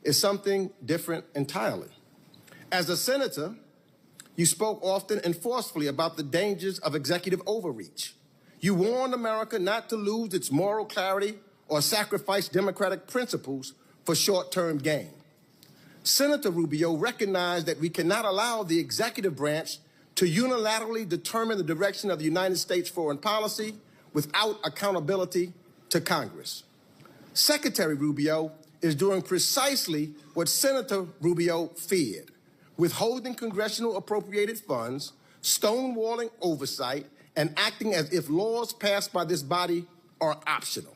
is something different entirely. As a senator, you spoke often and forcefully about the dangers of executive overreach. You warned America not to lose its moral clarity or sacrifice democratic principles for short-term gain. Senator Rubio recognized that we cannot allow the executive branch to unilaterally determine the direction of the United States foreign policy without accountability to Congress. Secretary Rubio is doing precisely what Senator Rubio feared, withholding congressional appropriated funds, stonewalling oversight, and acting as if laws passed by this body are optional.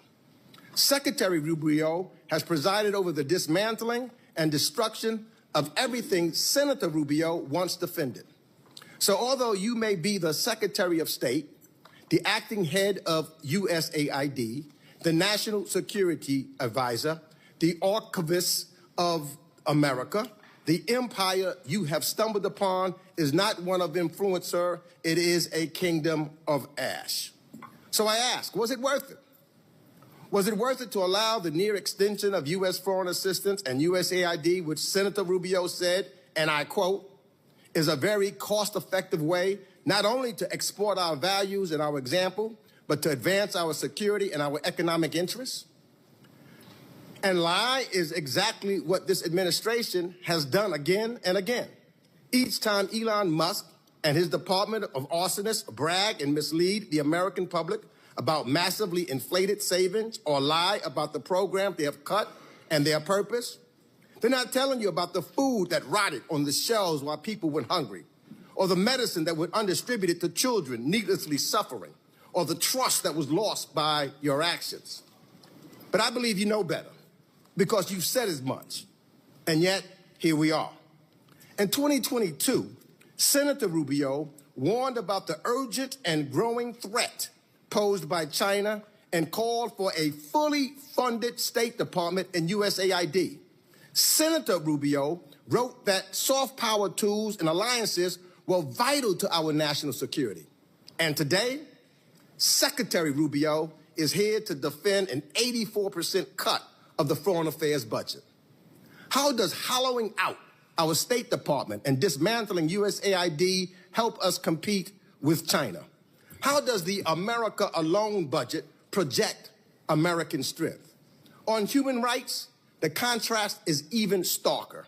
Secretary Rubio has presided over the dismantling and destruction of everything Senator Rubio once defended. So although you may be the Secretary of State, the acting head of USAID, the National Security Advisor, the Archivist of America, the empire you have stumbled upon is not one of influence, sir. It is a kingdom of ash. So I ask, was it worth it? Was it worth it to allow the near extension of U.S. foreign assistance and USAID, which Senator Rubio said, and I quote, is a very cost-effective way not only to export our values and our example, but to advance our security and our economic interests? And lie is exactly what this administration has done again and again. Each time Elon Musk and his department of arsonists brag and mislead the American public about massively inflated savings or lie about the program they have cut and their purpose, they're not telling you about the food that rotted on the shelves while people went hungry, or the medicine that was undistributed to children needlessly suffering, or the trust that was lost by your actions. But I believe you know better, because you've said as much. And yet, here we are. In 2022, Senator Rubio warned about the urgent and growing threat posed by China and called for a fully funded State Department and USAID. Senator Rubio wrote that soft power tools and alliances were vital to our national security. And today, Secretary Rubio is here to defend an 84% cut of the foreign affairs budget. How does hollowing out our State Department and dismantling USAID help us compete with China? How does the America Alone budget project American strength? On human rights, the contrast is even starker.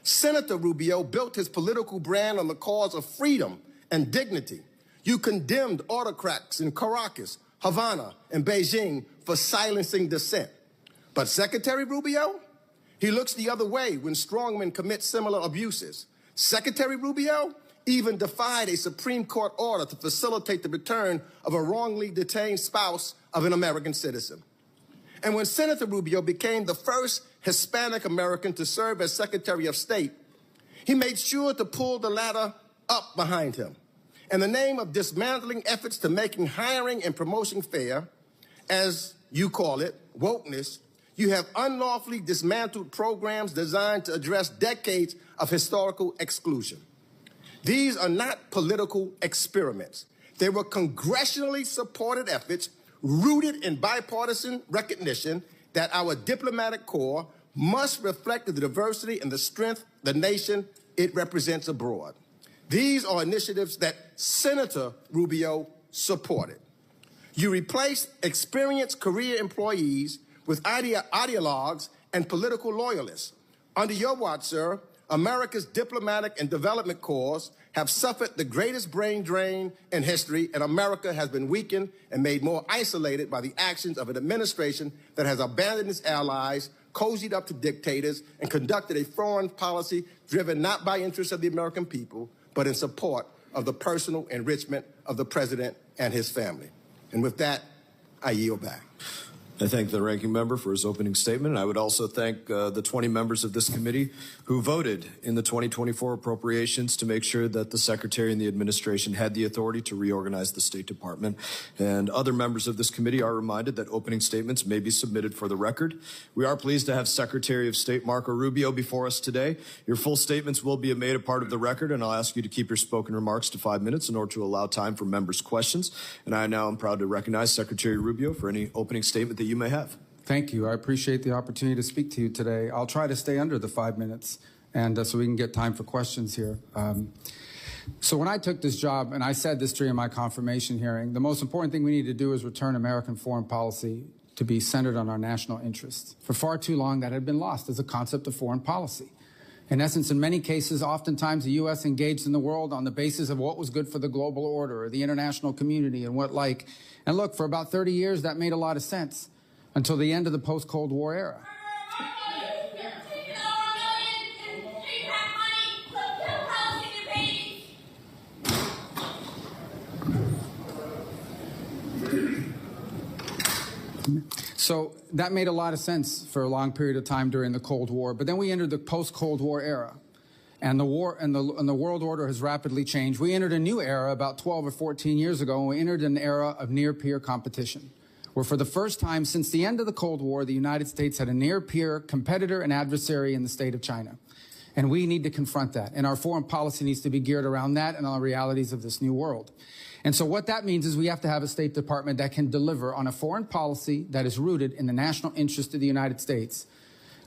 Senator Rubio built his political brand on the cause of freedom and dignity. You condemned autocrats in Caracas, Havana, and Beijing for silencing dissent. But Secretary Rubio, he looks the other way when strongmen commit similar abuses. Secretary Rubio even defied a Supreme Court order to facilitate the return of a wrongly detained spouse of an American citizen. And when Senator Rubio became the first Hispanic American to serve as Secretary of State, he made sure to pull the ladder up behind him. In the name of dismantling efforts to making hiring and promotion fair, as you call it, wokeness, you have unlawfully dismantled programs designed to address decades of historical exclusion. These are not political experiments. They were congressionally supported efforts rooted in bipartisan recognition that our diplomatic corps must reflect the diversity and the strength of the nation it represents abroad. These are initiatives that Senator Rubio supported. You replaced experienced career employees with ideologues and political loyalists. Under your watch, sir, America's diplomatic and development corps have suffered the greatest brain drain in history, and America has been weakened and made more isolated by the actions of an administration that has abandoned its allies, cozied up to dictators, and conducted a foreign policy driven not by interests of the American people, but in support of the personal enrichment of the president and his family. And with that, I yield back. I thank the ranking member for his opening statement. I would also thank the 20 members of this committee who voted in the 2024 appropriations to make sure that the Secretary and the administration had the authority to reorganize the State Department. And other members of this committee are reminded that opening statements may be submitted for the record. We are pleased to have Secretary of State Marco Rubio before us today. Your full statements will be made a part of the record, and I'll ask you to keep your spoken remarks to 5 minutes in order to allow time for members' questions. And I now am proud to recognize Secretary Rubio for any opening statement that you may have. Thank you. I appreciate the opportunity to speak to you today. I'll try to stay under the 5 minutes, and so we can get time for questions here. So when I took this job, and I said this during my confirmation hearing, the most important thing we need to do is return American foreign policy to be centered on our national interests. For far too long, that had been lost as a concept of foreign policy. In essence, in many cases, oftentimes the U.S. engaged in the world on the basis of what was good for the global order or the international community and what like. And look, for about 30 years, that made a lot of sense until the end of the post-Cold War era. So that made a lot of sense for a long period of time during the Cold War. But then we entered the post-Cold War era, and the world order has rapidly changed. We entered a new era about 12 or 14 years ago, and we entered an era of near-peer competition, where for the first time since the end of the Cold War, the United States had a near-peer competitor and adversary in the state of China. And we need to confront that. And our foreign policy needs to be geared around that and on the realities of this new world. And so what that means is we have to have a State Department that can deliver on a foreign policy that is rooted in the national interest of the United States.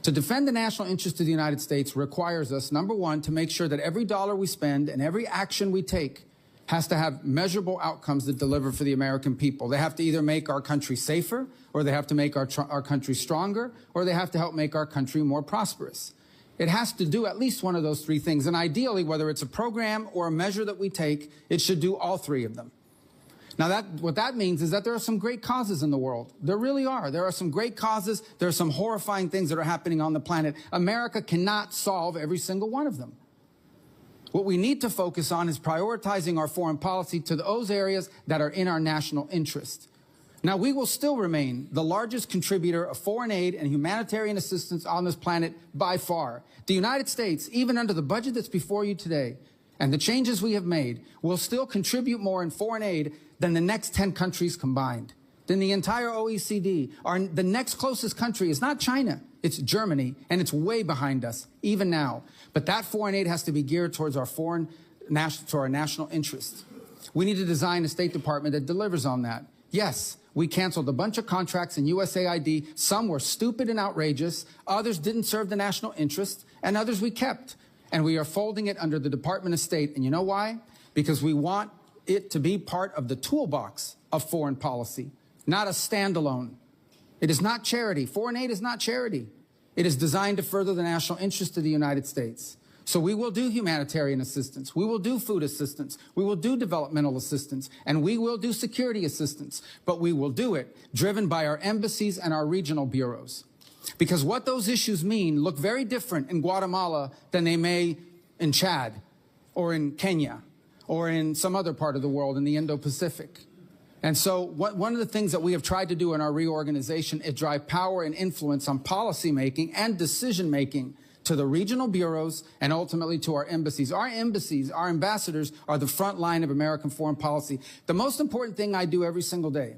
To defend the national interest of the United States requires us, number one, to make sure that every dollar we spend and every action we take has to have measurable outcomes that deliver for the American people. They have to either make our country safer, or they have to make our country stronger, or they have to help make our country more prosperous. It has to do at least one of those three things. And ideally, whether it's a program or a measure that we take, it should do all three of them. Now, what that means is that there are some great causes in the world. There really are. There are some great causes. There are some horrifying things that are happening on the planet. America cannot solve every single one of them. What we need to focus on is prioritizing our foreign policy to those areas that are in our national interest. Now, we will still remain the largest contributor of foreign aid and humanitarian assistance on this planet by far. The United States, even under the budget that's before you today, and the changes we have made, will still contribute more in foreign aid than the next 10 countries combined, than the entire OECD. The next closest country is not China, it's Germany, and it's way behind us, even now. But that foreign aid has to be geared towards our national interests. We need to design a State Department that delivers on that. Yes, we canceled a bunch of contracts in USAID. Some were stupid and outrageous. Others didn't serve the national interest, and others we kept. And we are folding it under the Department of State. And you know why? Because we want it to be part of the toolbox of foreign policy, not a standalone. It is not charity. Foreign aid is not charity. It is designed to further the national interest of the United States. So we will do humanitarian assistance. We will do food assistance. We will do developmental assistance. And we will do security assistance. But we will do it driven by our embassies and our regional bureaus. Because what those issues mean look very different in Guatemala than they may in Chad or in Kenya or in some other part of the world in the Indo-Pacific. And so one of the things that we have tried to do in our reorganization is drive power and influence on policymaking and decision-making to the regional bureaus and ultimately to our embassies. Our embassies, our ambassadors, are the front line of American foreign policy. The most important thing I do every single day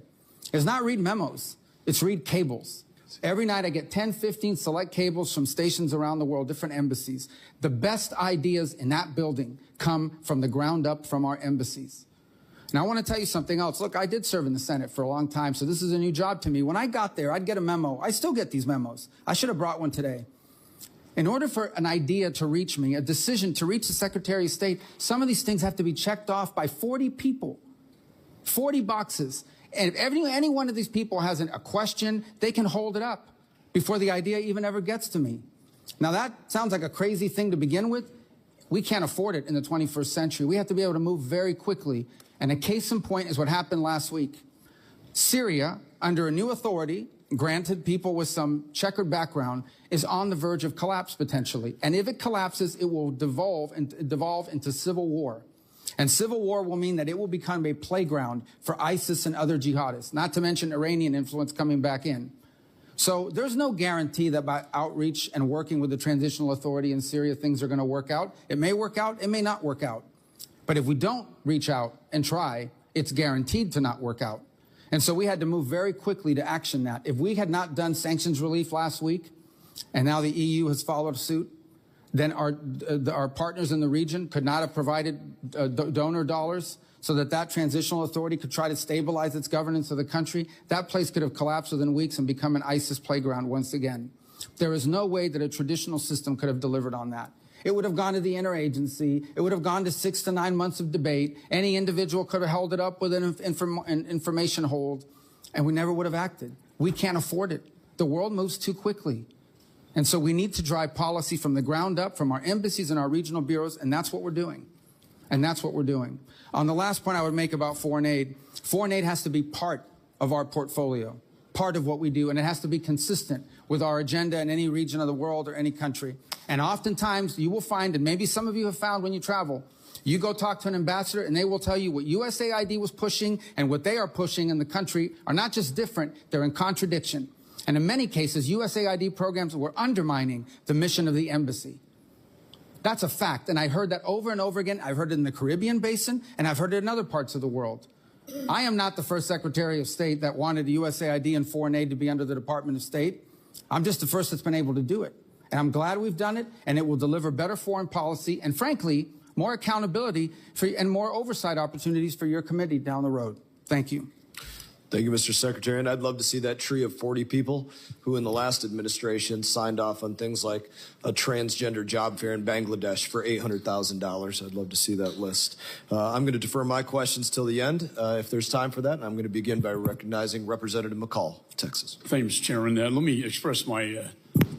is not read memos, it's read cables. Every night I get 10, 15 select cables from stations around the world, different embassies. The best ideas in that building come from the ground up from our embassies. Now, I want to tell you something else. Look, I did serve in the Senate for a long time, so this is a new job to me. When I got there, I'd get a memo. I still get these memos. I should have brought one today. In order for an idea to reach me, a decision to reach the Secretary of State, some of these things have to be checked off by 40 people, 40 boxes. And if any one of these people has a question, they can hold it up before the idea even ever gets to me. Now, that sounds like a crazy thing to begin with. We can't afford it in the 21st century. We have to be able to move very quickly. And a case in point is what happened last week. Syria, under a new authority, granted people with some checkered background, is on the verge of collapse potentially. And if it collapses, it will devolve into civil war. And civil war will mean that it will become a playground for ISIS and other jihadists, not to mention Iranian influence coming back in. So there's no guarantee that by outreach and working with the transitional authority in Syria, things are going to work out. It may work out, it may not work out. But if we don't reach out and try, it's guaranteed to not work out. And so we had to move very quickly to action that. If we had not done sanctions relief last week, and now the EU has followed suit, then our partners in the region could not have provided donor dollars so that that transitional authority could try to stabilize its governance of the country, that place could have collapsed within weeks and become an ISIS playground once again. There is no way that a traditional system could have delivered on that. It would have gone to the interagency. It would have gone to 6 to 9 months of debate. Any individual could have held it up with an information hold, and we never would have acted. We can't afford it. The world moves too quickly. And so we need to drive policy from the ground up, from our embassies and our regional bureaus, and that's what we're doing. And that's what we're doing. On the last point I would make about foreign aid has to be part of our portfolio, part of what we do, and it has to be consistent with our agenda in any region of the world or any country. And oftentimes you will find, and maybe some of you have found when you travel, you go talk to an ambassador and they will tell you what USAID was pushing and what they are pushing in the country are not just different, they're in contradiction. And in many cases, USAID programs were undermining the mission of the embassy. That's a fact, and I heard that over and over again. I've heard it in the Caribbean basin, and I've heard it in other parts of the world. I am not the first Secretary of State that wanted USAID and foreign aid to be under the Department of State. I'm just the first that's been able to do it. And I'm glad we've done it, and it will deliver better foreign policy and, frankly, more accountability and more oversight opportunities for your committee down the road. Thank you. Thank you, Mr. Secretary. And I'd love to see that tree of 40 people who in the last administration signed off on things like a transgender job fair in Bangladesh for $800,000. I'd love to see that list. I'm going to defer my questions till the end, if there's time for that. And I'm going to begin by recognizing Representative McCall of Texas. Thank you, Mr. Chairman. Let me express my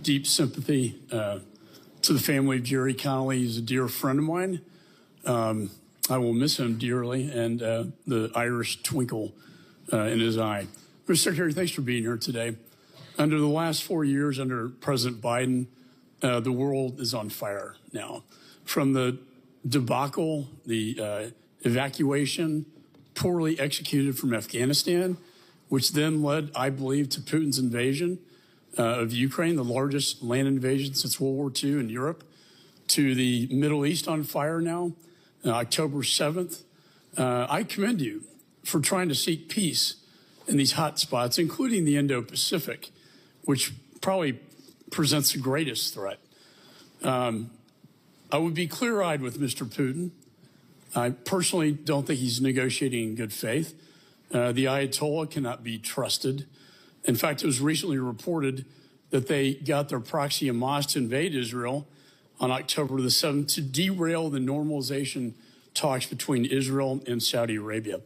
deep sympathy to the family of Jerry Connolly. He's a dear friend of mine. I will miss him dearly, and the Irish twinkle in his eye. Mr. Secretary, thanks for being here today. Under the last 4 years under President Biden, the world is on fire now. From the debacle, the evacuation, poorly executed from Afghanistan, which then led, I believe, to Putin's invasion of Ukraine, the largest land invasion since World War II in Europe, to the Middle East on fire now, October 7th. I commend you for trying to seek peace in these hot spots, including the Indo-Pacific, which probably presents the greatest threat. I would be clear-eyed with Mr. Putin. I personally don't think he's negotiating in good faith. The Ayatollah cannot be trusted. In fact, it was recently reported that they got their proxy Hamas to invade Israel on October the 7th to derail the normalization talks between Israel and Saudi Arabia.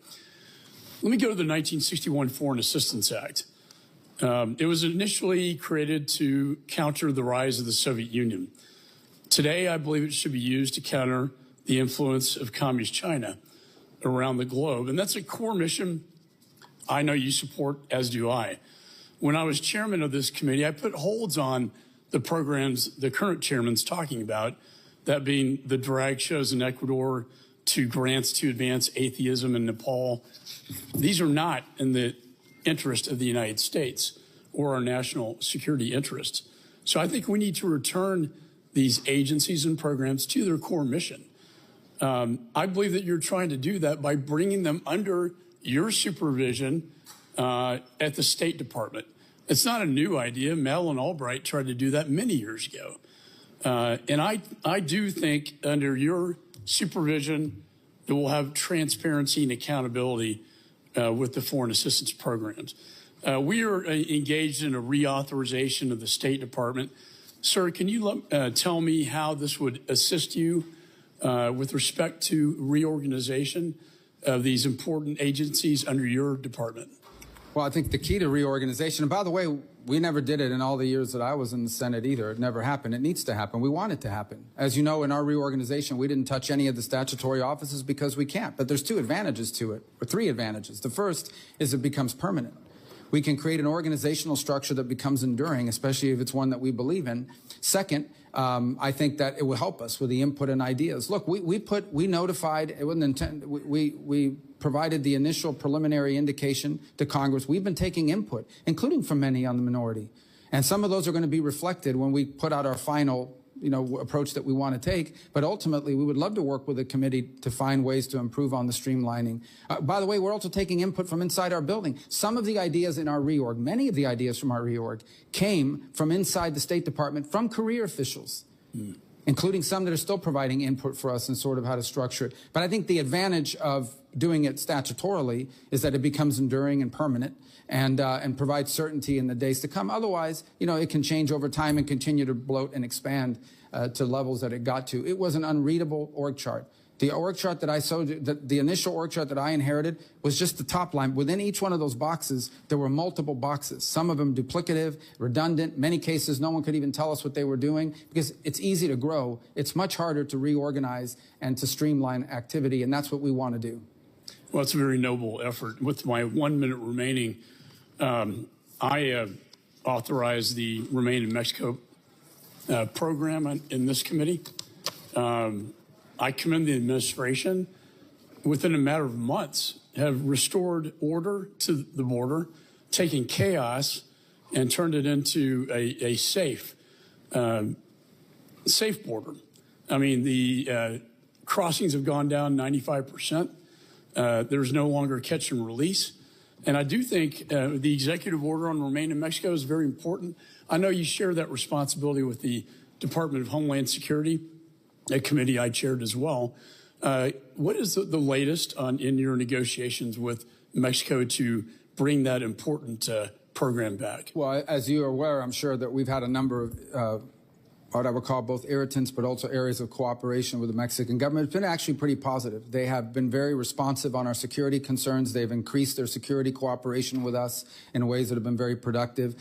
Let me go to the 1961 Foreign Assistance Act. It was initially created to counter the rise of the Soviet Union. Today, I believe it should be used to counter the influence of Communist China around the globe. And that's a core mission I know you support, as do I. When I was chairman of this committee, I put holds on the programs the current chairman's talking about, that being the drag shows in Ecuador, to grants to advance atheism in Nepal. These are not in the interest of the United States or our national security interests. So I think we need to return these agencies and programs to their core mission. I believe that you're trying to do that by bringing them under your supervision at the State Department. It's not a new idea. Madeleine Albright tried to do that many years ago. And I do think under your supervision that we'll have transparency and accountability with the foreign assistance programs. We are engaged in a reauthorization of the State Department. Sir, can you tell me how this would assist you with respect to reorganization of these important agencies under your department? Well, I think the key to reorganization, and by the way, we never did it in all the years that I was in the Senate either. It never happened. It needs to happen. We want it to happen. As you know, in our reorganization, we didn't touch any of the statutory offices because we can't. But there's two advantages to it, or three advantages. The first is it becomes permanent. We can create an organizational structure that becomes enduring, especially if it's one that we believe in. Second, I think that it will help us with the input and ideas. Look, we notified, it wasn't intended, we provided the initial preliminary indication to Congress. We've been taking input, including from many on the minority. And some of those are going to be reflected when we put out our final approach that we want to take. But ultimately, we would love to work with the committee to find ways to improve on the streamlining. By the way, we're also taking input from inside our building. Some of the ideas in our reorg, many of the ideas from our reorg, came from inside the State Department, from career officials. including some that are still providing input for us and sort of how to structure it. But I think the advantage of doing it statutorily is that it becomes enduring and permanent and provides certainty in the days to come. Otherwise, it can change over time and continue to bloat and expand to levels that it got to. It was an unreadable org chart. The org chart that I showed, the initial org chart that I inherited was just the top line. Within each one of those boxes, there were multiple boxes, some of them duplicative, redundant. Many cases, no one could even tell us what they were doing because it's easy to grow. It's much harder to reorganize and to streamline activity, and that's what we want to do. Well, it's a very noble effort. With my 1 minute remaining, I authorized the Remain in Mexico program in this committee. I commend the administration, within a matter of months, have restored order to the border, taken chaos and turned it into a safe border. I mean, the crossings have gone down 95%. There's no longer catch and release. And I do think the executive order on Remain in Mexico is very important. I know you share that responsibility with the Department of Homeland Security, a committee I chaired as well. What is the latest in your negotiations with Mexico to bring that important program back? Well, as you are aware, I'm sure that we've had a number of what I would call both irritants, but also areas of cooperation with the Mexican government. It's been actually pretty positive. They have been very responsive on our security concerns. They've increased their security cooperation with us in ways that have been very productive.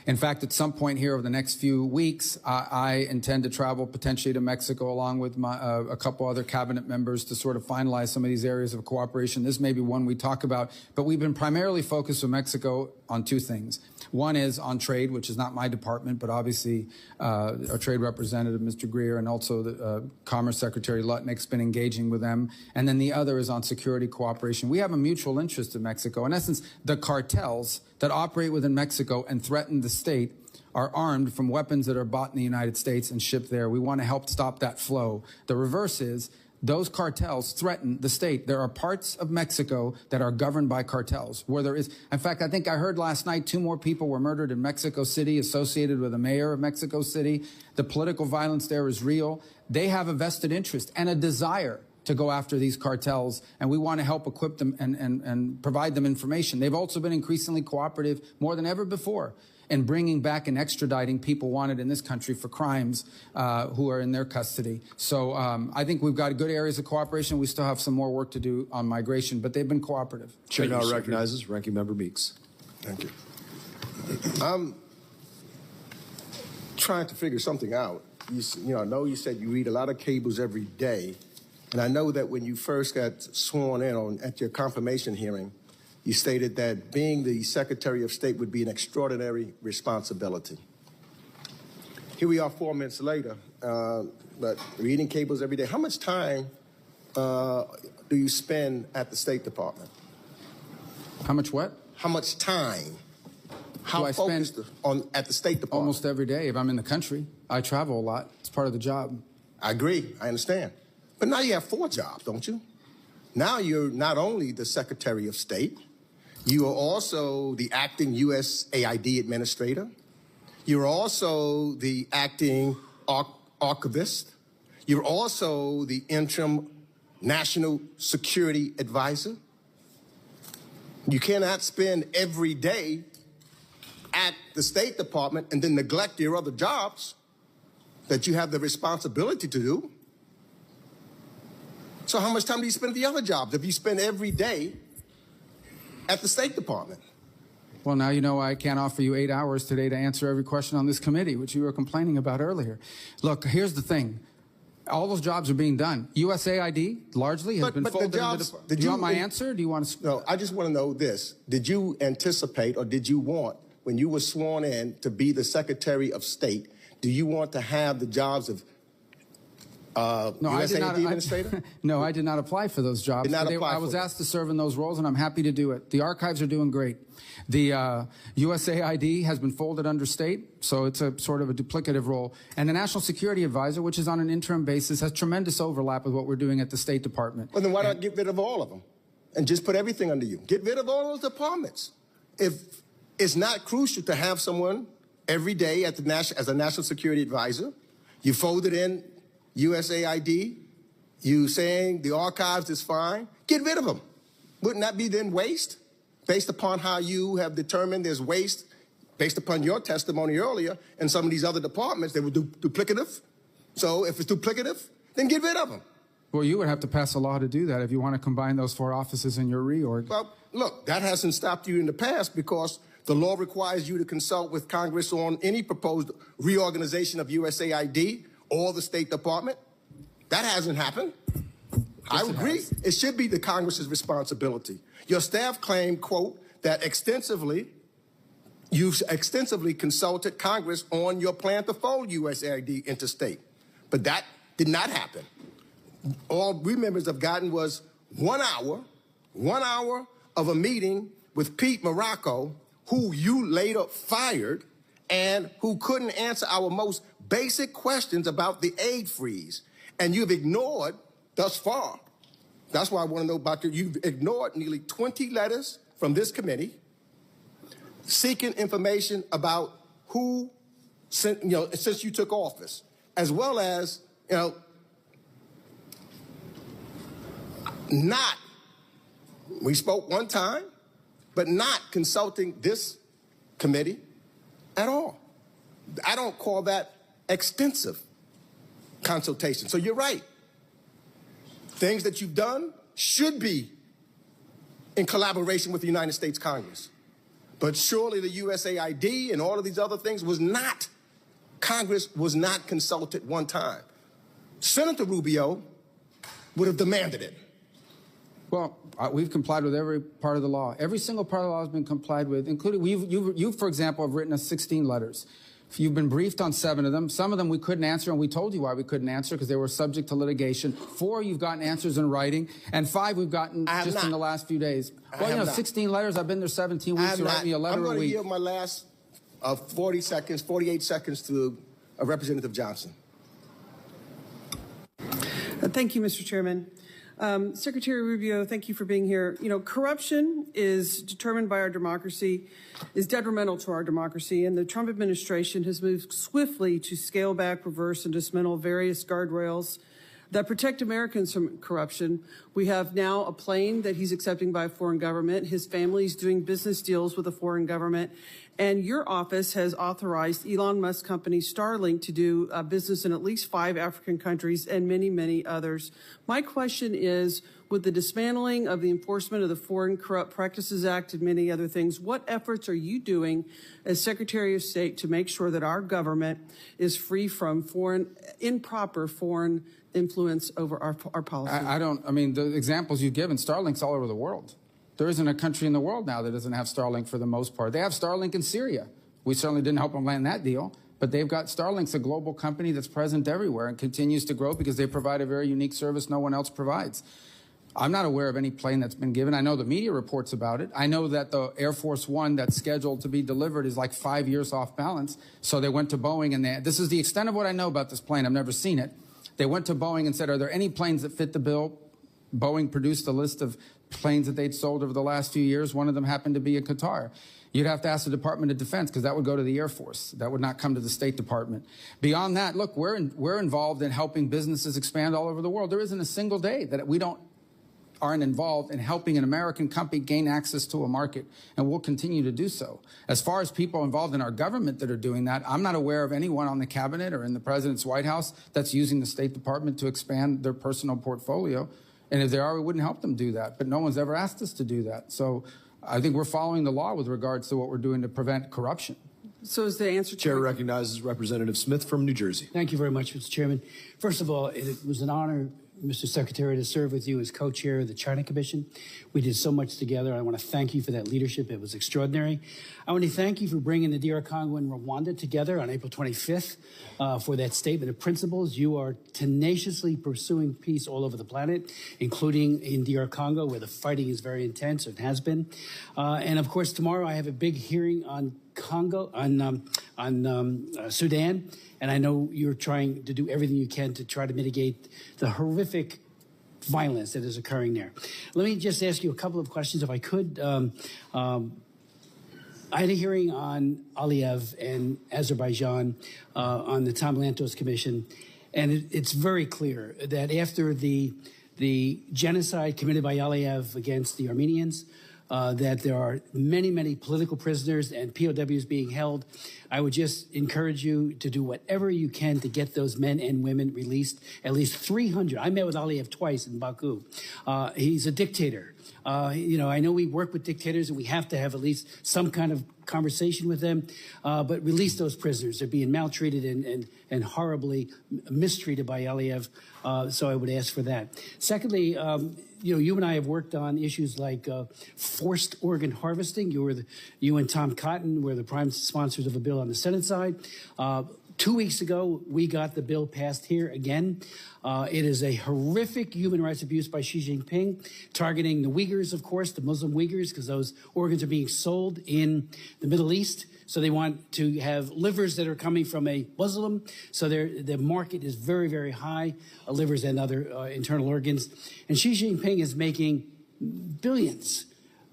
In fact, at some point here over the next few weeks, I intend to travel potentially to Mexico along with a couple other cabinet members to sort of finalize some of these areas of cooperation. This may be one we talk about, but we've been primarily focused with Mexico on two things. One is on trade, which is not my department, but obviously our trade representative, Mr. Greer, and also the Commerce Secretary Lutnick's been engaging with them. And then the other is on security cooperation. We have a mutual interest in Mexico. In essence, the cartels that operate within Mexico and threaten the state are armed from weapons that are bought in the United States and shipped there. We want to help stop that flow. The reverse is those cartels threaten the state. There are parts of Mexico that are governed by cartels where there is, in fact, I think I heard last night 2 more people were murdered in Mexico City associated with the mayor of Mexico City. The political violence there is real. They have a vested interest and a desire to go after these cartels, and we want to help equip them and provide them information. They've also been increasingly cooperative more than ever before in bringing back and extraditing people wanted in this country for crimes who are in their custody. So I think we've got good areas of cooperation. We still have some more work to do on migration, but they've been cooperative. Chair now recognizes Ranking Member Meeks. Thank you. I'm trying to figure something out. I know you said you read a lot of cables every day, and I know that when you first got sworn in at your confirmation hearing, you stated that being the Secretary of State would be an extraordinary responsibility. Here we are 4 minutes later, but reading cables every day. How much time do you spend at the State Department? How much what? How much time? How I spend at the State Department? Almost every day. If I'm in the country, I travel a lot. It's part of the job. I agree. I understand. But now you have 4 jobs, don't you? Now you're not only the Secretary of State, you are also the acting USAID administrator. You're also the acting archivist. You're also the interim national security advisor. You cannot spend every day at the State Department and then neglect your other jobs that you have the responsibility to do. So how much time do you spend at the other jobs if you spend every day at the State Department? Well, now you know I can't offer you 8 hours today to answer every question on this committee, which you were complaining about earlier. Look, here's the thing. All those jobs are being done. USAID largely has been folded into the... Do you want my answer? Do you want to... No, I just want to know this. Did you anticipate or did you want, when you were sworn in to be the Secretary of State, do you want to have the jobs of no, USAID administrator? No, I did not apply for those jobs. I was asked to serve in those roles, and I'm happy to do it. The archives are doing great. The USAID has been folded under state, so it's a sort of a duplicative role. And the National Security Advisor, which is on an interim basis, has tremendous overlap with what we're doing at the State Department. Well, then why not get rid of all of them and just put everything under you? Get rid of all those departments. If it's not crucial to have someone every day at the as a National Security Advisor, you fold it in USAID, you saying the archives is fine, get rid of them. Wouldn't that be then waste? Based upon how you have determined there's waste, based upon your testimony earlier, and some of these other departments, they were duplicative. So if it's duplicative, then get rid of them. Well, you would have to pass a law to do that if you want to combine those 4 offices in your reorg. Well, look, that hasn't stopped you in the past because the law requires you to consult with Congress on any proposed reorganization of USAID or the State Department. That hasn't happened. I agree. It should be the Congress's responsibility. Your staff claimed, quote, that you've extensively consulted Congress on your plan to fold USAID into state. But that did not happen. All we members have gotten was 1 hour of a meeting with Pete Morocco, who you later fired and who couldn't answer our most basic questions about the aid freeze. And you've ignored thus far. That's why I want to know about you. You've ignored nearly 20 letters from this committee seeking information about who sent, since you took office, as well as, we spoke one time, but not consulting this committee at all. I don't call that extensive consultation. So you're right. Things that you've done should be in collaboration with the United States Congress. But surely the USAID and all of these other things Congress was not consulted one time. Senator Rubio would have demanded it. Well, we've complied with every part of the law. Every single part of the law has been complied with, including you, for example, have written us 16 letters. You've been briefed on 7 of them. Some of them we couldn't answer, and we told you why we couldn't answer, because they were subject to litigation. 4, you've gotten answers in writing, and 5 we've gotten just in the last few days. Well, 16 letters. I've been there 17 weeks. You write me a letter a week. I'm going to yield my last 48 seconds to Representative Johnson. Thank you, Mr. Chairman. Secretary Rubio, thank you for being here. Corruption is determined by our democracy, is detrimental to our democracy, and the Trump administration has moved swiftly to scale back, reverse, and dismantle various guardrails that protect Americans from corruption. We have now a plane that he's accepting by a foreign government. His family's doing business deals with a foreign government. And your office has authorized Elon Musk company Starlink to do business in at least 5 African countries and many, many others. My question is, with the dismantling of the enforcement of the Foreign Corrupt Practices Act and many other things, what efforts are you doing as Secretary of State to make sure that our government is free from improper foreign influence over our policy? I mean, the examples you've given, Starlink's all over the world. There isn't a country in the world now that doesn't have Starlink for the most part. They have Starlink in Syria. We certainly didn't help them land that deal, but they've got Starlink's a global company that's present everywhere and continues to grow because they provide a very unique service no one else provides. I'm not aware of any plane that's been given. I know the media reports about it. I know that the Air Force One that's scheduled to be delivered is like 5 years off balance. So they went to Boeing, and this is the extent of what I know about this plane. I've never seen it. They went to Boeing and said, are there any planes that fit the bill? Boeing produced a list of planes that they'd sold over the last few years. One of them happened to be in Qatar. You'd have to ask the Department of Defense, because that would go to the Air Force. That would not come to the State Department. Beyond that, look, we're involved in helping businesses expand all over the world. There isn't a single day that we aren't involved in helping an American company gain access to a market, and we'll continue to do so. As far as people involved in our government that are doing that, I'm not aware of anyone on the cabinet or in the president's White House that's using the State Department to expand their personal portfolio. And if there are, we wouldn't help them do that. But no one's ever asked us to do that. So I think we're following the law with regards to what we're doing to prevent corruption. So is the answer to Chair recognizes Representative Smith from New Jersey. Thank you very much, Mr. Chairman. First of all, it was an honor, Mr. Secretary, to serve with you as co-chair of the China Commission. We did so much together. I want to thank you for that leadership. It was extraordinary. I want to thank you for bringing the DR Congo and Rwanda together on April 25th for that statement of principles. You are tenaciously pursuing peace all over the planet, including in DR Congo, where the fighting is very intense. It has been. And of course, tomorrow I have a big hearing on Congo, on Sudan. And I know you're trying to do everything you can to try to mitigate the horrific violence that is occurring there. Let me just ask you a couple of questions, if I could. I had a hearing on Aliyev and Azerbaijan on the Tom Lantos Commission. And it's very clear that after the genocide committed by Aliyev against the Armenians, that there are many, many political prisoners and POWs being held. I would just encourage you to do whatever you can to get those men and women released, at least 300. I met with Aliyev twice in Baku. He's a dictator. I know we work with dictators and we have to have at least some kind of conversation with them, but release those prisoners. They're being maltreated and horribly mistreated by Aliyev, so I would ask for that. Secondly, you and I have worked on issues like forced organ harvesting. You and Tom Cotton were the prime sponsors of a bill on the Senate side. 2 weeks ago, we got the bill passed here again. It is a horrific human rights abuse by Xi Jinping, targeting the Uyghurs, of course, the Muslim Uyghurs, because those organs are being sold in the Middle East. So they want to have livers that are coming from a Muslim. So the market is very, very high, livers and other internal organs. And Xi Jinping is making billions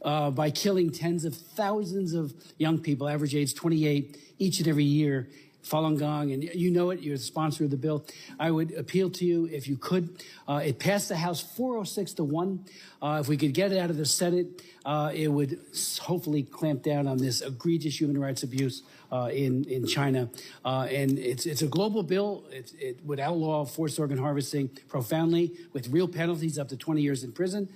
by killing tens of thousands of young people, average age 28, each and every year. Falun Gong, and you know it, you're the sponsor of the bill. I would appeal to you, if you could. It passed the House 406-1. If we could get it out of the Senate, it would hopefully clamp down on this egregious human rights abuse in China. And it's a global bill. It would outlaw forced organ harvesting profoundly, with real penalties up to 20 years in prison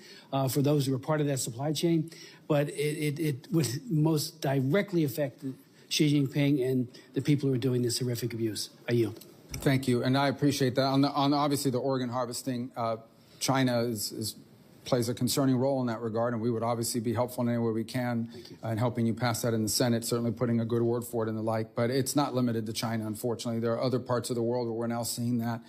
for those who are part of that supply chain. But it would most directly affect Xi Jinping and the people who are doing this horrific abuse. I yield. Thank you, and I appreciate that. On obviously the organ harvesting, China plays a concerning role in that regard, and we would obviously be helpful in any way we can in helping you pass that in the Senate, certainly putting a good word for it and the like. But it's not limited to China, unfortunately. There are other parts of the world where we're now seeing that,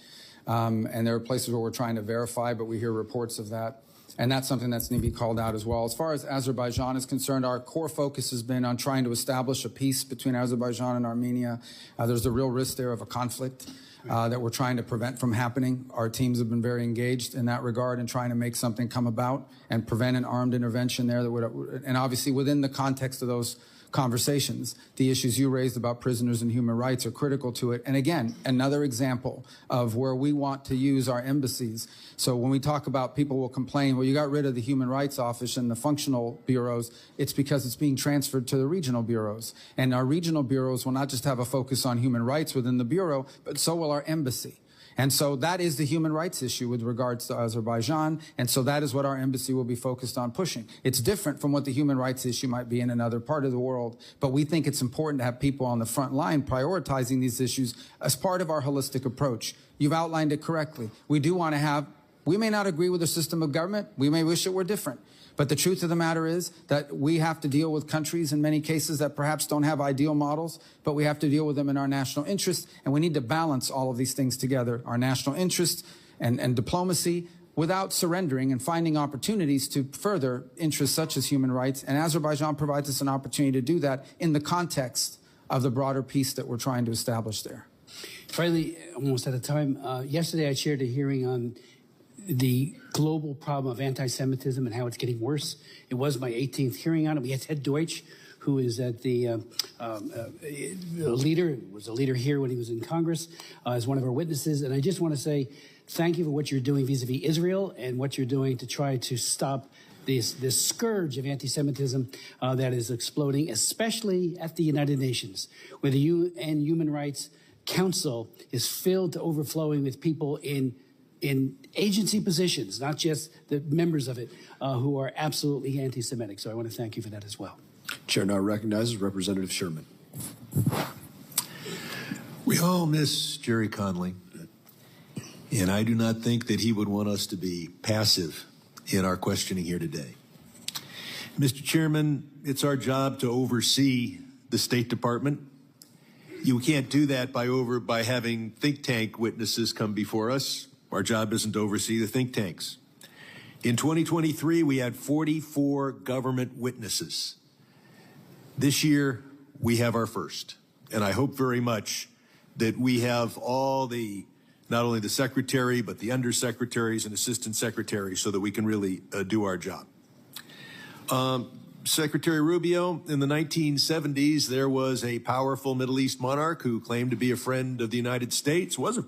and there are places where we're trying to verify, but we hear reports of that. And that's something that's need to be called out as well. As far as Azerbaijan is concerned, our core focus has been on trying to establish a peace between Azerbaijan and Armenia. There's a real risk there of a conflict that we're trying to prevent from happening. Our teams have been very engaged in that regard and trying to make something come about and prevent an armed intervention there. That would, and obviously within the context of those conversations, the issues you raised about prisoners and human rights are critical to it. And again, another example of where we want to use our embassies. So when we talk about people will complain, well, you got rid of the Human Rights Office and the functional bureaus, it's because it's being transferred to the regional bureaus. And our regional bureaus will not just have a focus on human rights within the bureau, but so will our embassy. And so that is the human rights issue with regards to Azerbaijan, and so that is what our embassy will be focused on pushing. It's different from what the human rights issue might be in another part of the world, but we think it's important to have people on the front line prioritizing these issues as part of our holistic approach. You've outlined it correctly. We do want to have, we may not agree with the system of government, we may wish it were different. But the truth of the matter is that we have to deal with countries in many cases that perhaps don't have ideal models, but we have to deal with them in our national interest, and we need to balance all of these things together, our national interest and diplomacy, without surrendering and finding opportunities to further interests such as human rights. And Azerbaijan provides us an opportunity to do that in the context of the broader peace that we're trying to establish there. Finally, almost out of time, yesterday I chaired a hearing on the global problem of anti-Semitism and how it's getting worse. It was my 18th hearing on it. We had Ted Deutsch, who is at the leader, was a leader here when he was in Congress, as one of our witnesses. And I just want to say thank you for what you're doing vis-a-vis Israel and what you're doing to try to stop this scourge of anti-Semitism that is exploding, especially at the United Nations, where the UN Human Rights Council is filled to overflowing with people in agency positions, not just the members of it, who are absolutely anti-Semitic. So I want to thank you for that as well. Chair now recognizes Representative Sherman. We all miss Jerry Conley, and I do not think that he would want us to be passive in our questioning here today. Mr. Chairman, it's our job to oversee the State Department. You can't do that by having think tank witnesses come before us. Our job isn't to oversee the think tanks. In 2023, we had 44 government witnesses. This year, we have our first. And I hope very much that we have all the, not only the secretary, but the undersecretaries and assistant secretaries so that we can really do our job. Secretary Rubio, in the 1970s, there was a powerful Middle East monarch who claimed to be a friend of the United States, was a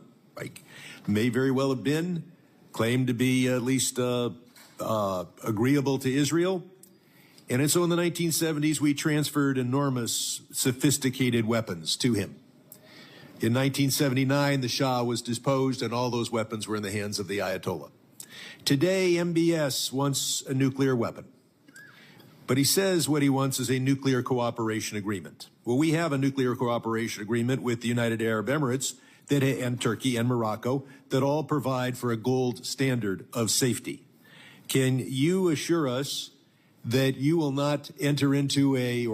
may very well have been, claimed to be at least agreeable to Israel. And so in the 1970s, we transferred enormous, sophisticated weapons to him. In 1979, the Shah was deposed, and all those weapons were in the hands of the Ayatollah. Today, MBS wants a nuclear weapon. But he says what he wants is a nuclear cooperation agreement. Well, we have a nuclear cooperation agreement with the United Arab Emirates and Turkey and Morocco that all provide for a gold standard of safety. Can you assure us that you will not enter into a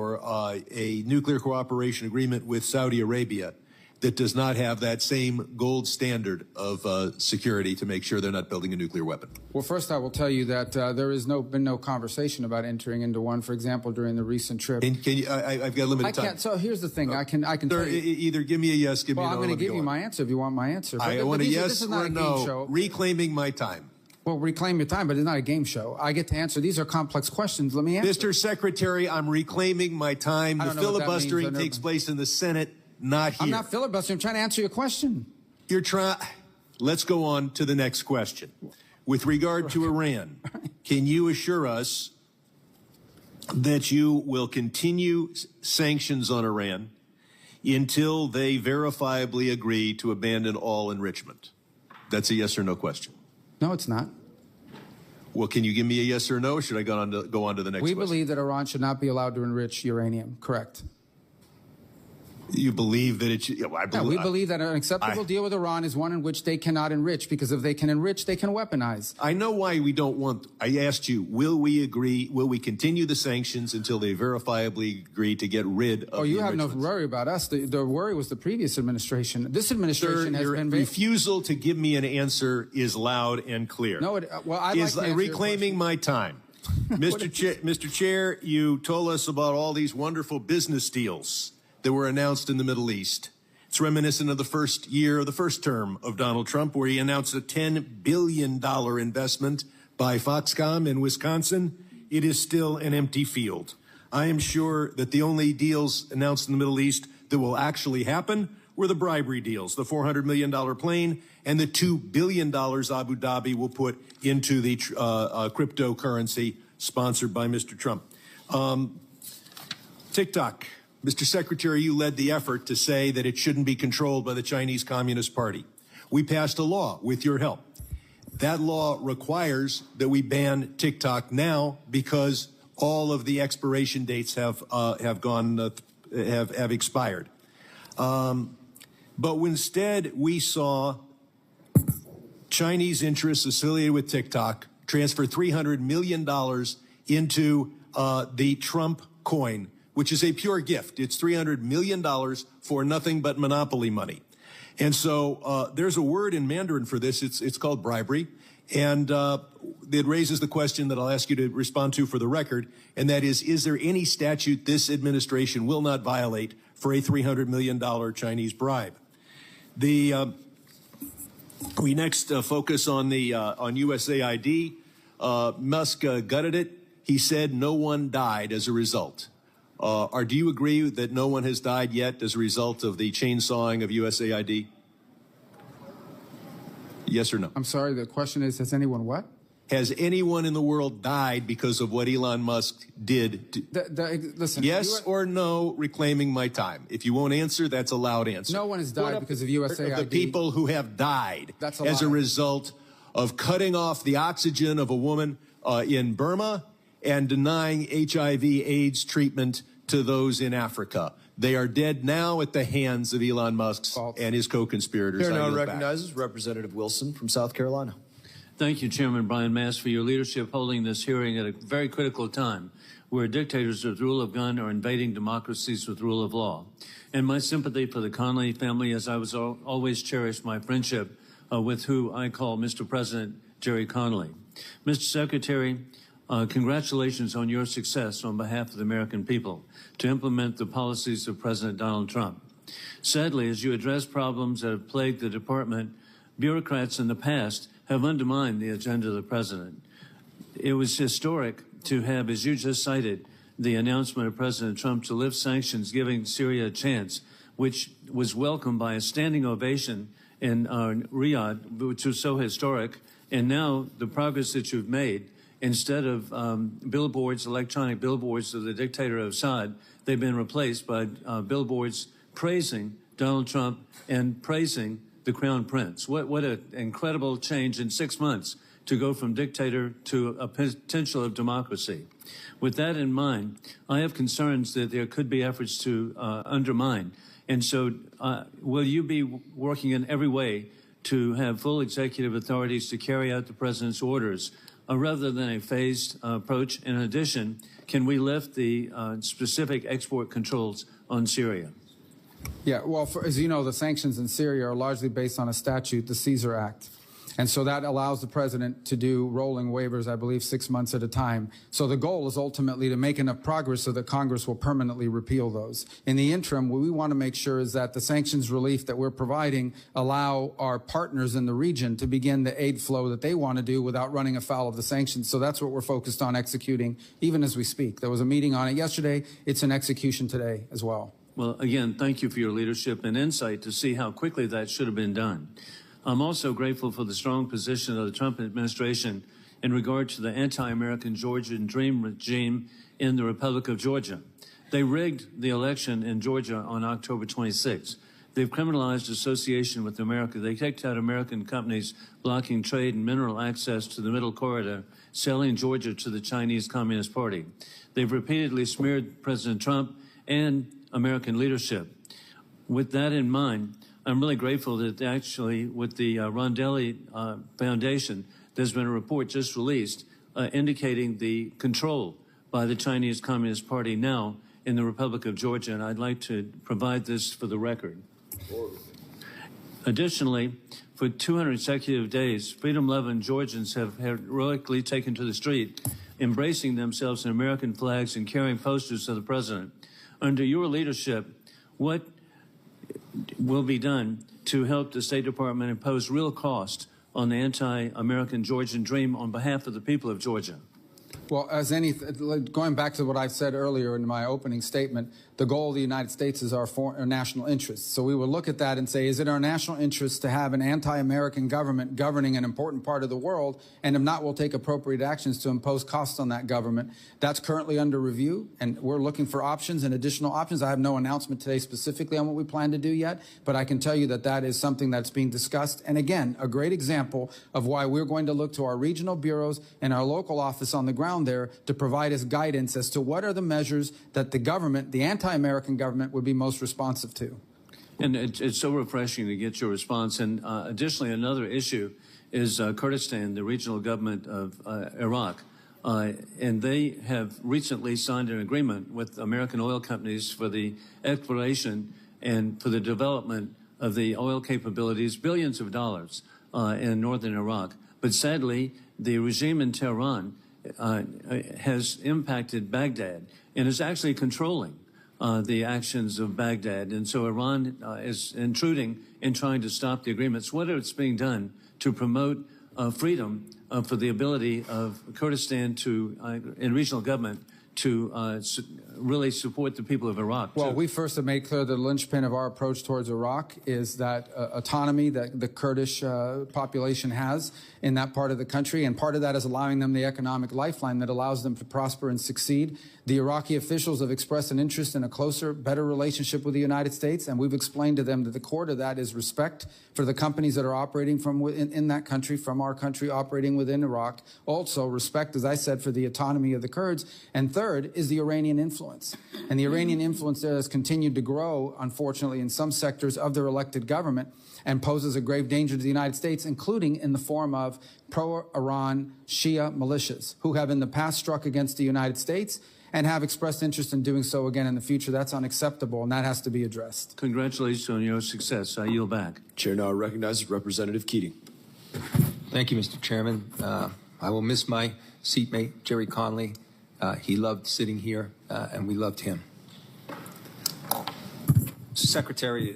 nuclear cooperation agreement with Saudi Arabia that does not have that same gold standard of security to make sure they're not building a nuclear weapon? Well, first, I will tell you that there has been no conversation about entering into one. For example, during the recent trip. And can you? I've got limited time. I can't. So here's the thing. I can Sir, tell you. Either give me a yes, give me a no. Well, I'm going to give you my answer if you want my answer. I want a yes or a no. Reclaiming my time. Well, reclaim your time, but it's not a game show. I get to answer. These are complex questions. Let me answer. Mr. Secretary, I'm reclaiming my time. The filibustering takes place in the Senate, not here. I'm not filibustering. I'm trying to answer your question. You're trying. Let's go on to the next question. With regard to Iran, can you assure us that you will continue sanctions on Iran until they verifiably agree to abandon all enrichment? That's a yes or no question. No, it's not. Well, can you give me a yes or no, or should I go on to the next question? We believe that Iran should not be allowed to enrich uranium. Correct. You believe that it should? We believe that an acceptable deal with Iran is one in which they cannot enrich, because if they can enrich, they can weaponize. I know why we don't want. I asked you, will we agree? Will we continue the sanctions until they verifiably agree to get rid of? Oh, you have no worry about us. The worry was the previous administration. This administration has been. Your refusal to give me an answer is loud and clear. No, I'd like to reclaiming my time. Mr. Chair, you told us about all these wonderful business deals that were announced in the Middle East. It's reminiscent of the first year of the first term of Donald Trump, where he announced a $10 billion investment by Foxconn in Wisconsin. It is still an empty field. I am sure that the only deals announced in the Middle East that will actually happen were the bribery deals, the $400 million plane and the $2 billion Abu Dhabi will put into the cryptocurrency sponsored by Mr. Trump. TikTok. Mr. Secretary, you led the effort to say that it shouldn't be controlled by the Chinese Communist Party. We passed a law with your help. That law requires that we ban TikTok now because all of the expiration dates have expired. But instead, we saw Chinese interests affiliated with TikTok transfer $300 million into the Trump coin, which is a pure gift. It's $300 million for nothing but monopoly money. And so there's a word in Mandarin for this. It's called bribery. And it raises the question that I'll ask you to respond to for the record, and that is there any statute this administration will not violate for a $300 million Chinese bribe? We next focus on USAID. Musk gutted it. He said no one died as a result. Do you agree that no one has died yet as a result of the chainsawing of USAID? Yes or no? I'm sorry, the question is, has anyone what? Has anyone in the world died because of what Elon Musk did? Listen. Yes or no, reclaiming my time. If you won't answer, that's a loud answer. No one has died because of USAID. The people who have died as a result of cutting off the oxygen of a woman in Burma and denying HIV/AIDS treatment to those in Africa. They are dead now at the hands of Elon Musk and his co-conspirators. Chair now recognizes Representative Wilson from South Carolina. Thank you, Chairman Brian Mast, for your leadership holding this hearing at a very critical time where dictators with rule of gun are invading democracies with rule of law. And my sympathy for the Connolly family, as I was always cherished my friendship with who I call Mr. President Jerry Connolly. Mr. Secretary, congratulations on your success on behalf of the American people to implement the policies of President Donald Trump. Sadly, as you address problems that have plagued the department, bureaucrats in the past have undermined the agenda of the president. It was historic to have, as you just cited, the announcement of President Trump to lift sanctions, giving Syria a chance, which was welcomed by a standing ovation in Riyadh, which was so historic, and now the progress that you've made, instead of billboards, electronic billboards of the dictator of Assad, they've been replaced by billboards praising Donald Trump and praising the Crown Prince. What an incredible change in 6 months to go from dictator to a potential of democracy. With that in mind, I have concerns that there could be efforts to undermine. And so will you be working in every way to have full executive authorities to carry out the president's orders rather than a phased approach? In addition, can we lift the specific export controls on Syria? Yeah, well, as you know, the sanctions in Syria are largely based on a statute, the Caesar Act. And so that allows the president to do rolling waivers, I believe, 6 months at a time. So the goal is ultimately to make enough progress so that Congress will permanently repeal those. In the interim, what we want to make sure is that the sanctions relief that we're providing allow our partners in the region to begin the aid flow that they want to do without running afoul of the sanctions. So that's what we're focused on executing, even as we speak. There was a meeting on it yesterday. It's in execution today as well. Well, again, thank you for your leadership and insight to see how quickly that should have been done. I'm also grateful for the strong position of the Trump administration in regard to the anti-American Georgian Dream regime in the Republic of Georgia. They rigged the election in Georgia on October 26. They've criminalized association with America. They kicked out American companies blocking trade and mineral access to the Middle Corridor, selling Georgia to the Chinese Communist Party. They've repeatedly smeared President Trump and American leadership. With that in mind, I'm really grateful that actually with the Rondelli Foundation, there's been a report just released indicating the control by the Chinese Communist Party now in the Republic of Georgia, and I'd like to provide this for the record. Additionally, for 200 consecutive days, freedom-loving Georgians have heroically taken to the street, embracing themselves in American flags and carrying posters of the president. Under your leadership, what will be done to help the State Department impose real cost on the anti-American Georgian dream on behalf of the people of Georgia? Well, going back to what I said earlier in my opening statement, the goal of the United States is our national interest. So we would look at that and say, is it our national interest to have an anti-American government governing an important part of the world? And if not, we'll take appropriate actions to impose costs on that government. That's currently under review, and we're looking for options and additional options. I have no announcement today specifically on what we plan to do yet, but I can tell you that that is something that's being discussed. And again, a great example of why we're going to look to our regional bureaus and our local office on the ground there to provide us guidance as to what are the measures that the government, the anti-American government, would be most responsive to. And it's so refreshing to get your response. And additionally, another issue is Kurdistan, the regional government of Iraq. And they have recently signed an agreement with American oil companies for the exploration and for the development of the oil capabilities, billions of dollars in northern Iraq. But sadly, the regime in Tehran has impacted Baghdad and is actually controlling the actions of Baghdad. And so Iran is intruding and trying to stop the agreements. What is being done to promote freedom for the ability of Kurdistan to, in regional government, to really support the people of Iraq? Well, we first have made clear the linchpin of our approach towards Iraq is that autonomy that the Kurdish population has in that part of the country, and part of that is allowing them the economic lifeline that allows them to prosper and succeed. The Iraqi officials have expressed an interest in a closer, better relationship with the United States, and we've explained to them that the core to that is respect for the companies that are operating from in that country, from our country operating within Iraq. Also, respect, as I said, for the autonomy of the Kurds. And third is the Iranian influence. And the Iranian influence there has continued to grow, unfortunately, in some sectors of their elected government, and poses a grave danger to the United States, including in the form of pro-Iran Shia militias who have in the past struck against the United States and have expressed interest in doing so again in the future. That's unacceptable, and that has to be addressed. Congratulations on your success. I yield back. Chair now recognizes Representative Keating. Thank you, Mr. Chairman. I will miss my seatmate, Jerry Conley. He loved sitting here, and we loved him. Secretary,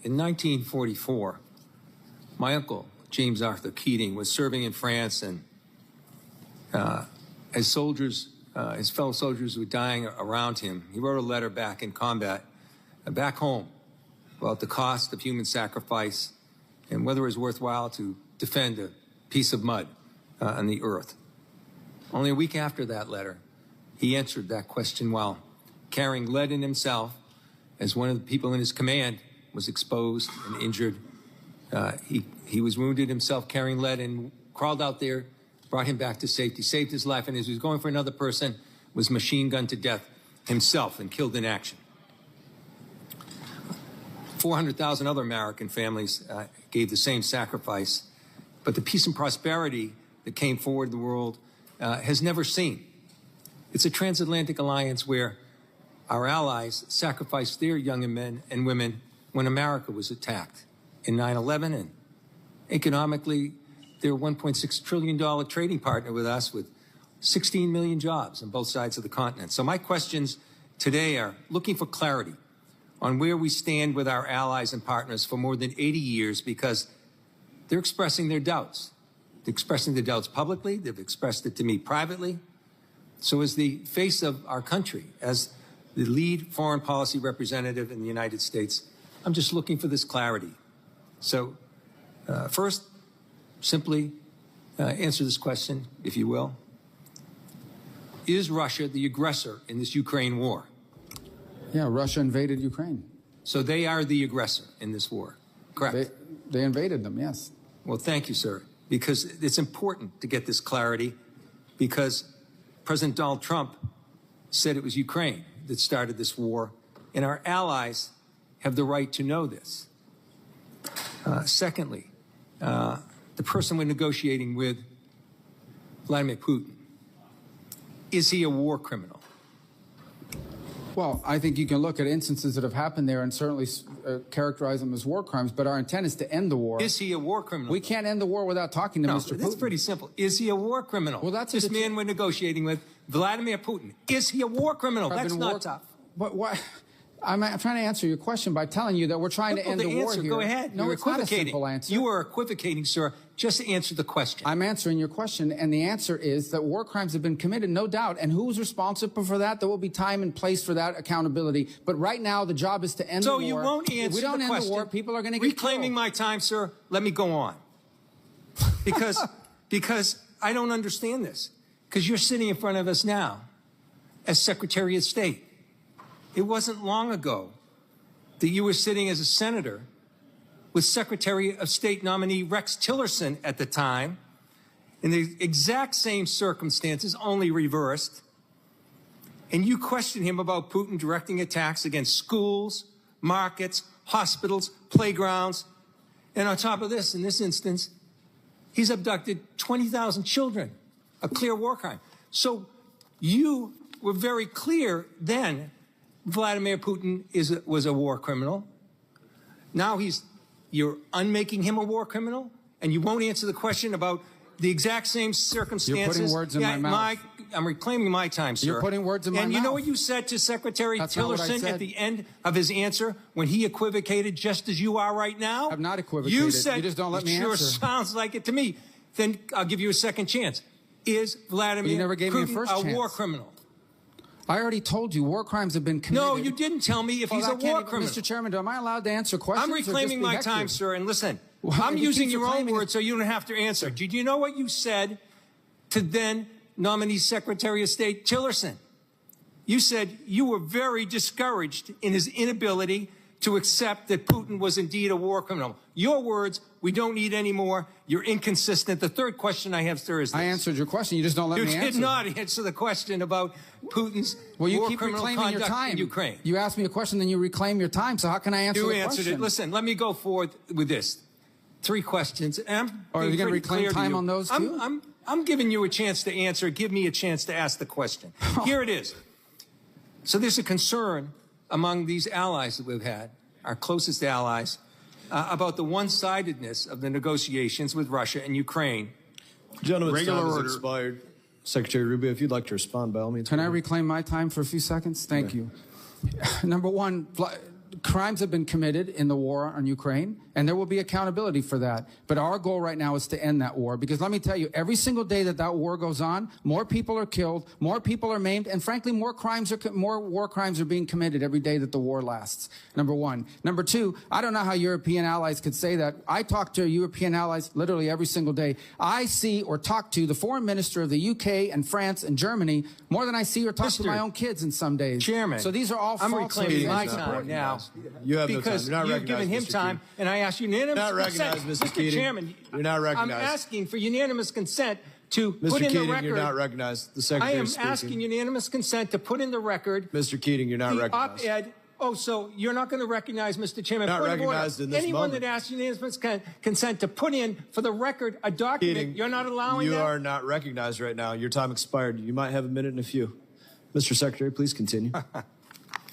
in 1944, my uncle, James Arthur Keating, was serving in France, and as soldiers, his fellow soldiers were dying around him, he wrote a letter back in combat, back home, about the cost of human sacrifice and whether it was worthwhile to defend a piece of mud on the earth. Only a week after that letter, he answered that question while carrying lead in himself as one of the people in his command was exposed and injured. He was wounded himself carrying lead and crawled out there, brought him back to safety, saved his life, and as he was going for another person, was machine gunned to death himself and killed in action. 400,000 other American families gave the same sacrifice, but the peace and prosperity that came forward the world has never seen. It's a transatlantic alliance where our allies sacrificed their young men and women when America was attacked in 9/11, and economically, they're a $1.6 trillion trading partner with us with 16 million jobs on both sides of the continent. So my questions today are looking for clarity on where we stand with our allies and partners for more than 80 years, because they're expressing their doubts. They're expressing their doubts publicly. They've expressed it to me privately. So as the face of our country, as the lead foreign policy representative in the United States, I'm just looking for this clarity. So first, simply answer this question, if you will. Is Russia the aggressor in this Ukraine war? Yeah, Russia invaded Ukraine. So they are the aggressor in this war, correct? They invaded them, yes. Well, thank you, sir, because it's important to get this clarity, because President Donald Trump said it was Ukraine that started this war, and our allies have the right to know this. Secondly, the person we're negotiating with, Vladimir Putin, is he a war criminal? Well, I think you can look at instances that have happened there and certainly characterize them as war crimes, but our intent is to end the war. Is he a war criminal? We can't end the war without talking to Mr. Putin. That's pretty simple. Is he a war criminal? Well, that's this man we're negotiating with, Vladimir Putin. Is he a war criminal? That's not tough. But why? I'm trying to answer your question by telling you that we're trying to end the war here. Go ahead. No, it's not a simple answer. You are equivocating, sir. Just answer the question. I'm answering your question, and the answer is that war crimes have been committed, no doubt. And who's responsible for that? There will be time and place for that accountability. But right now, the job is to end the war. So you won't answer the question. If we don't end the war, people are going to get reclaiming killed. my time, sir. Let me go on. Because I don't understand this. Because you're sitting in front of us now as Secretary of State. It wasn't long ago that you were sitting as a senator with Secretary of State nominee Rex Tillerson at the time, in the exact same circumstances, only reversed. And you questioned him about Putin directing attacks against schools, markets, hospitals, playgrounds. And on top of this, in this instance, he's abducted 20,000 children, a clear war crime. So you were very clear then Vladimir Putin was a war criminal. Now you're unmaking him a war criminal, and you won't answer the question about the exact same circumstances. You're putting words in my mouth. I'm reclaiming my time, sir. You're putting words in my mouth. And you know what you said to Secretary Tillerson at the end of his answer when he equivocated just as you are right now? I've not equivocated. You said, you just don't let me answer. answer. Sounds like it to me. Then I'll give you a second chance. Is Vladimir Putin a war criminal? I already told you war crimes have been committed. No, you didn't tell me if he's a war criminal. Mr. Chairman, am I allowed to answer questions? I'm reclaiming my time, sir, and listen. Well, I'm using your own words so you don't have to answer. Did you know what you said to then nominee Secretary of State Tillerson? You said you were very discouraged in his inability to accept that Putin was indeed a war criminal. Your words, we don't need any more. You're inconsistent. The third question I have, sir, is this. I answered your question. You just don't let me answer. You did not answer the question about Putin's war criminal conduct in Ukraine. You asked me a question, then you reclaim your time. So how can I answer the question? You answered it. Listen, let me go forward with this. 3 questions. Are you going to reclaim time on those too? I'm giving you a chance to answer. Give me a chance to ask the question. Here it is. So there's a concern among these allies that we've had, our closest allies, about the one-sidedness of the negotiations with Russia and Ukraine. Gentleman's time has expired. Secretary Rubio, if you'd like to respond, by all means. Can I reclaim my time for a few seconds? Thank you. Number one, crimes have been committed in the war on Ukraine, and there will be accountability for that. But our goal right now is to end that war, because let me tell you, every single day that that war goes on, more people are killed, more people are maimed, and frankly, more war crimes are being committed every day that the war lasts, number one. Number two, I don't know how European allies could say that. I talk to European allies literally every single day. I see or talk to the foreign minister of the UK and France and Germany more than I see or talk to my own kids in some days. Chairman, so these are all I'm false reclaiming my time now. You have because no time. you've given him time, and I ask unanimous consent. Mr. Chairman, you're not recognized. I'm asking for unanimous consent to Mr. put in Keating, the record. You're not recognized. The Secretary I am speaking. asking unanimous consent to put in the record. Mr. Keating, you're not recognized. Op-ed. Oh, so you're not going to recognize, Mr. Chairman? Not recognized in this Anyone moment. that asks unanimous consent to put in for the record a document, Keating, you're not allowing you that? are not recognized right now. Your time expired. You might have a minute and a few. Mr. Secretary, please continue.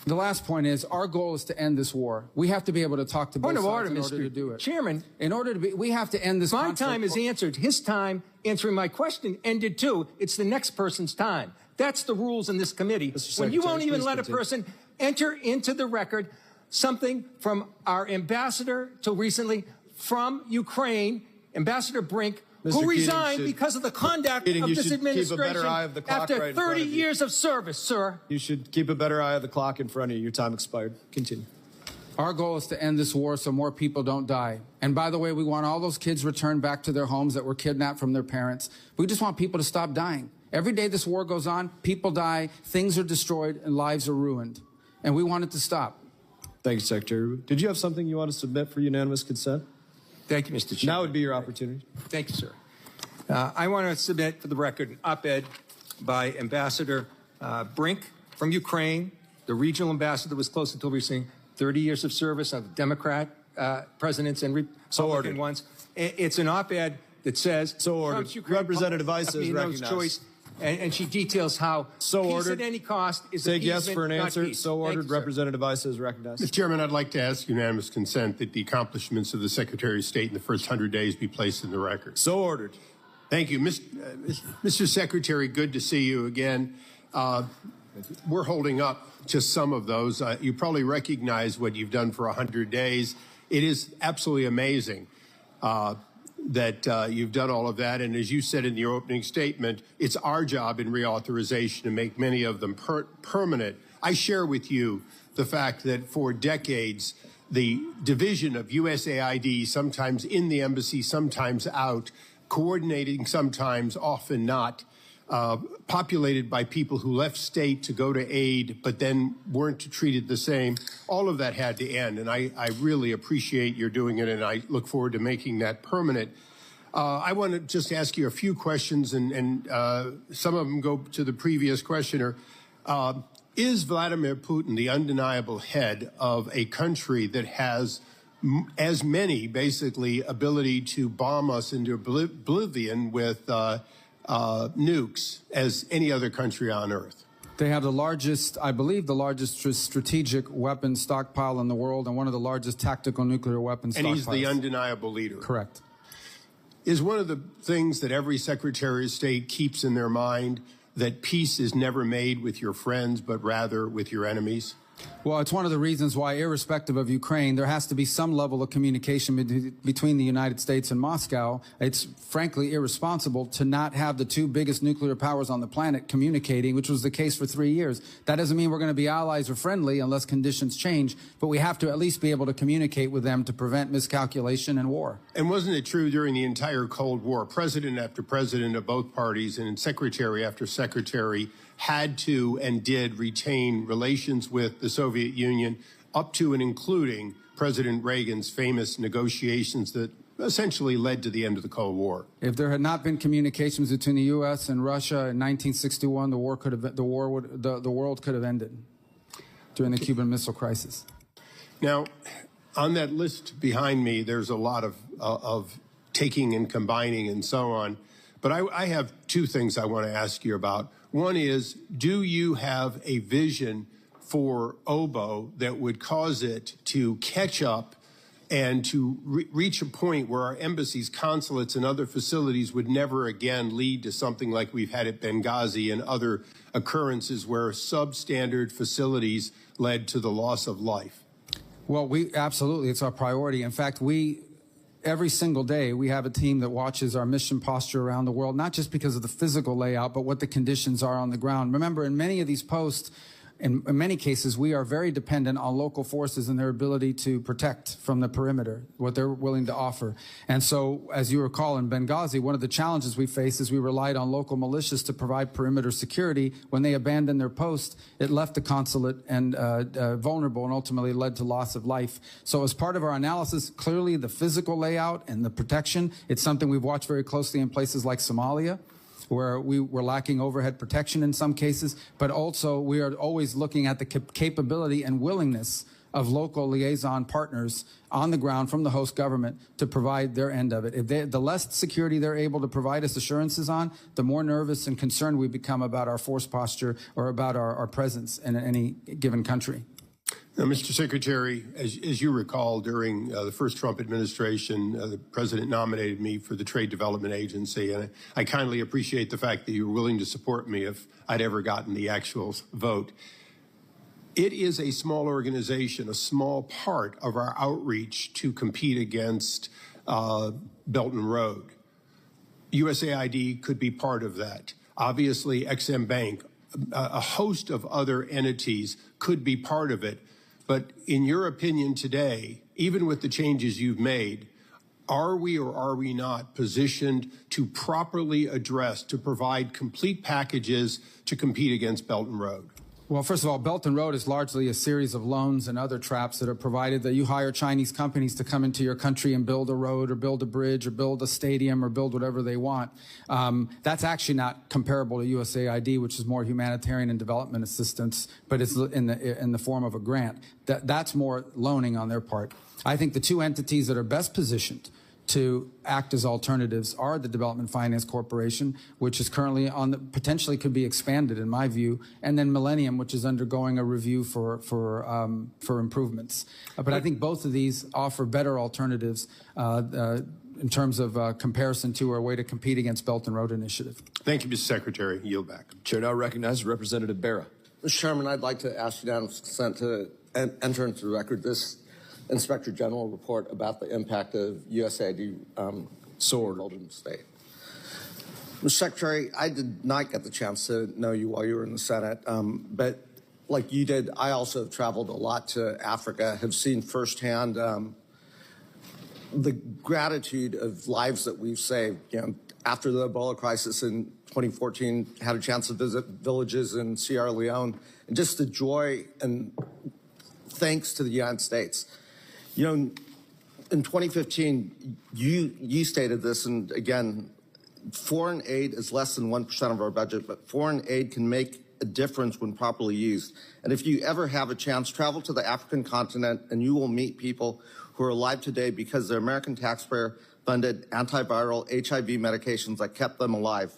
The last point is, our goal is to end this war. We have to be able to talk to both sides in order to do it. Chairman, in order to be, we have to end this my conflict. time is answered. His time answering my question ended too. It's the next person's time. That's the rules in this committee. When you won't even let a person enter into the record something from our ambassador till recently from Ukraine, Ambassador Brink, who resigned because of the conduct of this administration after 30 years of service, sir. You should keep a better eye of the clock in front of you. Your time expired. Continue. Our goal is to end this war so more people don't die. And by the way, we want all those kids returned back to their homes that were kidnapped from their parents. We just want people to stop dying. Every day this war goes on, people die, things are destroyed, and lives are ruined. And we want it to stop. Thank you, Secretary. Did you have something you want to submit for unanimous consent? Thank you, Mr. Chairman. Now would be your opportunity. Thank you, sir. I want to submit for the record an op-ed by Ambassador Brink from Ukraine, the regional ambassador that was close until recently, 30 years of service of Democrat presidents and Republican ones. It's an op-ed that says, so ordered. Representative Vice is recognized. Choice, and she details how peace at any cost is Say yes for an answer. Peace. So ordered. Representative Vice is recognized. Mr. Chairman, I'd like to ask unanimous consent that the accomplishments of the Secretary of State in the first 100 days be placed in the record. So ordered. Thank you. Mr. Secretary, good to see you again. We're holding up just some of those. You probably recognize what you've done for 100 days. It is absolutely amazing that you've done all of that. And as you said in your opening statement, it's our job in reauthorization to make many of them permanent. I share with you the fact that for decades, the division of USAID, sometimes in the embassy, sometimes out, coordinating sometimes, often not, populated by people who left state to go to aid, but then weren't treated the same. All of that had to end, and I really appreciate your doing it, and I look forward to making that permanent. I want to just ask you a few questions, and some of them go to the previous questioner. Is Vladimir Putin the undeniable head of a country that has as many, basically, ability to bomb us into oblivion with nukes as any other country on Earth? They have the largest, I believe, the largest strategic weapon stockpile in the world and one of the largest tactical nuclear weapons stockpiles. And he's the undeniable leader. Correct. Is one of the things that every Secretary of State keeps in their mind that peace is never made with your friends, but rather with your enemies? Well, it's one of the reasons why, irrespective of Ukraine, there has to be some level of communication between the United States and Moscow. It's frankly irresponsible to not have the two biggest nuclear powers on the planet communicating, which was the case for 3 years. That doesn't mean we're going to be allies or friendly unless conditions change, but we have to at least be able to communicate with them to prevent miscalculation and war. And wasn't it true during the entire Cold War, president after president of both parties and secretary after secretary had to and did retain relations with the Soviet Union up to and including President Reagan's famous negotiations that essentially led to the end of the Cold War? If there had not been communications between the U.S. and Russia in 1961, the world could have ended during the Cuban Missile Crisis. Now, on that list behind me, there's a lot of taking and combining and so on. But I have two things I want to ask you about. One is, do you have a vision for OBO that would cause it to catch up and to reach a point where our embassies, consulates, and other facilities would never again lead to something like we've had at Benghazi and other occurrences where substandard facilities led to the loss of life? Well, absolutely, it's our priority. In fact, every single day, we have a team that watches our mission posture around the world, not just because of the physical layout, but what the conditions are on the ground. Remember, in many of these posts, in many cases, we are very dependent on local forces and their ability to protect from the perimeter, what they're willing to offer. And so, as you recall, in Benghazi, one of the challenges we faced is we relied on local militias to provide perimeter security. When they abandoned their post, it left the consulate and vulnerable and ultimately led to loss of life. So as part of our analysis, clearly the physical layout and the protection, it's something we've watched very closely in places like Somalia, where we were lacking overhead protection in some cases, but also we are always looking at the capability and willingness of local liaison partners on the ground from the host government to provide their end of it. The less security they're able to provide us assurances on, the more nervous and concerned we become about our force posture or about our presence in any given country. Now, Mr. Secretary, as you recall, during the first Trump administration, the president nominated me for the Trade Development Agency, and I kindly appreciate the fact that you were willing to support me if I'd ever gotten the actual vote. It is a small organization, a small part of our outreach to compete against Belt and Road. USAID could be part of that. Obviously, Ex-Im Bank, a host of other entities could be part of it. But in your opinion today, even with the changes you've made, are we or are we not positioned to properly address, to provide complete packages to compete against Belt and Road? Well, first of all, Belt and Road is largely a series of loans and other traps that are provided that you hire Chinese companies to come into your country and build a road or build a bridge or build a stadium or build whatever they want. That's actually not comparable to USAID, which is more humanitarian and development assistance, but it's in the form of a grant. That's more loaning on their part. I think the two entities that are best positioned to act as alternatives are the Development Finance Corporation, which is currently potentially could be expanded in my view, and then Millennium, which is undergoing a review for improvements. But I think both of these offer better alternatives in terms of comparison to our way to compete against Belt and Road Initiative. Thank you, Mr. Secretary. Yield back. Chair now recognizes Representative Barra. Mr. Chairman, I'd like to ask unanimous consent to enter into the record this Inspector General report about the impact of USAID in the state. Mr. Secretary, I did not get the chance to know you while you were in the Senate, but like you did, I also have traveled a lot to Africa, have seen firsthand the gratitude of lives that we've saved. You know, after the Ebola crisis in 2014, had a chance to visit villages in Sierra Leone, and just the joy and thanks to the United States. You know, in 2015, you stated this, and again, foreign aid is less than 1% of our budget, but foreign aid can make a difference when properly used. And if you ever have a chance, travel to the African continent, and you will meet people who are alive today because their American taxpayer-funded antiviral HIV medications that kept them alive.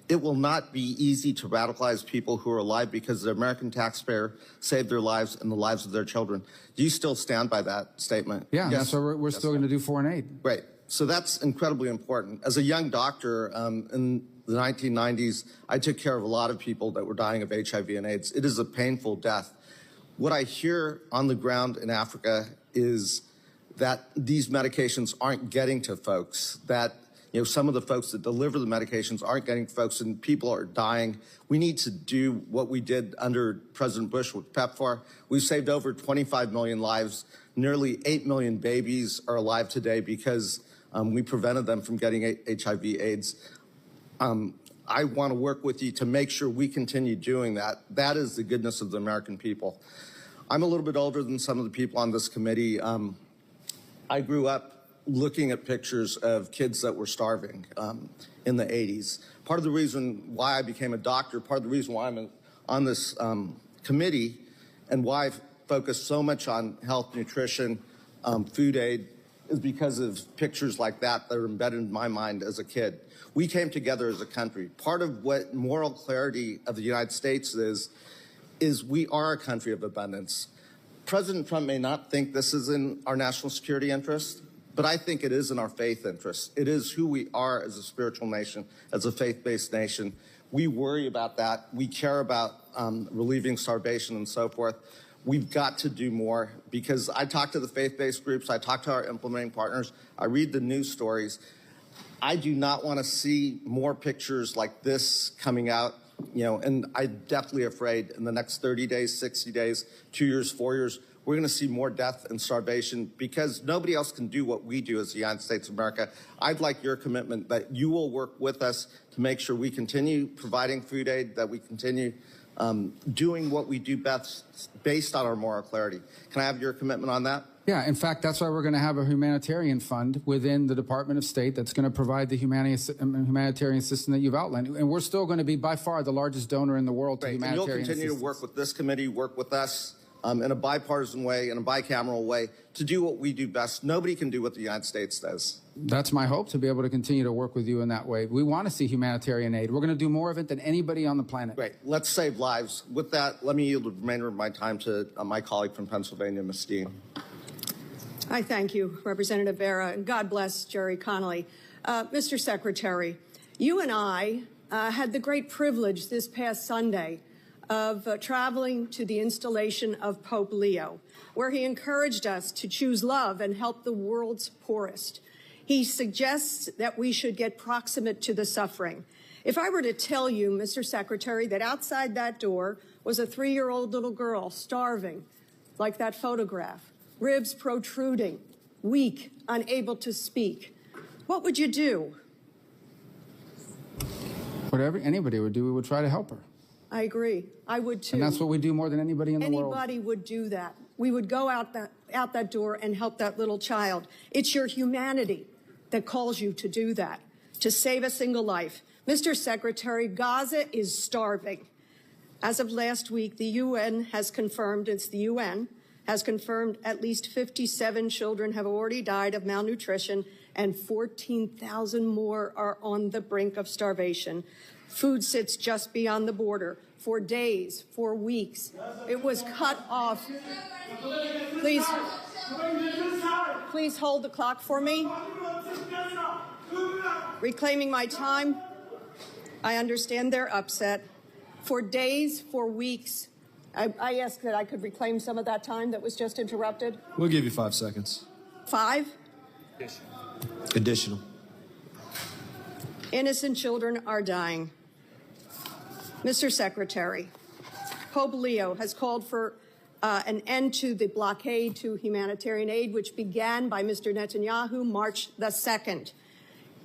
It will not be easy to radicalize people who are alive because the American taxpayer saved their lives and the lives of their children. Do you still stand by that statement? Yeah, yes. So we're still going to do foreign aid. Right. So that's incredibly important. As a young doctor in the 1990s, I took care of a lot of people that were dying of HIV and AIDS. It is a painful death. What I hear on the ground in Africa is that these medications aren't getting to folks, that some of the folks that deliver the medications aren't getting folks and people are dying. We need to do what we did under President Bush with PEPFAR. We've saved over 25 million lives. Nearly 8 million babies are alive today because we prevented them from getting HIV AIDS. I want to work with you to make sure we continue doing that. That is the goodness of the American people. I'm a little bit older than some of the people on this committee. I grew up looking at pictures of kids that were starving in the 80s. Part of the reason why I became a doctor, part of the reason why I'm on this committee and why I focus so much on health, nutrition, food aid, is because of pictures like that that are embedded in my mind as a kid. We came together as a country. Part of what moral clarity of the United States is we are a country of abundance. President Trump may not think this is in our national security interest, but I think it is in our faith interest. It is who we are as a spiritual nation, as a faith-based nation. We worry about that. We care about relieving starvation and so forth. we've got to do more, because I talk to the faith-based groups, I talk to our implementing partners, I read the news stories. I do not want to see more pictures like this coming out, and I'm definitely afraid in the next 30 days, 60 days, 2 years, 4 years, we're going to see more death and starvation, because nobody else can do what we do as the United States of America. I'd like your commitment that you will work with us to make sure we continue providing food aid, that we continue doing what we do best based on our moral clarity. Can I have your commitment on that? Yeah, in fact, that's why we're going to have a humanitarian fund within the Department of State that's going to provide the humanitarian assistance that you've outlined. And we're still going to be by far the largest donor in the world to humanitarian assistance. And you'll continue to work with this committee, work with us in a bipartisan way, in a bicameral way, to do what we do best. Nobody can do what the United States does. That's my hope, to be able to continue to work with you in that way. We want to see humanitarian aid. We're going to do more of it than anybody on the planet. Great. Let's save lives. With that, let me yield the remainder of my time to my colleague from Pennsylvania, Ms. Steen. I thank you, Representative Vera, and God bless Jerry Connolly. Mr. Secretary, you and I had the great privilege this past Sunday of traveling to the installation of Pope Leo, where he encouraged us to choose love and help the world's poorest. He suggests that we should get proximate to the suffering. If I were to tell you, Mr. Secretary, that outside that door was a 3-year-old little girl starving, like that photograph, ribs protruding, weak, unable to speak, what would you do? Whatever anybody would do, we would try to help her. I agree. I would too. And that's what we do more than anybody in the world. Anybody would do that. We would go out that door and help that little child. It's your humanity that calls you to do that, to save a single life. Mr. Secretary, Gaza is starving. As of last week, the UN has confirmed, it's the UN, has confirmed at least 57 children have already died of malnutrition and 14,000 more are on the brink of starvation. Food sits just beyond the border for days, for weeks. It was cut off. Please hold the clock for me. Reclaiming my time. I understand they're upset. For days, for weeks, I asked that I could reclaim some of that time that was just interrupted. We'll give you 5 seconds. 5? Additional. Innocent children are dying. Mr. Secretary, Pope Leo has called for an end to the blockade to humanitarian aid, which began by Mr. Netanyahu March the 2nd.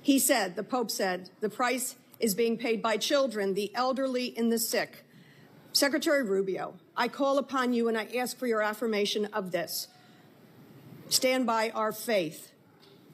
He said, the Pope said, the price is being paid by children, the elderly, and the sick. Secretary Rubio, I call upon you and I ask for your affirmation of this. Stand by our faith,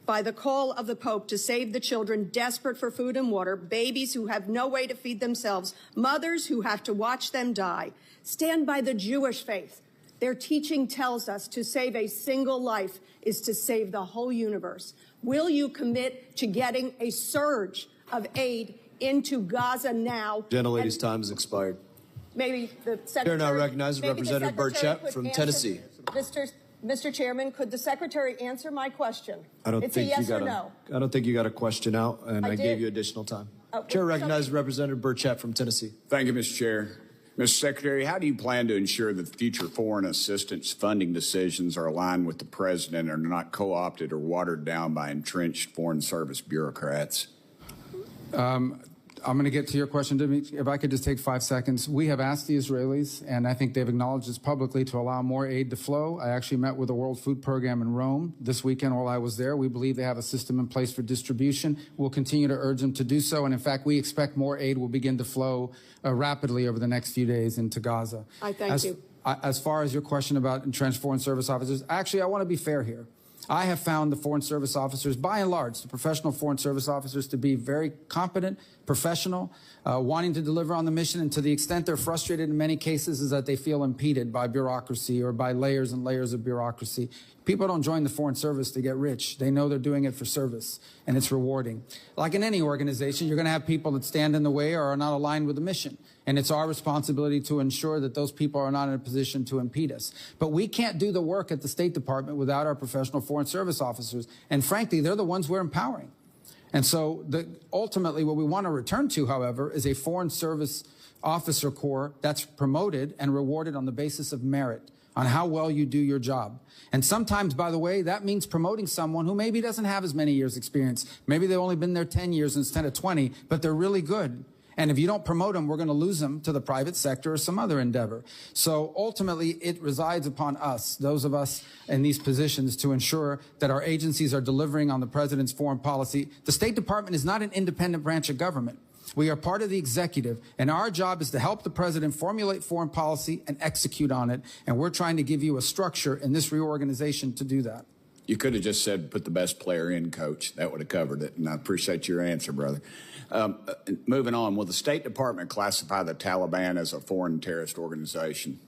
by the call of the Pope to save the children desperate for food and water, babies who have no way to feed themselves, mothers who have to watch them die. Stand by the Jewish faith. Their teaching tells us to save a single life is to save the whole universe. Will you commit to getting a surge of aid into Gaza now? Gentlelady's time has expired. Maybe the Secretary... Chair now recognizes Representative Burchett from Tennessee. Mr. Chairman, could the Secretary answer my question? I don't it's think a yes you got or no. I don't think you got a question out, and I did. gave you additional time. Oh, Chair recognizes Representative Burchett from Tennessee. Thank you, Mr. Chair. Mr. Secretary, how do you plan to ensure that future foreign assistance funding decisions are aligned with the President and are not co-opted or watered down by entrenched Foreign Service bureaucrats? I'm going to get to your question, Dimitri. If I could just take 5 seconds. We have asked the Israelis, and I think they've acknowledged this publicly, to allow more aid to flow. I actually met with the World Food Program in Rome this weekend while I was there. We believe they have a system in place for distribution. We'll continue to urge them to do so. And in fact, we expect more aid will begin to flow rapidly over the next few days into Gaza. I thank you. As far as your question about entrenched Foreign Service officers, actually, I want to be fair here. I have found the Foreign Service officers, by and large, the professional Foreign Service officers, to be very competent, professional, wanting to deliver on the mission, and to the extent they're frustrated in many cases is that they feel impeded by bureaucracy or by layers and layers of bureaucracy. People don't join the Foreign Service to get rich. They know they're doing it for service, and it's rewarding. Like in any organization, you're going to have people that stand in the way or are not aligned with the mission, and it's our responsibility to ensure that those people are not in a position to impede us. But we can't do the work at the State Department without our professional Foreign Service officers, and frankly, they're the ones we're empowering. And so ultimately what we want to return to, however, is a Foreign Service officer corps that's promoted and rewarded on the basis of merit, on how well you do your job. And sometimes, by the way, that means promoting someone who maybe doesn't have as many years experience. Maybe they've only been there 10 years instead of 20, but they're really good. And if you don't promote them, we're going to lose them to the private sector or some other endeavor. So ultimately, it resides upon us, those of us in these positions, to ensure that our agencies are delivering on the president's foreign policy. The State Department is not an independent branch of government. We are part of the executive, and our job is to help the president formulate foreign policy and execute on it. And we're trying to give you a structure in this reorganization to do that. You could have just said, put the best player in, Coach. That would have covered it, and I appreciate your answer, brother. Moving on, will the State Department classify the Taliban as a foreign terrorist organization?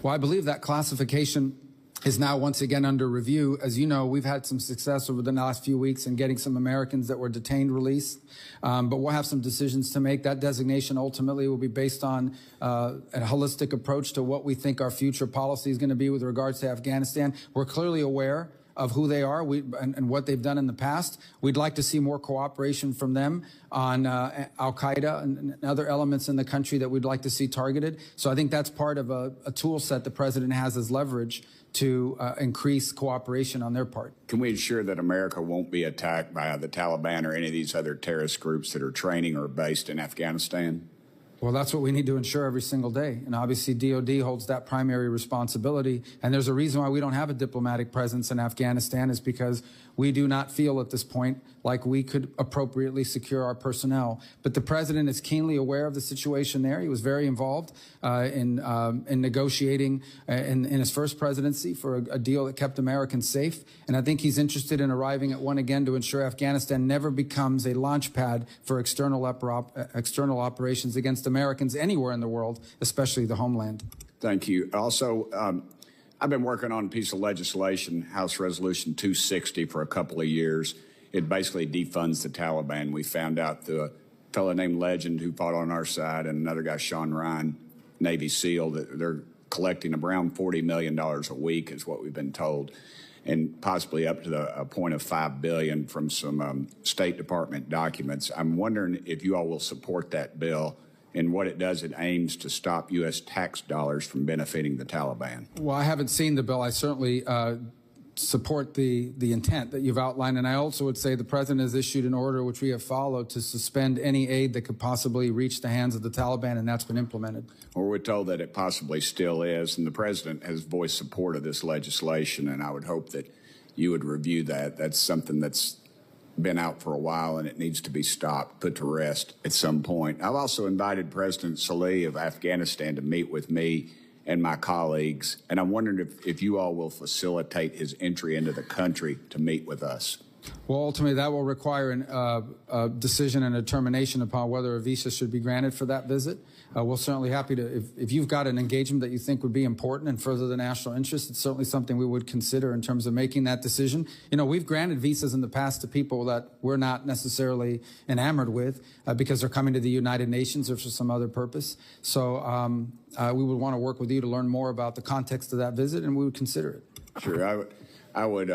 Well, I believe that classification is now once again under review. As you know, we've had some success over the last few weeks in getting some Americans that were detained released, but we'll have some decisions to make. That designation ultimately will be based on a holistic approach to what we think our future policy is going to be with regards to Afghanistan. We're clearly aware of who they are and what they've done in the past. We'd like to see more cooperation from them on al-Qaeda and other elements in the country that we'd like to see targeted. So I think that's part of a tool set the president has as leverage to increase cooperation on their part. Can we ensure that America won't be attacked by the Taliban or any of these other terrorist groups that are training or based in Afghanistan? Well, that's what we need to ensure every single day. And obviously, DOD holds that primary responsibility. And there's a reason why we don't have a diplomatic presence in Afghanistan, is because we do not feel at this point like we could appropriately secure our personnel. But the president is keenly aware of the situation there. He was very involved in negotiating in his first presidency for a deal that kept Americans safe. And I think he's interested in arriving at one again to ensure Afghanistan never becomes a launch pad for external operations against Americans anywhere in the world, especially the homeland. Thank you. Also, I've been working on a piece of legislation, House Resolution 260, for a couple of years. It basically defunds the Taliban. We found out through a fellow named Legend who fought on our side and another guy, Sean Ryan, Navy SEAL, that they're collecting around $40 million a week is what we've been told, and possibly up to a point of $5 billion from some State Department documents. I'm wondering if you all will support that bill. And what it does, it aims to stop U.S. tax dollars from benefiting the Taliban. Well, I haven't seen the bill. I certainly support the intent that you've outlined. And I also would say the president has issued an order, which we have followed, to suspend any aid that could possibly reach the hands of the Taliban, and that's been implemented. Well, we're told that it possibly still is, and the president has voiced support of this legislation, and I would hope that you would review that. That's something that's been out for a while, and it needs to be stopped, put to rest at some point. I've also invited President Saleh of Afghanistan to meet with me and my colleagues, and I'm wondering if you all will facilitate his entry into the country to meet with us. Well, ultimately, that will require a decision and a determination upon whether a visa should be granted for that visit. We're certainly happy to, if you've got an engagement that you think would be important and further the national interest, it's certainly something we would consider in terms of making that decision. You know, we've granted visas in the past to people that we're not necessarily enamored with because they're coming to the United Nations or for some other purpose. So we would want to work with you to learn more about the context of that visit, and we would consider it. Sure. I would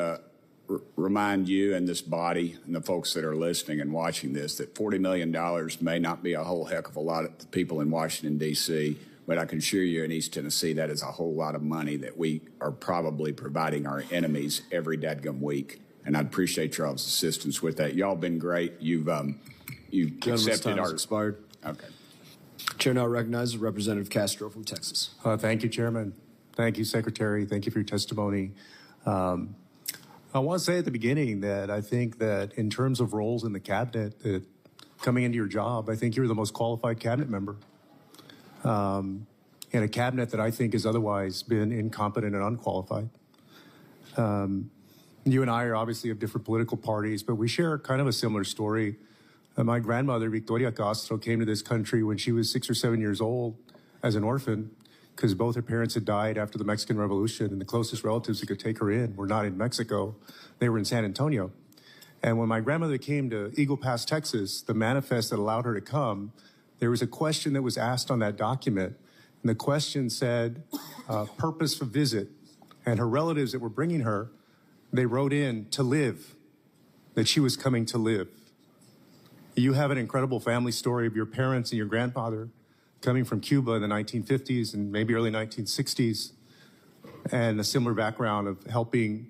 remind you and this body and the folks that are listening and watching this that $40 million may not be a whole heck of a lot of people in Washington, D.C., but I can assure you in East Tennessee that is a whole lot of money that we are probably providing our enemies every dadgum week. And I'd appreciate y'all's assistance with that. Y'all been great. You've accepted our... expired. Okay. Chair now recognizes Representative Castro from Texas. Thank you, Chairman. Thank you, Secretary. Thank you for your testimony. I want to say at the beginning that I think that in terms of roles in the cabinet, that coming into your job, I think you're the most qualified cabinet member. In a cabinet that I think has otherwise been incompetent and unqualified. You and I are obviously of different political parties, but we share kind of a similar story. My grandmother, Victoria Castro, came to this country when she was 6 or 7 years old as an orphan, because both her parents had died after the Mexican Revolution, and the closest relatives that could take her in were not in Mexico. They were in San Antonio. And when my grandmother came to Eagle Pass, Texas, the manifest that allowed her to come, there was a question that was asked on that document. And the question said, purpose for visit. And her relatives that were bringing her, they wrote in to live, that she was coming to live. You have an incredible family story of your parents and your grandfather coming from Cuba in the 1950s and maybe early 1960s, and a similar background of helping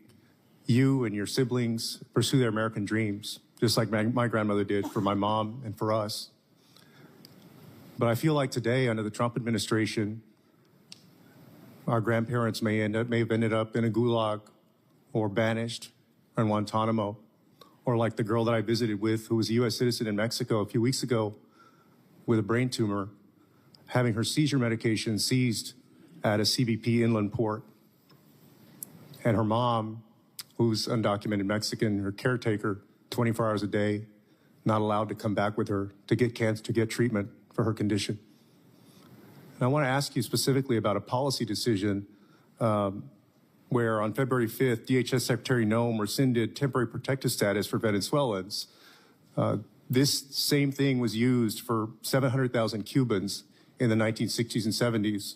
you and your siblings pursue their American dreams, just like my grandmother did for my mom and for us. But I feel like today, under the Trump administration, our grandparents may have ended up in a gulag or banished in Guantanamo, or like the girl that I visited with who was a U.S. citizen in Mexico a few weeks ago with a brain tumor, having her seizure medication seized at a CBP inland port. And her mom, who's undocumented Mexican, her caretaker, 24 hours a day, not allowed to come back with her to get treatment for her condition. And I want to ask you specifically about a policy decision where on February 5th, DHS Secretary Noem rescinded temporary protective status for Venezuelans. This same thing was used for 700,000 Cubans in the 1960s and 70s.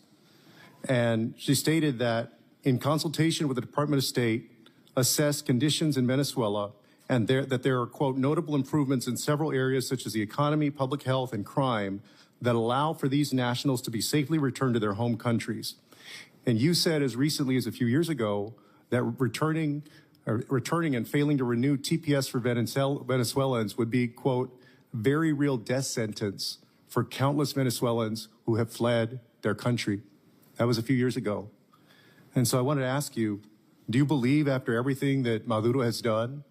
And she stated that in consultation with the Department of State, assessed conditions in Venezuela and that there are, quote, notable improvements in several areas such as the economy, public health, and crime that allow for these nationals to be safely returned to their home countries. And you said as recently as a few years ago that returning and failing to renew TPS for Venezuelans would be, quote, very real death sentence for countless Venezuelans who have fled their country. That was a few years ago. And so I wanted to ask you, do you believe after everything that Maduro has done,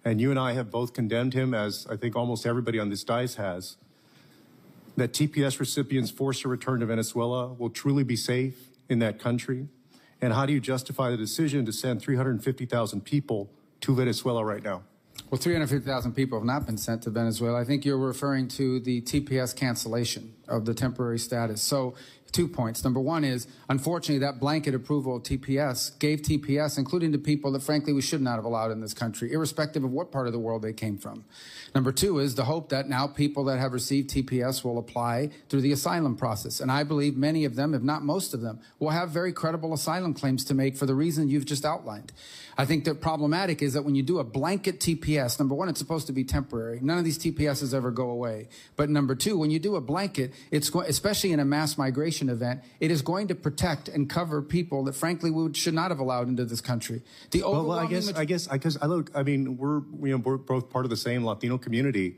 and you and I have both condemned him, as I think almost everybody on this dais has, that TPS recipients forced to return to Venezuela will truly be safe in that country? And how do you justify the decision to send 350,000 people to Venezuela right now? Well, 350,000 people have not been sent to Venezuela. I think you're referring to the TPS cancellation of the temporary status. So 2 points. Number one is, unfortunately, that blanket approval of TPS gave TPS, including to people that, frankly, we should not have allowed in this country, irrespective of what part of the world they came from. Number two is the hope that now people that have received TPS will apply through the asylum process. And I believe many of them, if not most of them, will have very credible asylum claims to make for the reason you've just outlined. I think the problematic is that when you do a blanket TPS, number one, it's supposed to be temporary. None of these TPSs ever go away. But number two, when you do a blanket, especially in a mass migration event, it is going to protect and cover people that, frankly, we should not have allowed into this country. I mean, we're both part of the same Latino community.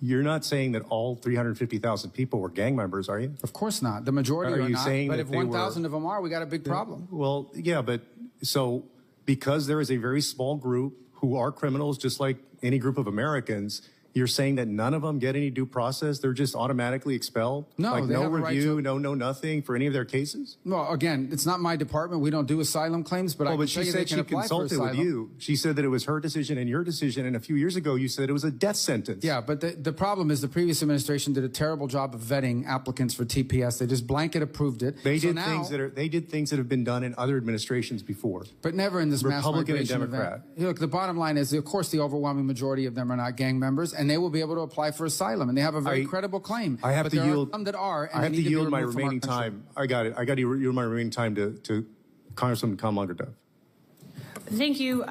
You're not saying that all 350,000 people were gang members, are you? Of course not. The majority are not. But if 1,000 of them are, we got a big problem. Well, yeah, but so because there is a very small group who are criminals, just like any group of Americans, you're saying that none of them get any due process? They're just automatically expelled? No, like they no have a right review, to... no nothing for any of their cases? Well, again, it's not my department. We don't do asylum claims, but I can tell you they can apply for asylum. But she said she consulted with you. She said that it was her decision and your decision, and a few years ago you said it was a death sentence. Yeah, but the problem is the previous administration did a terrible job of vetting applicants for TPS. They just blanket approved it. They did things that have been done in other administrations before. But never in this mass Republican migration and Democrat. event. Look, the bottom line is, of course, the overwhelming majority of them are not gang members, and they will be able to apply for asylum, and they have a very credible claim. I have to yield. Some that are, and I have to yield my remaining time. I got it. I got to yield my remaining time to Congresswoman Kamlager-Dove. Thank you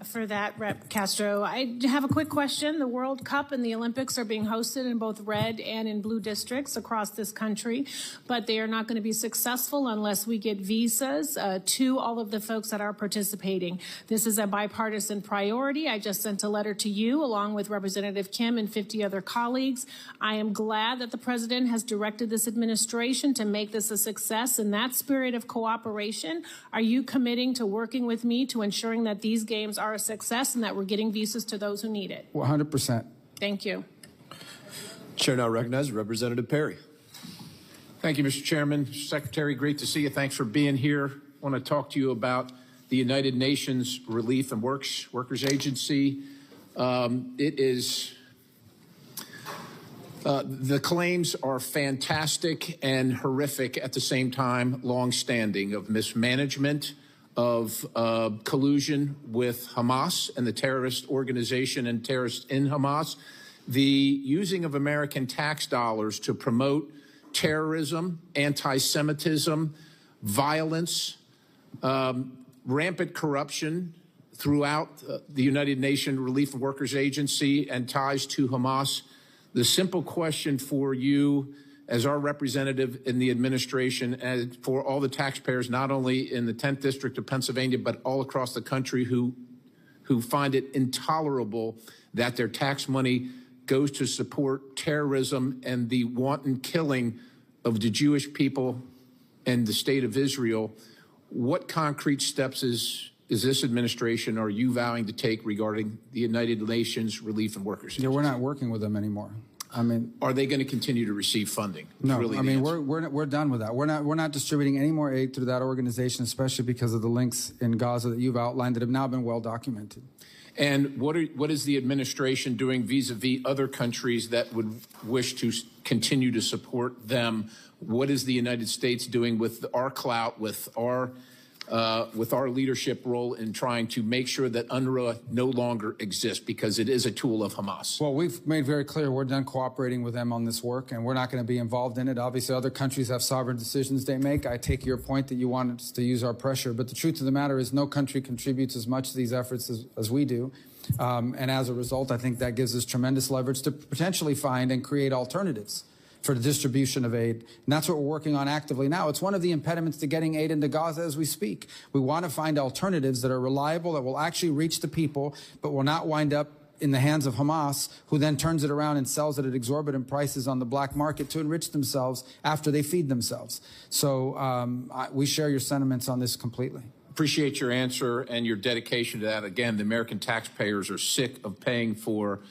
for that, Rep. Castro. I have a quick question. The World Cup and the Olympics are being hosted in both red and in blue districts across this country, but they are not going to be successful unless we get visas to all of the folks that are participating. This is a bipartisan priority. I just sent a letter to you along with Representative Kim and 50 other colleagues. I am glad that the president has directed this administration to make this a success. In that spirit of cooperation, are you committing to working with me to ensuring that these games are a success and that we're getting visas to those who need it? 100%. Thank you. Chair now recognizes Representative Perry. Thank you, Mr. Chairman. Mr. Secretary, great to see you. Thanks for being here. I want to talk to you about the United Nations Relief and Workers Agency. The claims are fantastic and horrific at the same time, long-standing, of mismanagement, of collusion with Hamas and the terrorist organization and terrorists in Hamas, the using of American tax dollars to promote terrorism, anti-Semitism, violence, rampant corruption throughout the United Nations Relief and Workers Agency and ties to Hamas. The simple question for you as our representative in the administration, and for all the taxpayers, not only in the 10th District of Pennsylvania, but all across the country who find it intolerable that their tax money goes to support terrorism and the wanton killing of the Jewish people and the state of Israel. What concrete steps is this administration, are you vowing to take regarding the United Nations Relief and Workers Agency? Yeah, we're not working with them anymore. I mean, are they going to continue to receive funding? No, really I mean, we're done with that. We're not distributing any more aid through that organization, especially because of the links in Gaza that you've outlined that have now been well documented. And what is the administration doing vis-a-vis other countries that would wish to continue to support them? What is the United States doing with our clout, with our leadership role in trying to make sure that UNRWA no longer exists, because it is a tool of Hamas? Well, we've made very clear we're done cooperating with them on this work, and we're not going to be involved in it. Obviously, other countries have sovereign decisions they make. I take your point that you want us to use our pressure, but the truth of the matter is no country contributes as much to these efforts as we do. And as a result, I think that gives us tremendous leverage to potentially find and create alternatives for the distribution of aid. And that's what we're working on actively now. It's one of the impediments to getting aid into Gaza as we speak. We want to find alternatives that are reliable, that will actually reach the people, but will not wind up in the hands of Hamas, who then turns it around and sells it at exorbitant prices on the black market to enrich themselves after they feed themselves. So we share your sentiments on this completely. Appreciate your answer and your dedication to that. Again, the American taxpayers are sick of paying for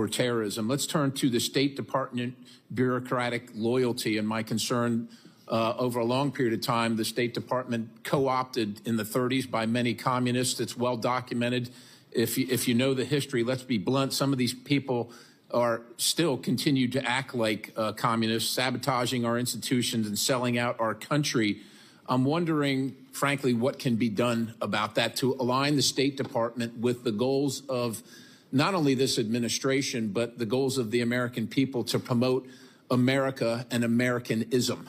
terrorism. Let's turn to the State Department bureaucratic loyalty and my concern. Over a long period of time, the State Department co-opted in the 30s by many communists. It's well documented. If you know the history, let's be blunt, some of these people are still continue to act like communists, sabotaging our institutions and selling out our country. I'm wondering, frankly, what can be done about that to align the State Department with the goals of not only this administration, but the goals of the American people to promote America and Americanism.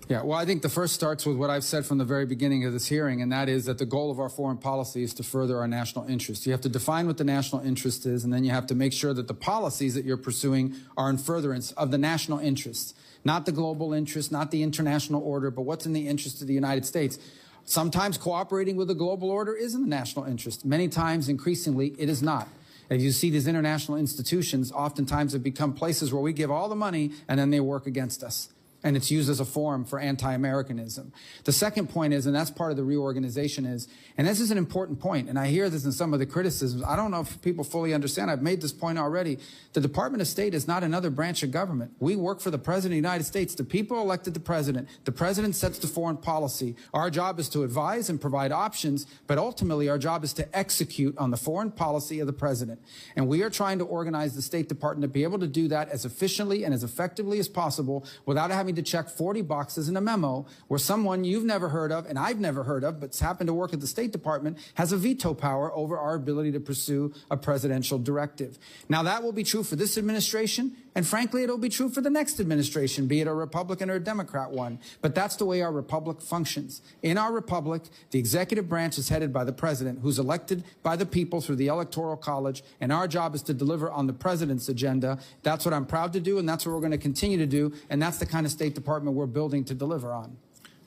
Yeah, well, I think the first starts with what I've said from the very beginning of this hearing, and that is that the goal of our foreign policy is to further our national interest. You have to define what the national interest is, and then you have to make sure that the policies that you're pursuing are in furtherance of the national interest, not the global interest, not the international order, but what's in the interest of the United States. Sometimes cooperating with the global order is in the national interest. Many times, increasingly, it is not. As you see, these international institutions oftentimes have become places where we give all the money and then they work against us. And it's used as a forum for anti-Americanism. The second point is, and that's part of the reorganization is, and this is an important point, and I hear this in some of the criticisms. I don't know if people fully understand. I've made this point already. The Department of State is not another branch of government. We work for the President of the United States. The people elected the President. The President sets the foreign policy. Our job is to advise and provide options, but ultimately our job is to execute on the foreign policy of the President. And we are trying to organize the State Department to be able to do that as efficiently and as effectively as possible without having to check 40 boxes in a memo where someone you've never heard of and I've never heard of but's happened to work at the State Department has a veto power over our ability to pursue a presidential directive. Now, that will be true for this administration, and frankly, it'll be true for the next administration, be it a Republican or a Democrat one. But that's the way our republic functions. In our republic, the executive branch is headed by the President, who's elected by the people through the Electoral College, and our job is to deliver on the President's agenda. That's what I'm proud to do, and that's what we're going to continue to do, and that's the kind of State Department we're building to deliver on.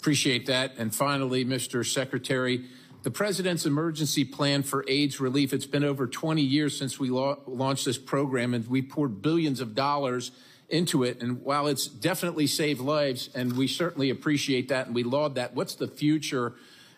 Appreciate that. And finally, Mr. Secretary, the President's emergency plan for AIDS relief, it's been over 20 years since we launched this program, and we poured billions of dollars into it. And while it's definitely saved lives, and we certainly appreciate that and we laud that, what's the future?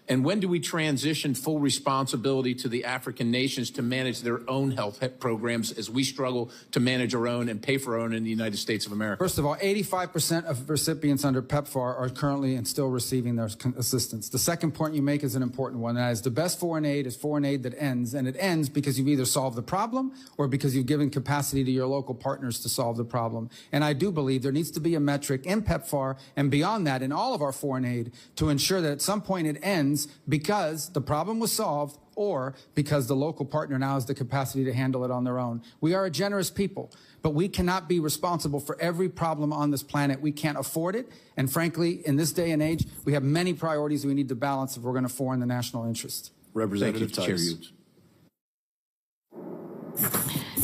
And when do we transition full responsibility to the African nations to manage their own health programs as we struggle to manage our own and pay for our own in the United States of America? First of all, 85% of recipients under PEPFAR are currently and still receiving their assistance. The second point you make is an important one, and that is the best foreign aid is foreign aid that ends, and it ends because you've either solved the problem or because you've given capacity to your local partners to solve the problem. And I do believe there needs to be a metric in PEPFAR and beyond that in all of our foreign aid to ensure that at some point it ends because the problem was solved or because the local partner now has the capacity to handle it on their own. We are a generous people, but we cannot be responsible for every problem on this planet. We can't afford it. And frankly, in this day and age, we have many priorities we need to balance if we're going to form the national interest. Representative Tice.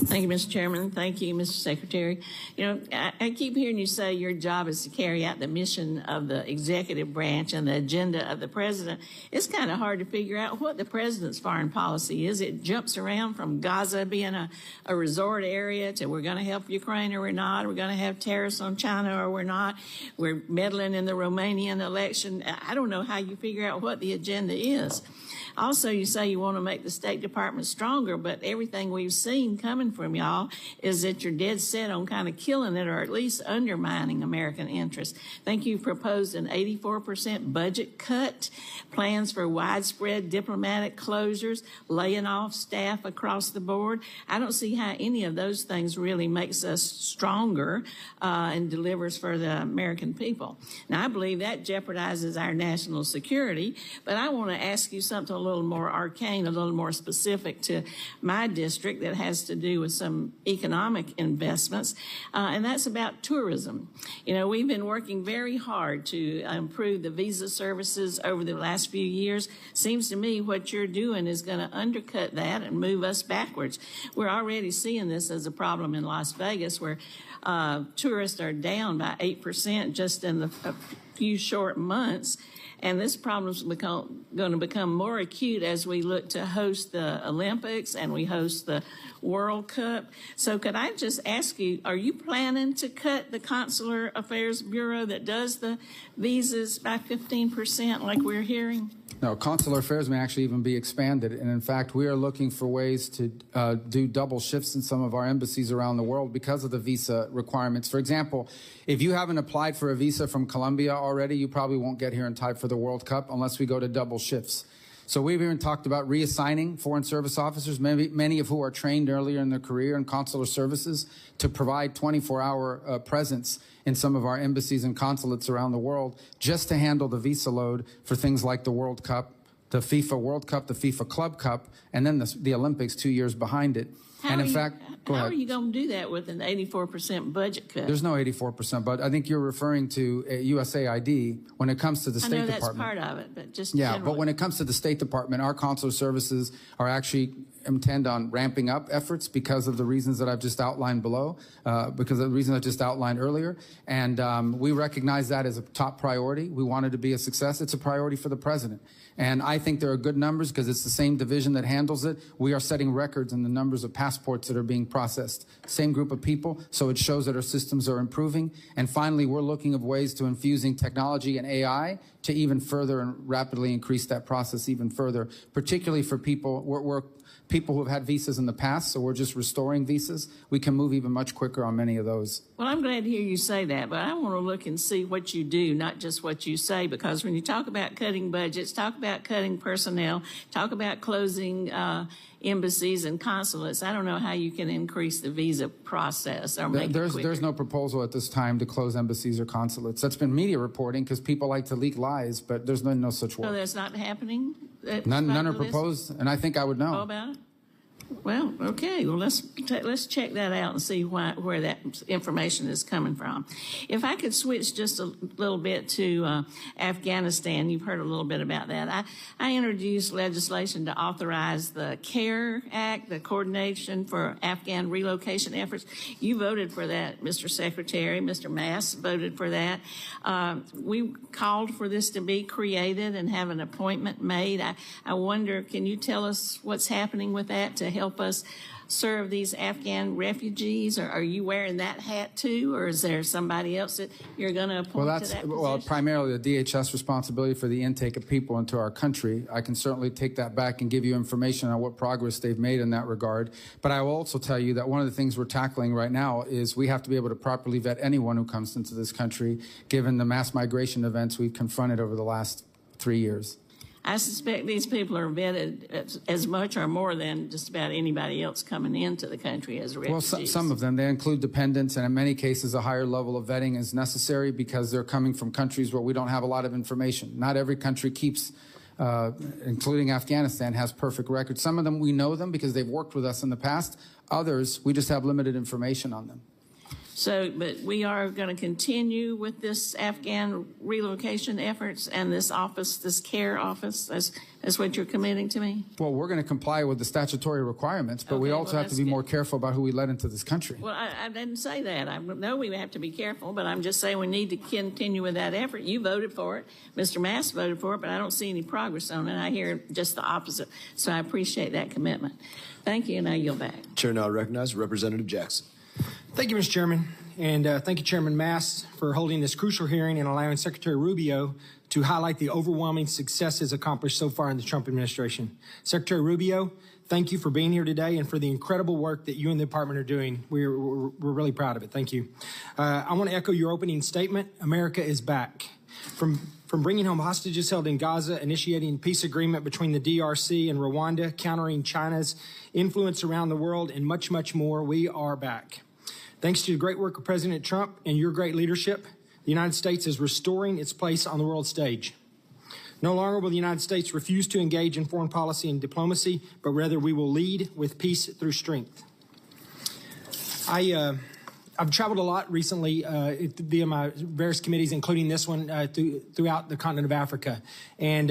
Thank you, Mr. Chairman. Thank you, Mr. Secretary. You know, I keep hearing you say your job is to carry out the mission of the executive branch and the agenda of the president. It's kind of hard to figure out what the president's foreign policy is. It jumps around from Gaza being a resort area to we're going to help Ukraine or we're not. We're going to have tariffs on China or we're not. We're meddling in the Romanian election. I don't know how you figure out what the agenda is. Also, you say you want to make the State Department stronger, but everything we've seen coming from y'all is that you're dead set on kind of killing it or at least undermining American interests. I think you proposed an 84% budget cut, plans for widespread diplomatic closures, laying off staff across the board. I don't see how any of those things really makes us stronger and delivers for the American people. Now, I believe that jeopardizes our national security, but I want to ask you something a little more arcane, a little more specific to my district that has to do with some economic investments, and that's about tourism. You know, we've been working very hard to improve the visa services over the last few years. Seems to me what you're doing is going to undercut that and move us backwards. We're already seeing this as a problem in Las Vegas where tourists are down by 8% just in a few short months. And this problem is going to become more acute as we look to host the Olympics and we host the World Cup. So could I just ask you, are you planning to cut the Consular Affairs Bureau that does the visas by 15% like we're hearing? No, consular affairs may actually even be expanded. And in fact, we are looking for ways to do double shifts in some of our embassies around the world because of the visa requirements. For example, if you haven't applied for a visa from Colombia already, you probably won't get here in time for the World Cup unless we go to double shifts. So we've even talked about reassigning Foreign Service officers, many of who are trained earlier in their career in consular services, to provide 24-hour presence in some of our embassies and consulates around the world just to handle the visa load for things like the World Cup, the FIFA World Cup, the FIFA Club Cup, and then the Olympics 2 years behind it. And in fact, go ahead. How are you going to do that with an 84% budget cut? There's no 84%, but I think you're referring to USAID when it comes to the State Department. I know that's part of it, but just yeah, generally. But when it comes to the State Department, our consular services are actually intend on ramping up efforts because of the reasons that I've just outlined below, because of the reasons I just outlined earlier. And we recognize that as a top priority. We want it to be a success. It's a priority for the president. And I think there are good numbers because it's the same division that handles it. We are setting records in the numbers of passports that are being processed. Same group of people, so it shows that our systems are improving. And finally, we're looking at ways to infusing technology and AI to even further and rapidly increase that process even further, particularly for people. We're people who have had visas in the past, so we're just restoring visas. We can move even much quicker on many of those. Well, I'm glad to hear you say that, but I want to look and see what you do, not just what you say, because when you talk about cutting budgets, talk about cutting personnel, talk about closing embassies and consulates, I don't know how you can increase the visa process or make it quicker. There's no proposal at this time to close embassies or consulates. That's been media reporting because people like to leak lies, but there's no such work. So that's not happening? None are proposed, and I think I would know. Know about it? Well, okay. Well, let's check that out and see where that information is coming from. If I could switch just a little bit to Afghanistan, you've heard a little bit about that. I introduced legislation to authorize the CARE Act, the Coordination for Afghan Relocation Efforts. You voted for that, Mr. Secretary. Mr. Mass voted for that. We called for this to be created and have an appointment made. I wonder, can you tell us what's happening with that to help us serve these Afghan refugees? Or are you wearing that hat too, or is there somebody else that you're going to appoint to that position? Well, primarily the DHS responsibility for the intake of people into our country. I can certainly take that back and give you information on what progress they've made in that regard. But I will also tell you that one of the things we're tackling right now is we have to be able to properly vet anyone who comes into this country, given the mass migration events we've confronted over the last 3 years. I suspect these people are vetted as much or more than just about anybody else coming into the country as refugees. Well, some of them. They include dependents, and in many cases a higher level of vetting is necessary because they're coming from countries where we don't have a lot of information. Not every country keeps, including Afghanistan, has perfect records. Some of them, we know them because they've worked with us in the past. Others, we just have limited information on them. So, but we are going to continue with this Afghan relocation efforts and this office, this care office. That's what you're committing to me? Well, we're going to comply with the statutory requirements, but we also have to be more careful about who we let into this country. Well, I didn't say that. I know we have to be careful, but I'm just saying we need to continue with that effort. You voted for it. Mr. Mass voted for it, but I don't see any progress on it. I hear just the opposite. So I appreciate that commitment. Thank you, and I yield back. Chair now recognizes Representative Jackson. Thank you, Mr. Chairman. And thank you, Chairman Mass, for holding this crucial hearing and allowing Secretary Rubio to highlight the overwhelming successes accomplished so far in the Trump administration. Secretary Rubio, thank you for being here today and for the incredible work that you and the department are doing. We're really proud of it. Thank you. I want to echo your opening statement. America is back. From bringing home hostages held in Gaza, initiating peace agreement between the DRC and Rwanda, countering China's influence around the world, and much, much more, we are back. Thanks to the great work of President Trump and your great leadership, the United States is restoring its place on the world stage. No longer will the United States refuse to engage in foreign policy and diplomacy, but rather we will lead with peace through strength. I've traveled a lot recently via my various committees, including this one, throughout the continent of Africa. And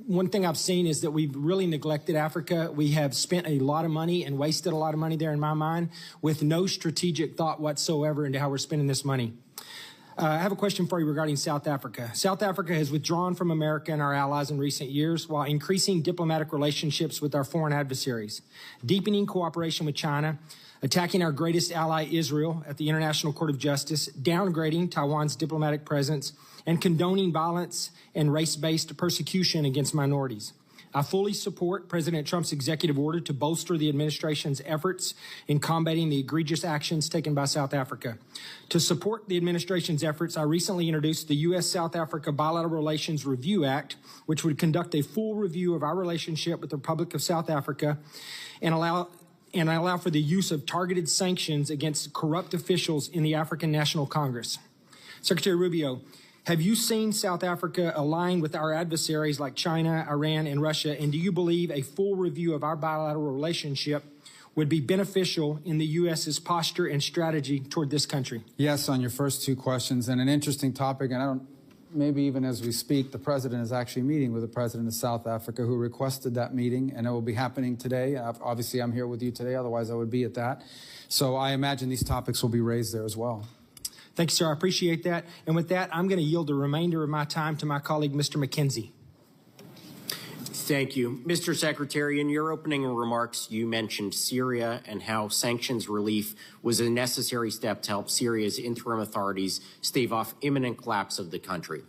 one thing I've seen is that we've really neglected Africa. We have spent a lot of money and wasted a lot of money there, in my mind, with no strategic thought whatsoever into how we're spending this money. I have a question for you regarding South Africa. South Africa has withdrawn from America and our allies in recent years while increasing diplomatic relationships with our foreign adversaries, deepening cooperation with China, attacking our greatest ally, Israel, at the International Court of Justice, downgrading Taiwan's diplomatic presence, and condoning violence and race-based persecution against minorities. I fully support President Trump's executive order to bolster the administration's efforts in combating the egregious actions taken by South Africa. To support the administration's efforts, I recently introduced the U.S.-South Africa Bilateral Relations Review Act, which would conduct a full review of our relationship with the Republic of South Africa and allow for the use of targeted sanctions against corrupt officials in the African National Congress. Secretary Rubio, have you seen South Africa align with our adversaries like China, Iran, and Russia, and do you believe a full review of our bilateral relationship would be beneficial in the U.S.'s posture and strategy toward this country? Yes, on your first two questions, and an interesting topic, and maybe even as we speak, the president is actually meeting with the president of South Africa who requested that meeting, and it will be happening today. Obviously, I'm here with you today, otherwise I would be at that. So I imagine these topics will be raised there as well. Thank you, sir. I appreciate that. And with that, I'm going to yield the remainder of my time to my colleague, Mr. McKenzie. Thank you. Mr. Secretary, in your opening remarks, you mentioned Syria and how sanctions relief was a necessary step to help Syria's interim authorities stave off imminent collapse of the country.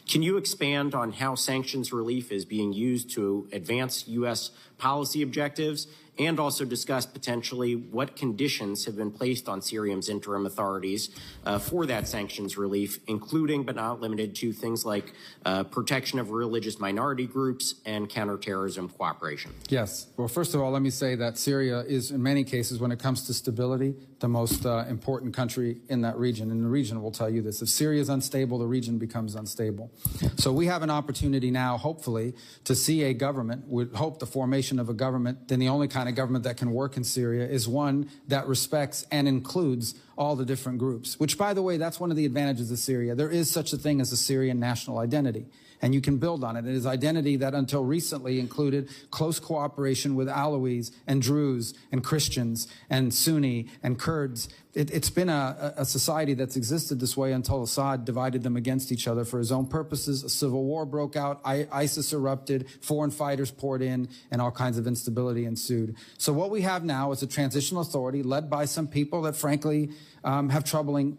Can you expand on how sanctions relief is being used to advance U.S. policy objectives and also discuss potentially what conditions have been placed on Syria's interim authorities for that sanctions relief, including but not limited to things like protection of religious minority groups and counterterrorism cooperation? Yes. Well, first of all, let me say that Syria is, in many cases, when it comes to stability, the most important country in that region. And the region will tell you this. If Syria is unstable, the region becomes unstable. So we have an opportunity now, hopefully, to see a government, would hope the formation of a government, then the only kind of government that can work in Syria is one that respects and includes all the different groups, which, by the way, that's one of the advantages of Syria. There is such a thing as a Syrian national identity, and you can build on it. It is identity that until recently included close cooperation with Alawis and Druze and Christians and Sunni and Kurds. It's been a society that's existed this way until Assad divided them against each other for his own purposes. A civil war broke out, ISIS erupted, foreign fighters poured in, and all kinds of instability ensued. So what we have now is a transitional authority led by some people that, frankly, have troubling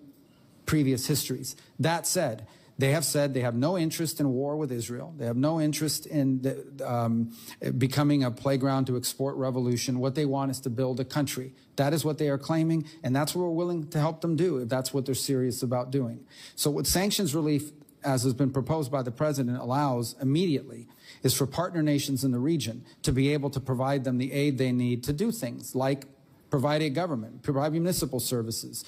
previous histories. That said, they have said they have no interest in war with Israel. They have no interest in becoming a playground to export revolution. What they want is to build a country. That is what they are claiming, and that's what we're willing to help them do if that's what they're serious about doing. So what sanctions relief, as has been proposed by the president, allows immediately is for partner nations in the region to be able to provide them the aid they need to do things like provide a government, provide municipal services,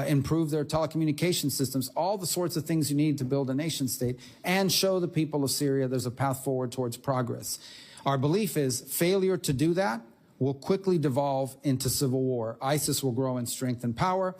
improve their telecommunication systems, all the sorts of things you need to build a nation state, and show the people of Syria there's a path forward towards progress. Our belief is failure to do that will quickly devolve into civil war. ISIS will grow in strength and power.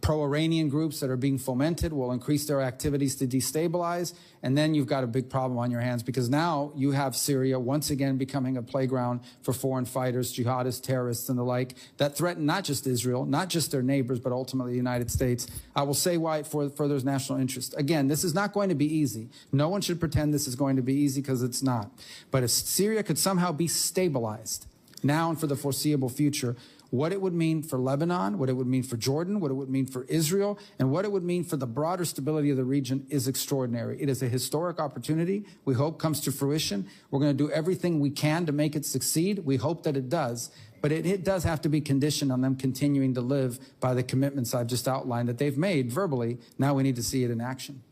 Pro-Iranian groups that are being fomented will increase their activities to destabilize, and then you've got a big problem on your hands because now you have Syria once again becoming a playground for foreign fighters, jihadists, terrorists, and the like that threaten not just Israel, not just their neighbors, but ultimately the United States. I will say why it furthers national interest. Again, this is not going to be easy. No one should pretend this is going to be easy because it's not. But if Syria could somehow be stabilized now and for the foreseeable future, what it would mean for Lebanon, what it would mean for Jordan, what it would mean for Israel, and what it would mean for the broader stability of the region is extraordinary. It is a historic opportunity we hope comes to fruition. We're going to do everything we can to make it succeed. We hope that it does. But it does have to be conditioned on them continuing to live by the commitments I've just outlined that they've made verbally. Now we need to see it in action.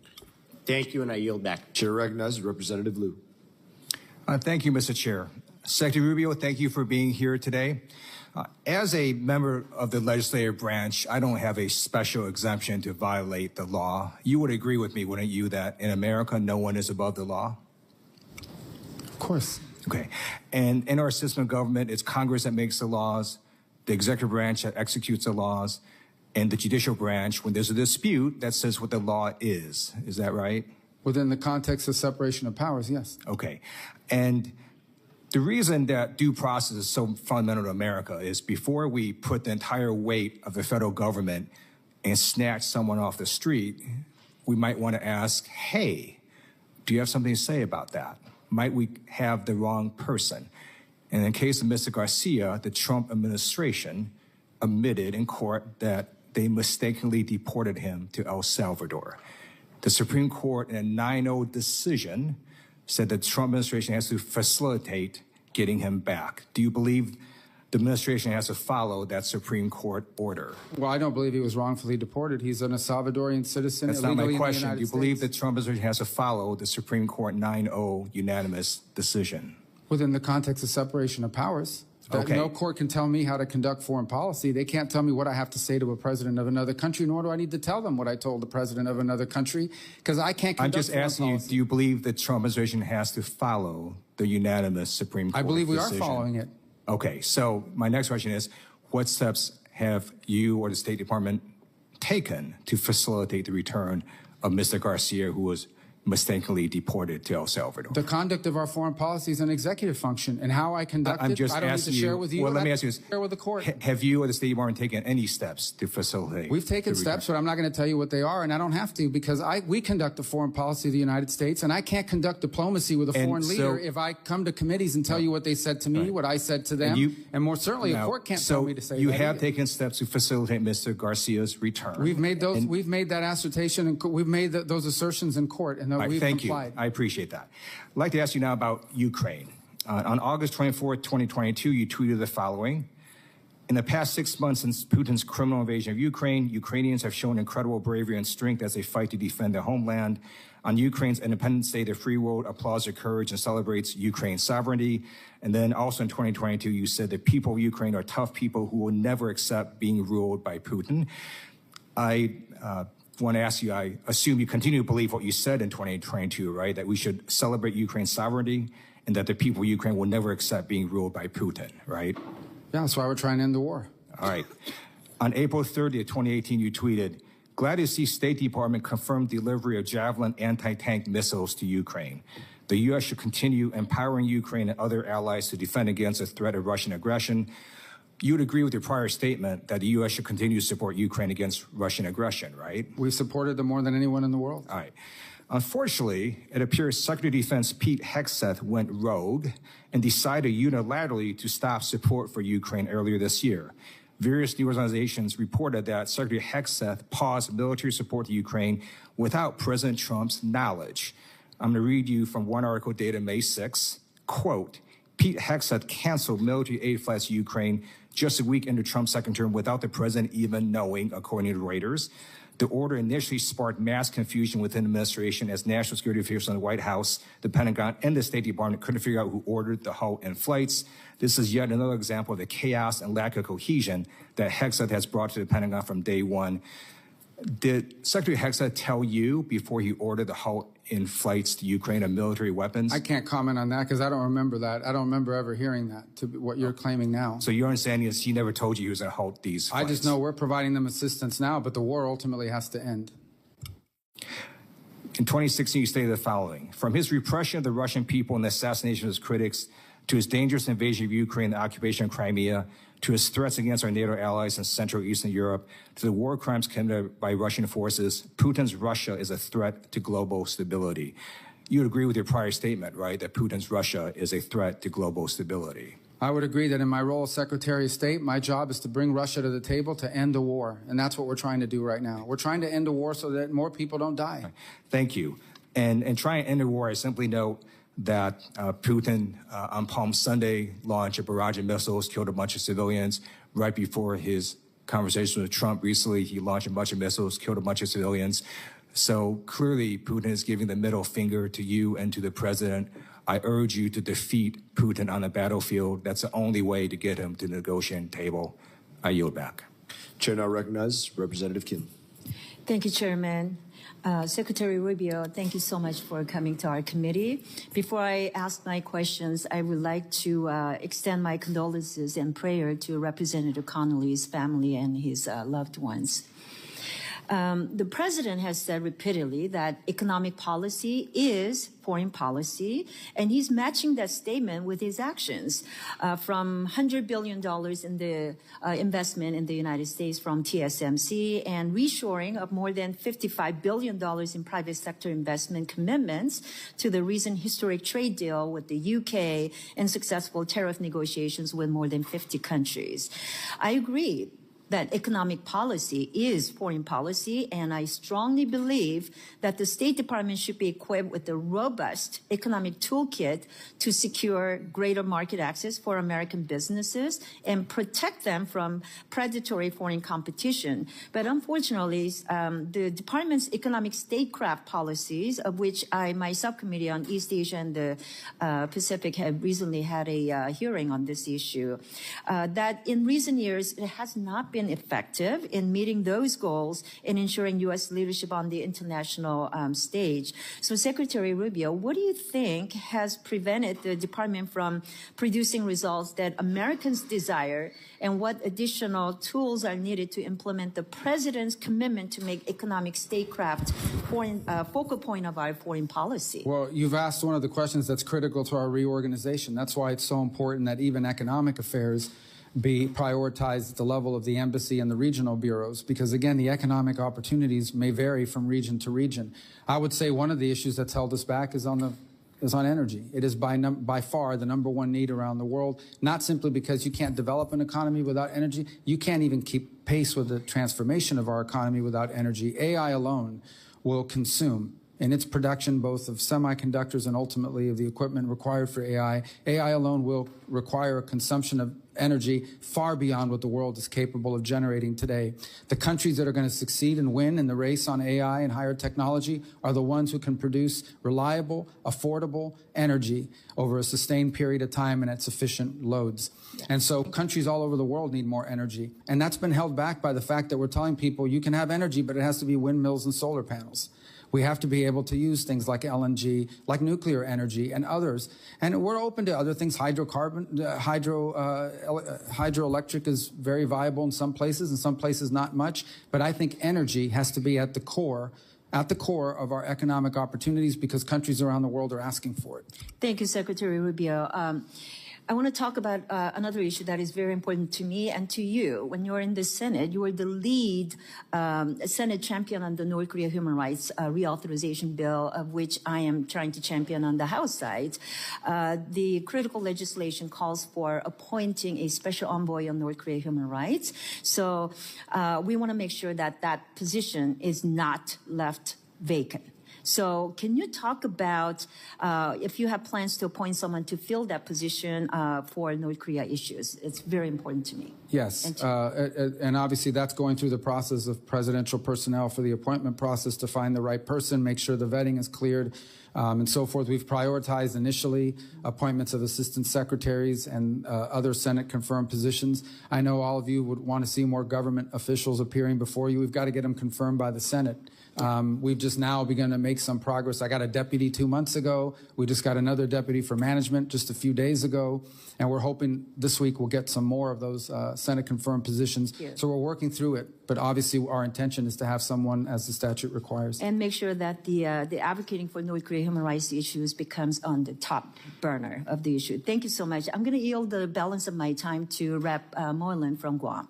Thank you, and I yield back. Chair recognizes Representative Liu. Thank you, Mr. Chair. Secretary Rubio, thank you for being here today. As a member of the legislative branch, I don't have a special exemption to violate the law. You would agree with me, wouldn't you, that in America, no one is above the law? Of course. Okay. And in our system of government, it's Congress that makes the laws, the executive branch that executes the laws, and the judicial branch, when there's a dispute, that says what the law is. Is that right? Within the context of separation of powers, yes. Okay. And the reason that due process is so fundamental to America is before we put the entire weight of the federal government and snatch someone off the street, we might want to ask, hey, do you have something to say about that? Might we have the wrong person? And in the case of Mr. Garcia, the Trump administration admitted in court that they mistakenly deported him to El Salvador. The Supreme Court in a 9-0 decision said the Trump administration has to facilitate getting him back. Do you believe the administration has to follow that Supreme Court order? Well, I don't believe he was wrongfully deported. He's an Salvadorian citizen. That's not my question. Do you believe that the Trump administration has to follow the Supreme Court 9-0 unanimous decision? Within the context of separation of powers. Okay. No court can tell me how to conduct foreign policy. They can't tell me what I have to say to a president of another country, nor do I need to tell them what I told the president of another country, because I can't conduct foreign policy. I'm just asking you, do you believe the Trump administration has to follow the unanimous Supreme Court I believe we decision? are following it. Okay, so my next question is, what steps have you or the State Department taken to facilitate the return of Mr. Garcia, who was mistakenly deported to El Salvador? The conduct of our foreign policy is an executive function, and how I conduct I'm just I don't need asking to share you, with you. well, let me ask you this. Share with the court. Have you or the State Department taken any steps to facilitate? We've taken steps, but I'm not going to tell you what they are, and I don't have to, because we conduct the foreign policy of the United States, and I can't conduct diplomacy with a foreign leader if I come to committees and tell you what they said to me, what I said to them, and more certainly a court can't tell me to say that. So you have taken steps to facilitate Mr. Garcia's return. We've made those. We've made that assertion, and we've made those assertions in court, and we've complied. I appreciate that. I'd like to ask you now about Ukraine. On August 24th, 2022, you tweeted the following. In the past 6 months since Putin's criminal invasion of Ukraine, Ukrainians have shown incredible bravery and strength as they fight to defend their homeland. On Ukraine's Independence Day, the free world applauds their courage and celebrates Ukraine's sovereignty. And then also in 2022, you said the people of Ukraine are tough people who will never accept being ruled by Putin. I want to ask you, I assume you continue to believe what you said in 2022, right? That we should celebrate Ukraine's sovereignty and that the people of Ukraine will never accept being ruled by Putin, right? Yeah, that's why we're trying to end the war. All right. On April 30th, 2018, you tweeted, glad to see State Department confirm delivery of Javelin anti-tank missiles to Ukraine. The U.S. should continue empowering Ukraine and other allies to defend against the threat of Russian aggression. You would agree with your prior statement that the U.S. should continue to support Ukraine against Russian aggression, right? We supported them more than anyone in the world. All right. Unfortunately, it appears Secretary of Defense Pete Hegseth went rogue and decided unilaterally to stop support for Ukraine earlier this year. Various news organizations reported that Secretary Hegseth paused military support to Ukraine without President Trump's knowledge. I'm going to read you from one article dated May 6, quote, Pete Hegseth canceled military aid flights to Ukraine just a week into Trump's second term without the president even knowing, according to Reuters. The order initially sparked mass confusion within the administration as national security officials in the White House, the Pentagon, and the State Department couldn't figure out who ordered the halt in flights. This is yet another example of the chaos and lack of cohesion that Hegseth has brought to the Pentagon from day one. Did Secretary Hegseth tell you before he ordered the halt in flights to Ukraine of military weapons? I can't comment on that because I don't remember that. I don't remember ever hearing that, to what you're claiming now. So your understanding is he never told you he was going to halt these flights? I just know we're providing them assistance now, but the war ultimately has to end. In 2016, you stated the following: from his repression of the Russian people and the assassination of his critics, to his dangerous invasion of Ukraine and the occupation of Crimea, to his threats against our NATO allies in Central and Eastern Europe, to the war crimes committed by Russian forces, Putin's Russia is a threat to global stability. You would agree with your prior statement, right, that Putin's Russia is a threat to global stability? I would agree that in my role as Secretary of State, my job is to bring Russia to the table to end the war, and that's what we're trying to do right now. We're trying to end a war so that more people don't die. Thank you. And trying to end the war, I simply note that Putin on Palm Sunday launched a barrage of missiles, killed a bunch of civilians. Right before his conversation with Trump recently, he launched a bunch of missiles, killed a bunch of civilians. So clearly, Putin is giving the middle finger to you and to the president. I urge you to defeat Putin on the battlefield. That's the only way to get him to the negotiating table. I yield back. Chair now recognizes Representative Kim. Thank you, Chairman. Secretary Rubio, thank you so much for coming to our committee. Before I ask my questions, I would like to extend my condolences and prayer to Representative Connolly's family and his loved ones. The president has said repeatedly that economic policy is foreign policy, and he's matching that statement with his actions. From $100 billion in the investment in the United States from TSMC and reshoring of more than $55 billion in private sector investment commitments to the recent historic trade deal with the UK and successful tariff negotiations with more than 50 countries. I agree that economic policy is foreign policy, and I strongly believe that the State Department should be equipped with a robust economic toolkit to secure greater market access for American businesses and protect them from predatory foreign competition. But unfortunately, the department's economic statecraft policies, of which my subcommittee on East Asia and the Pacific have recently had a hearing on this issue, that in recent years it has not been effective in meeting those goals and ensuring U.S. leadership on the international stage. So, Secretary Rubio, what do you think has prevented the department from producing results that Americans desire, and what additional tools are needed to implement the president's commitment to make economic statecraft focal point of our foreign policy? Well, you've asked one of the questions that's critical to our reorganization. That's why it's so important that even economic affairs be prioritized at the level of the embassy and the regional bureaus, because again, the economic opportunities may vary from region to region. I would say one of the issues that's held us back is on energy. It is by far the #1 need around the world, not simply because you can't develop an economy without energy. You can't even keep pace with the transformation of our economy without energy. AI alone will consume in its production both of semiconductors and ultimately of the equipment required for AI. AI alone will require a consumption of energy far beyond what the world is capable of generating today. The countries that are going to succeed and win in the race on AI and higher technology are the ones who can produce reliable, affordable energy over a sustained period of time and at sufficient loads. And so countries all over the world need more energy. And that's been held back by the fact that we're telling people you can have energy, but it has to be windmills and solar panels. We have to be able to use things like LNG, like nuclear energy and others. And we're open to other things. Hydroelectric is very viable in some places not much. But I think energy has to be at the core of our economic opportunities, because countries around the world are asking for it. Thank you, Secretary Rubio. I want to talk about another issue that is very important to me and to you. When you're in the Senate, you are the lead Senate champion on the North Korea human rights reauthorization bill, of which I am trying to champion on the House side. The critical legislation calls for appointing a special envoy on North Korea human rights. So we want to make sure that that position is not left vacant. So can you talk about if you have plans to appoint someone to fill that position for North Korea issues? It's very important to me. Yes, and obviously that's going through the process of presidential personnel for the appointment process to find the right person, make sure the vetting is cleared, and so forth. We've prioritized initially appointments of assistant secretaries and other Senate-confirmed positions. I know all of you would want to see more government officials appearing before you. We've got to get them confirmed by the Senate. We've just now begun to make some progress. I got a deputy 2 months ago. We just got another deputy for management just a few days ago. And we're hoping this week we'll get some more of those Senate-confirmed positions. So we're working through it. But obviously our intention is to have someone as the statute requires. And make sure that the advocating for North Korea human rights issues becomes on the top burner of the issue. Thank you so much. I'm going to yield the balance of my time to Rep. Moylan from Guam.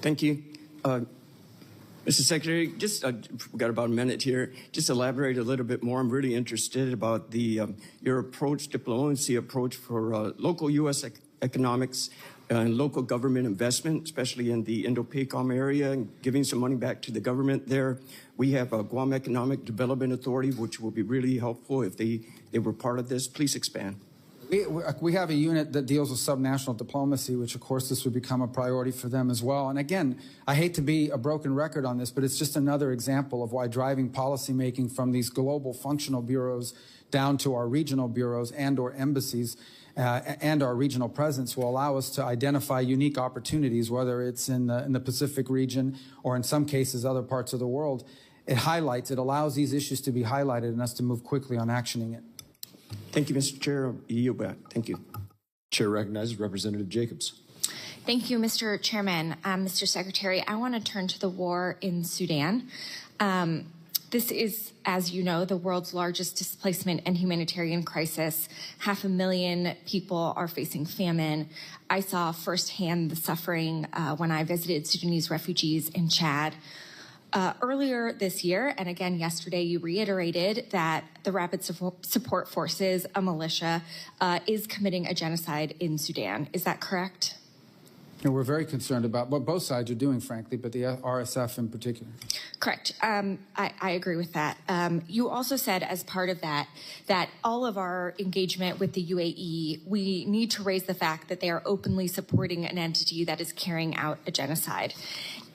Thank you. Mr. Secretary, just we've got about a minute here. Just elaborate a little bit more. I'm really interested about your approach, diplomacy approach for local U.S. economics and local government investment, especially in the Indo-PACOM area, and giving some money back to the government there. We have a Guam Economic Development Authority, which will be really helpful if they were part of this. Please expand. We have a unit that deals with subnational diplomacy, which, of course, this would become a priority for them as well. And again, I hate to be a broken record on this, but it's just another example of why driving policymaking from these global functional bureaus down to our regional bureaus and or embassies and our regional presence will allow us to identify unique opportunities, whether it's in the Pacific region or in some cases other parts of the world. It allows these issues to be highlighted and us to move quickly on actioning it. Thank you, Mr. Chair. You back. Thank you. Chair recognizes Representative Jacobs. Thank you, Mr. Chairman. Mr. Secretary, I want to turn to the war in Sudan. This is, as you know, the world's largest displacement and humanitarian crisis. 500,000 people are facing famine. I saw firsthand the suffering when I visited Sudanese refugees in Chad. Earlier this year, and again yesterday, you reiterated that the Rapid Support Forces, a militia, is committing a genocide in Sudan. Is that correct? And we're very concerned about what both sides are doing, frankly, but the RSF in particular. Correct. I agree with that. You also said as part of that all of our engagement with the UAE, we need to raise the fact that they are openly supporting an entity that is carrying out a genocide.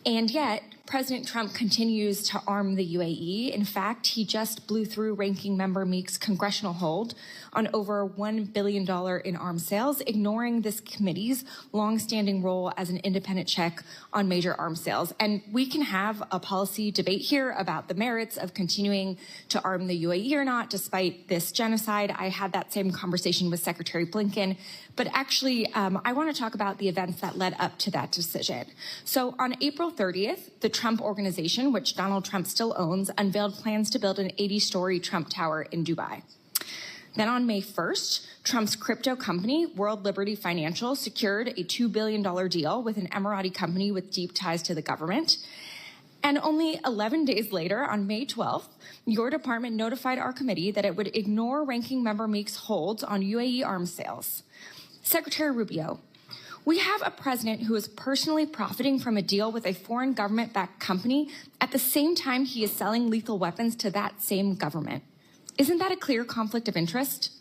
And yet, President Trump continues to arm the UAE. In fact, he just blew through Ranking Member Meek's congressional hold on over $1 billion in arms sales, ignoring this committee's longstanding role as an independent check on major arms sales. And we can have a policy debate here about the merits of continuing to arm the UAE or not, despite this genocide. I had that same conversation with Secretary Blinken. But actually, I want to talk about the events that led up to that decision. So on April 30th, the Trump Organization, which Donald Trump still owns, unveiled plans to build an 80-story Trump Tower in Dubai. Then on May 1st, Trump's crypto company, World Liberty Financial, secured a $2 billion deal with an Emirati company with deep ties to the government. And only 11 days later, on May 12th, your department notified our committee that it would ignore Ranking Member Meek's holds on UAE arms sales. Secretary Rubio, we have a president who is personally profiting from a deal with a foreign government-backed company at the same time he is selling lethal weapons to that same government. Isn't that a clear conflict of interest?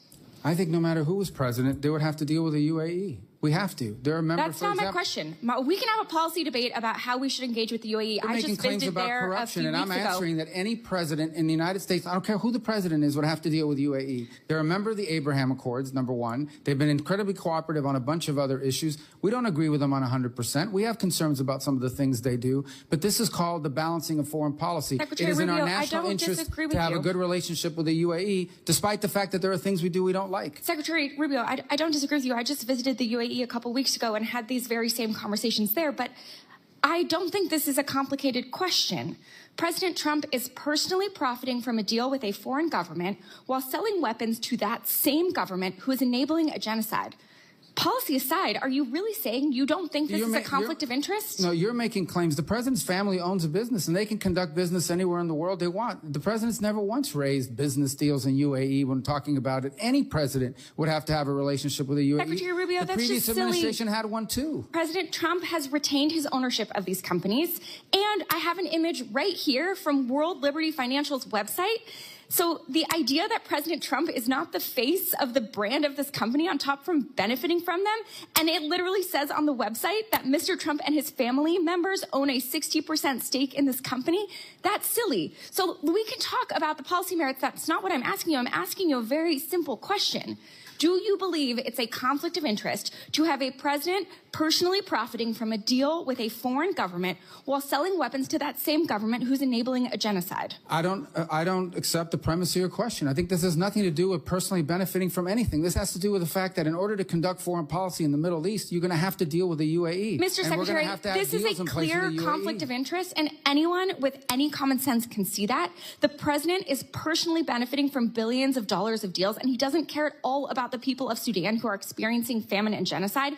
I think no matter who was president, they would have to deal with the UAE. We have to. They're a member. That's not my question. We can have a policy debate about how we should engage with the UAE. They're making claims about corruption, and I'm answering that any president in the United States, I don't care who the president is, would have to deal with UAE. They're a member of the Abraham Accords, number one. They've been incredibly cooperative on a bunch of other issues. We don't agree with them on 100%. We have concerns about some of the things they do, but this is called the balancing of foreign policy. Secretary it is in Rubio, our national interest to have a good relationship with the UAE, despite the fact that there are things we do we don't like. Secretary Rubio, I don't disagree with you. I just visited the UAE a couple weeks ago and had these very same conversations there, but I don't think this is a complicated question. President Trump is personally profiting from a deal with a foreign government while selling weapons to that same government who is enabling a genocide. policy aside, are you really saying you don't think this is a conflict of interest? No, you're making claims. The president's family owns a business, and they can conduct business anywhere in the world they want. The president's never once raised business deals in UAE when talking about it. Any president would have to have a relationship with the UAE. Secretary Rubio, the that's previous just silly. administration had one too. President Trump has retained his ownership of these companies, and I have an image right here from World Liberty Financial's website. So the idea that President Trump is not the face of the brand of this company on top from benefiting from them, and it literally says on the website that Mr. Trump and his family members own a 60% stake in this company, that's silly. So we can talk about the policy merits. That's not what I'm asking you. I'm asking you a very simple question. Do you believe it's a conflict of interest to have a president personally profiting from a deal with a foreign government while selling weapons to that same government who's enabling a genocide? I don't accept the premise of your question. I think this has nothing to do with personally benefiting from anything. This has to do with the fact that in order to conduct foreign policy in the Middle East, you're going to have to deal with the UAE. Mr. Secretary, this is a clear conflict of interest, and anyone with any common sense can see that. The president is personally benefiting from billions of dollars of deals, and he doesn't care at all about the people of Sudan who are experiencing famine and genocide.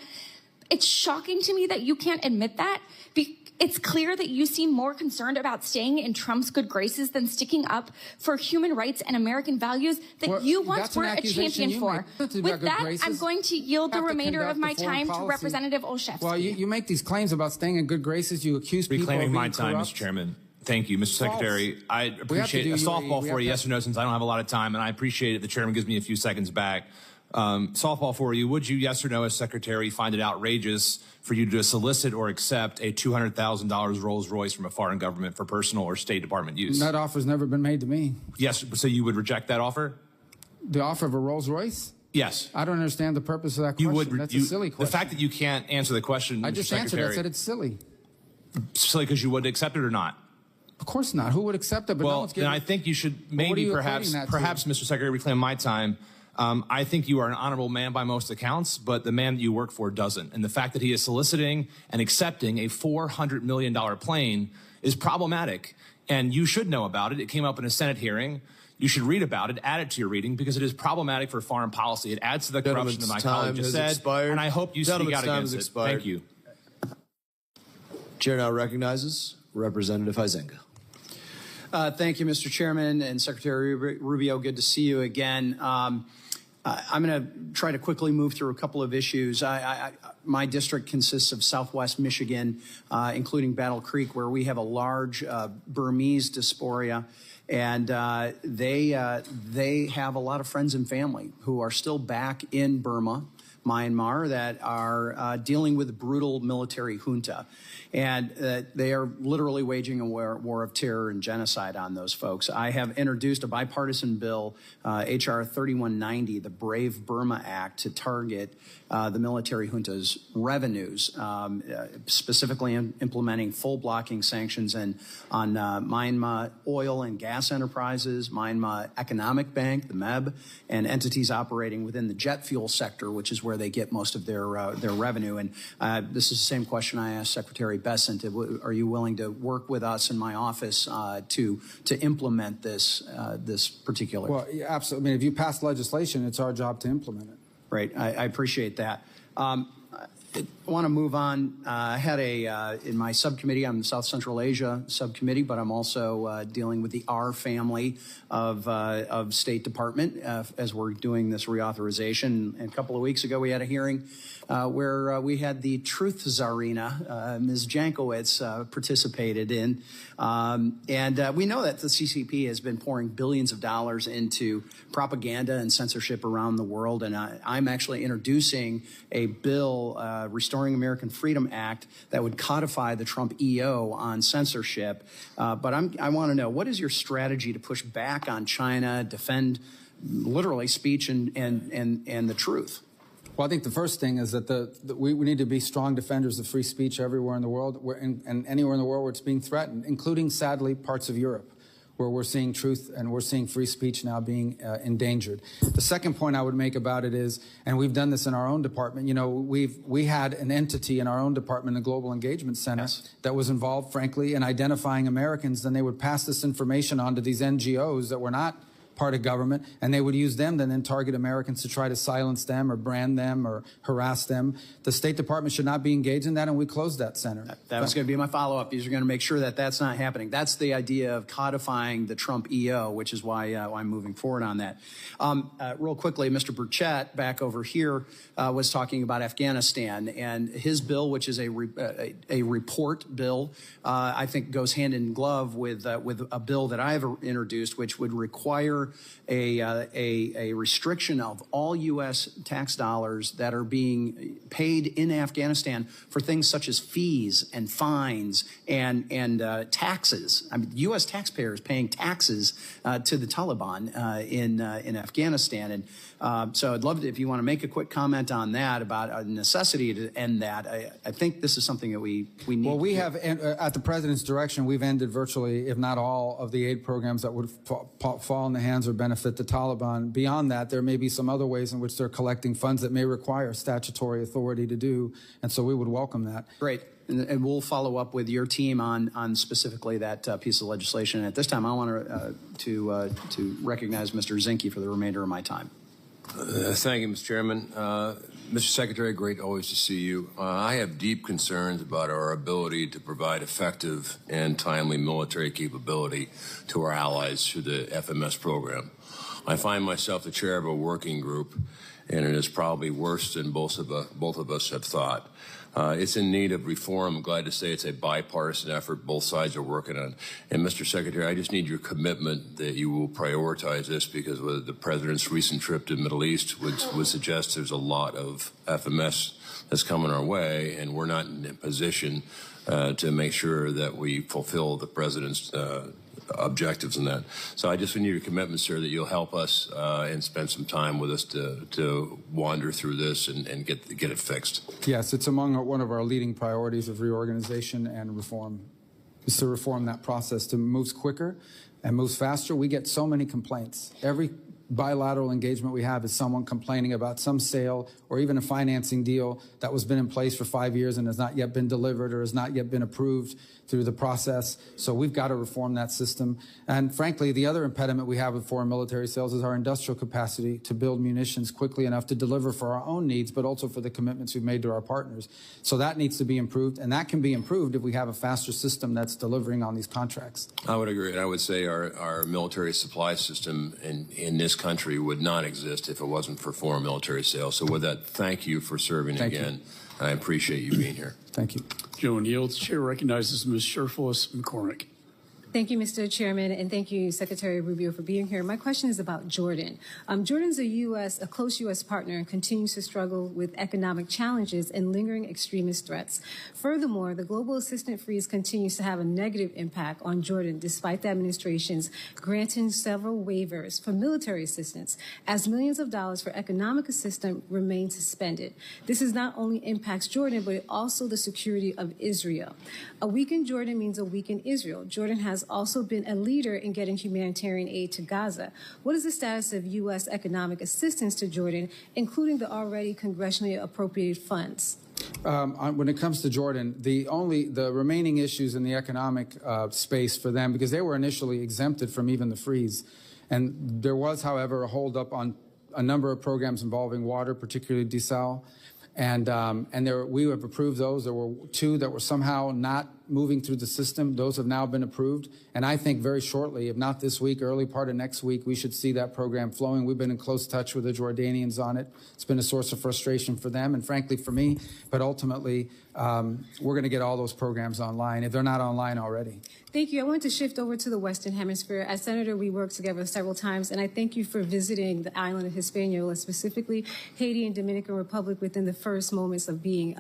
It's shocking to me that you can't admit that. It's clear that you seem more concerned about staying in Trump's good graces than sticking up for human rights and American values that you once were a champion for. With that, I'm going to yield the remainder of my time to Representative Olszewski. Well, you make these claims about staying in good graces. You accuse people of being reclaiming my corrupt. time, Mr. Chairman. Thank you, Mr. Secretary. I appreciate a softball for you, yes or no, since I don't have a lot of time, and I appreciate it. The chairman gives me a few seconds back. Softball for you. Would you, yes or no, as Secretary, find it outrageous for you to solicit or accept a $200,000 Rolls Royce from a foreign government for personal or State Department use? That offer's never been made to me. Yes. So you would reject that offer? The offer of a Rolls Royce? Yes. I don't understand the purpose of that question. That's a silly question. The fact that you can't answer the question, I just answered it. I said it's silly. Silly because you would accept it or not? Of course not. Who would accept it? But well, no one's getting... then I think you should maybe perhaps, Mr. Secretary, reclaim my time. I think you are an honorable man by most accounts, but the man that you work for doesn't. And the fact that he is soliciting and accepting a $400 million plane is problematic. And you should know about it. It came up in a Senate hearing. You should read about it, add it to your reading, because it is problematic for foreign policy. It adds to the corruption that my colleague just said. Expired. And I hope you speak out against it. Thank you. Chair now recognizes Representative Huizenga. Thank you, Mr. Chairman and Secretary Rubio. Good to see you again. I'm going to try to quickly move through a couple of issues. My district consists of Southwest Michigan, including Battle Creek, where we have a large Burmese diaspora, and they have a lot of friends and family who are still back in Burma, Myanmar, that are dealing with a brutal military junta. And they are literally waging a war of terror and genocide on those folks. I have introduced a bipartisan bill, H.R. 3190, the Brave Burma Act, to target the military junta's revenues, specifically implementing full blocking sanctions on Myanmar oil and gas enterprises, Myanmar Economic Bank, the MEB, and entities operating within the jet fuel sector, which is where they get most of their revenue. And this is the same question I asked Secretary Bessent. Are you willing to work with us in my office to implement this particular? Well, yeah, absolutely. I mean, if you pass legislation, it's our job to implement it. Right. I appreciate that. I want to move on. I had in my subcommittee, I'm the South Central Asia subcommittee, but I'm also dealing with the R family of State Department as we're doing this reauthorization. And a couple of weeks ago, we had a hearing where we had the truth czarina, Ms. Jankowicz, participated in. And we know that the CCP has been pouring billions of dollars into propaganda and censorship around the world. And I'm actually introducing a bill, Restoring American Freedom Act, that would codify the Trump EO on censorship. But I want to know, what is your strategy to push back on China, defend literally speech and the truth? Well, I think the first thing is that we need to be strong defenders of free speech everywhere in the world, and anywhere in the world where it's being threatened, including, sadly, parts of Europe, where we're seeing truth and we're seeing free speech now being endangered. The second point I would make about it is, and we've done this in our own department, you know, we had an entity in our own department, the Global Engagement Center, that was involved, frankly, in identifying Americans. Then they would pass this information on to these NGOs that were not part of government, and they would use them to then target Americans to try to silence them or brand them or harass them. The State Department should not be engaged in that, and we closed that center. That was going to be my follow-up. These are going to make sure that that's not happening. That's the idea of codifying the Trump EO, which is why I'm moving forward on that. Real quickly, Mr. Burchett, back over here, was talking about Afghanistan, and his bill, which is a report bill, I think goes hand in glove with a bill that I have introduced, which would require a restriction of all U.S. tax dollars that are being paid in Afghanistan for things such as fees and fines and taxes. I mean, U.S. taxpayers paying taxes to the Taliban in Afghanistan. And so I'd love to, if you want to make a quick comment on that, about a necessity to end that. I think this is something that we need. Well, we have, at the President's direction, we've ended virtually, if not all, of the aid programs that would fall in the hands or benefit the Taliban. Beyond that, there may be some other ways in which they're collecting funds that may require statutory authority to do, and so we would welcome that. Great. And we'll follow up with your team on specifically that piece of legislation. And at this time, I want to recognize Mr. Zinke for the remainder of my time. Thank you, Mr. Chairman. Mr. Secretary, great always to see you. I have deep concerns about our ability to provide effective and timely military capability to our allies through the FMS program. I find myself the chair of a working group, and it is probably worse than both of us have thought. It's in need of reform. I'm glad to say it's a bipartisan effort both sides are working on. And Mr. Secretary, I just need your commitment that you will prioritize this, because with the President's recent trip to the Middle East would suggest there's a lot of FMS that's coming our way, and we're not in a position to make sure that we fulfill the President's objectives in that. So I just need your commitment, sir, that you'll help us and spend some time with us to wander through this and get it fixed. Yes, it's among one of our leading priorities of reorganization and reform, is to reform that process to move quicker and moves faster. We get so many complaints. Every bilateral engagement we have is someone complaining about some sale or even a financing deal that was been in place for 5 years and has not yet been delivered or has not yet been approved through the process. So we've got to reform that system. And frankly, the other impediment we have with foreign military sales is our industrial capacity to build munitions quickly enough to deliver for our own needs, but also for the commitments we've made to our partners. So that needs to be improved, and that can be improved if we have a faster system that's delivering on these contracts. I would agree. And I would say our military supply system in this country would not exist if it wasn't for foreign military sales. So with that, thank you for serving again. I appreciate you being here. Thank you. Joan yields. Chair recognizes Ms. Sherfus McCormick. Thank you, Mr. Chairman, and thank you, Secretary Rubio, for being here. My question is about Jordan. Jordan's a close U.S. partner and continues to struggle with economic challenges and lingering extremist threats. Furthermore, the global assistance freeze continues to have a negative impact on Jordan, despite the administration's granting several waivers for military assistance, as millions of dollars for economic assistance remain suspended. This is not only impacts Jordan, but also the security of Israel. A weakened Jordan means a weakened Israel. Jordan has also been a leader in getting humanitarian aid to Gaza. What is the status of U.S. economic assistance to Jordan, including the already congressionally appropriated funds? When it comes to Jordan, the remaining issues in the economic space for them, because they were initially exempted from even the freeze, and there was, however, a holdup on a number of programs involving water, particularly desal, and we have approved those. There were 2 that were somehow not moving through the system. Those have now been approved. And I think very shortly, if not this week, early part of next week, we should see that program flowing. We've been in close touch with the Jordanians on it. It's been a source of frustration for them and frankly for me. But ultimately, we're going to get all those programs online if they're not online already. Thank you. I want to shift over to the Western Hemisphere. As Senator, we worked together several times, and I thank you for visiting the island of Hispaniola, specifically Haiti and Dominican Republic, within the first moments of being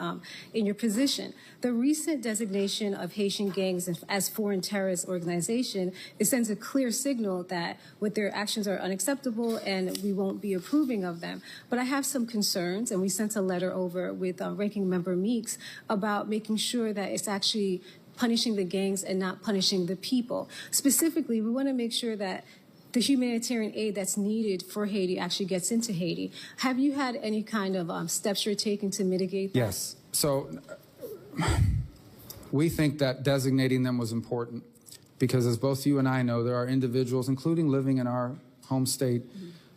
in your position. The recent designation of Haitian gangs as foreign terrorist organization, it sends a clear signal that what their actions are unacceptable and we won't be approving of them. But I have some concerns, and we sent a letter over with Ranking Member Meeks about making sure that it's actually punishing the gangs and not punishing the people. Specifically, we want to make sure that the humanitarian aid that's needed for Haiti actually gets into Haiti. Have you had any kind of steps you're taking to mitigate that? Yes. So we think that designating them was important because, as both you and I know, there are individuals, including living in our home state,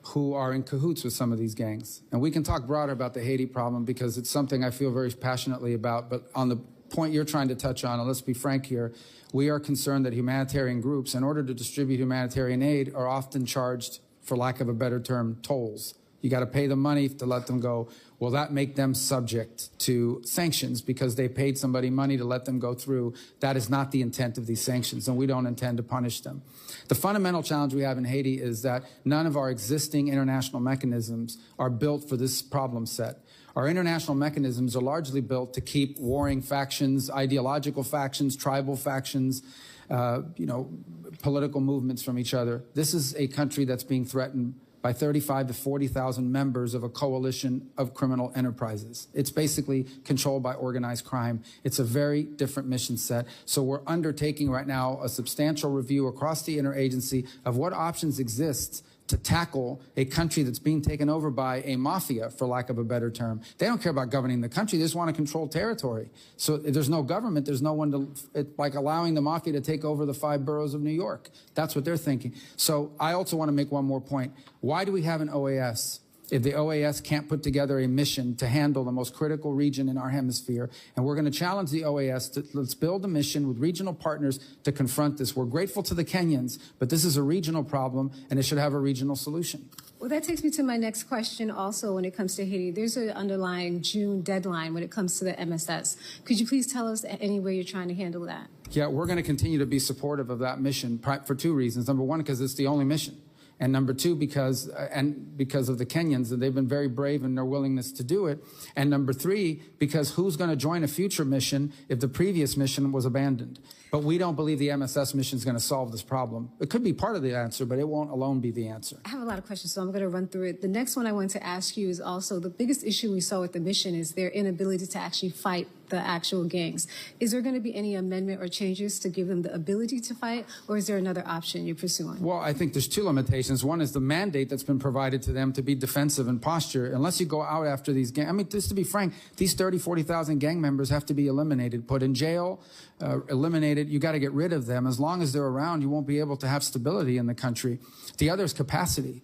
who are in cahoots with some of these gangs. And we can talk broader about the Haiti problem because it's something I feel very passionately about. But on the point you're trying to touch on, and let's be frank here, we are concerned that humanitarian groups, in order to distribute humanitarian aid, are often charged, for lack of a better term, tolls. You got to pay them money to let them go. Will that make them subject to sanctions because they paid somebody money to let them go through? That is not the intent of these sanctions, and we don't intend to punish them. The fundamental challenge we have in Haiti is that none of our existing international mechanisms are built for this problem set. Our international mechanisms are largely built to keep warring factions, ideological factions, tribal factions, political movements from each other. This is a country that's being threatened by 35 to 40,000 members of a coalition of criminal enterprises. It's basically controlled by organized crime. It's a very different mission set. So we're undertaking right now a substantial review across the interagency of what options exist to tackle a country that's being taken over by a mafia, for lack of a better term. They don't care about governing the country. They just want to control territory. So if there's no government, there's no one to, it's like allowing the mafia to take over the 5 boroughs of New York. That's what they're thinking. So I also want to make one more point. Why do we have an OAS? If the OAS can't put together a mission to handle the most critical region in our hemisphere, and we're going to challenge the OAS to let's build a mission with regional partners to confront this. We're grateful to the Kenyans, but this is a regional problem, and it should have a regional solution. Well, that takes me to my next question also when it comes to Haiti. There's an underlying June deadline when it comes to the MSS. Could you please tell us any way you're trying to handle that? Yeah, we're going to continue to be supportive of that mission for 2 reasons. Number one, because it's the only mission. And number 2, because of the Kenyans, and they've been very brave in their willingness to do it. And number 3, because who's going to join a future mission if the previous mission was abandoned? But we don't believe the MSS mission is going to solve this problem. It could be part of the answer, but it won't alone be the answer. I have a lot of questions, so I'm going to run through it. The next one I want to ask you is also the biggest issue we saw with the mission is their inability to actually fight the actual gangs. Is there going to be any amendment or changes to give them the ability to fight, or is there another option you're pursuing? Well, I think there's 2 limitations. One is the mandate that's been provided to them to be defensive in posture. Unless you go out after these gangs, I mean, just to be frank, these 30, 40,000 gang members have to be eliminated, put in jail, eliminated. You got to get rid of them. As long as they're around, you won't be able to have stability in the country. The other is capacity.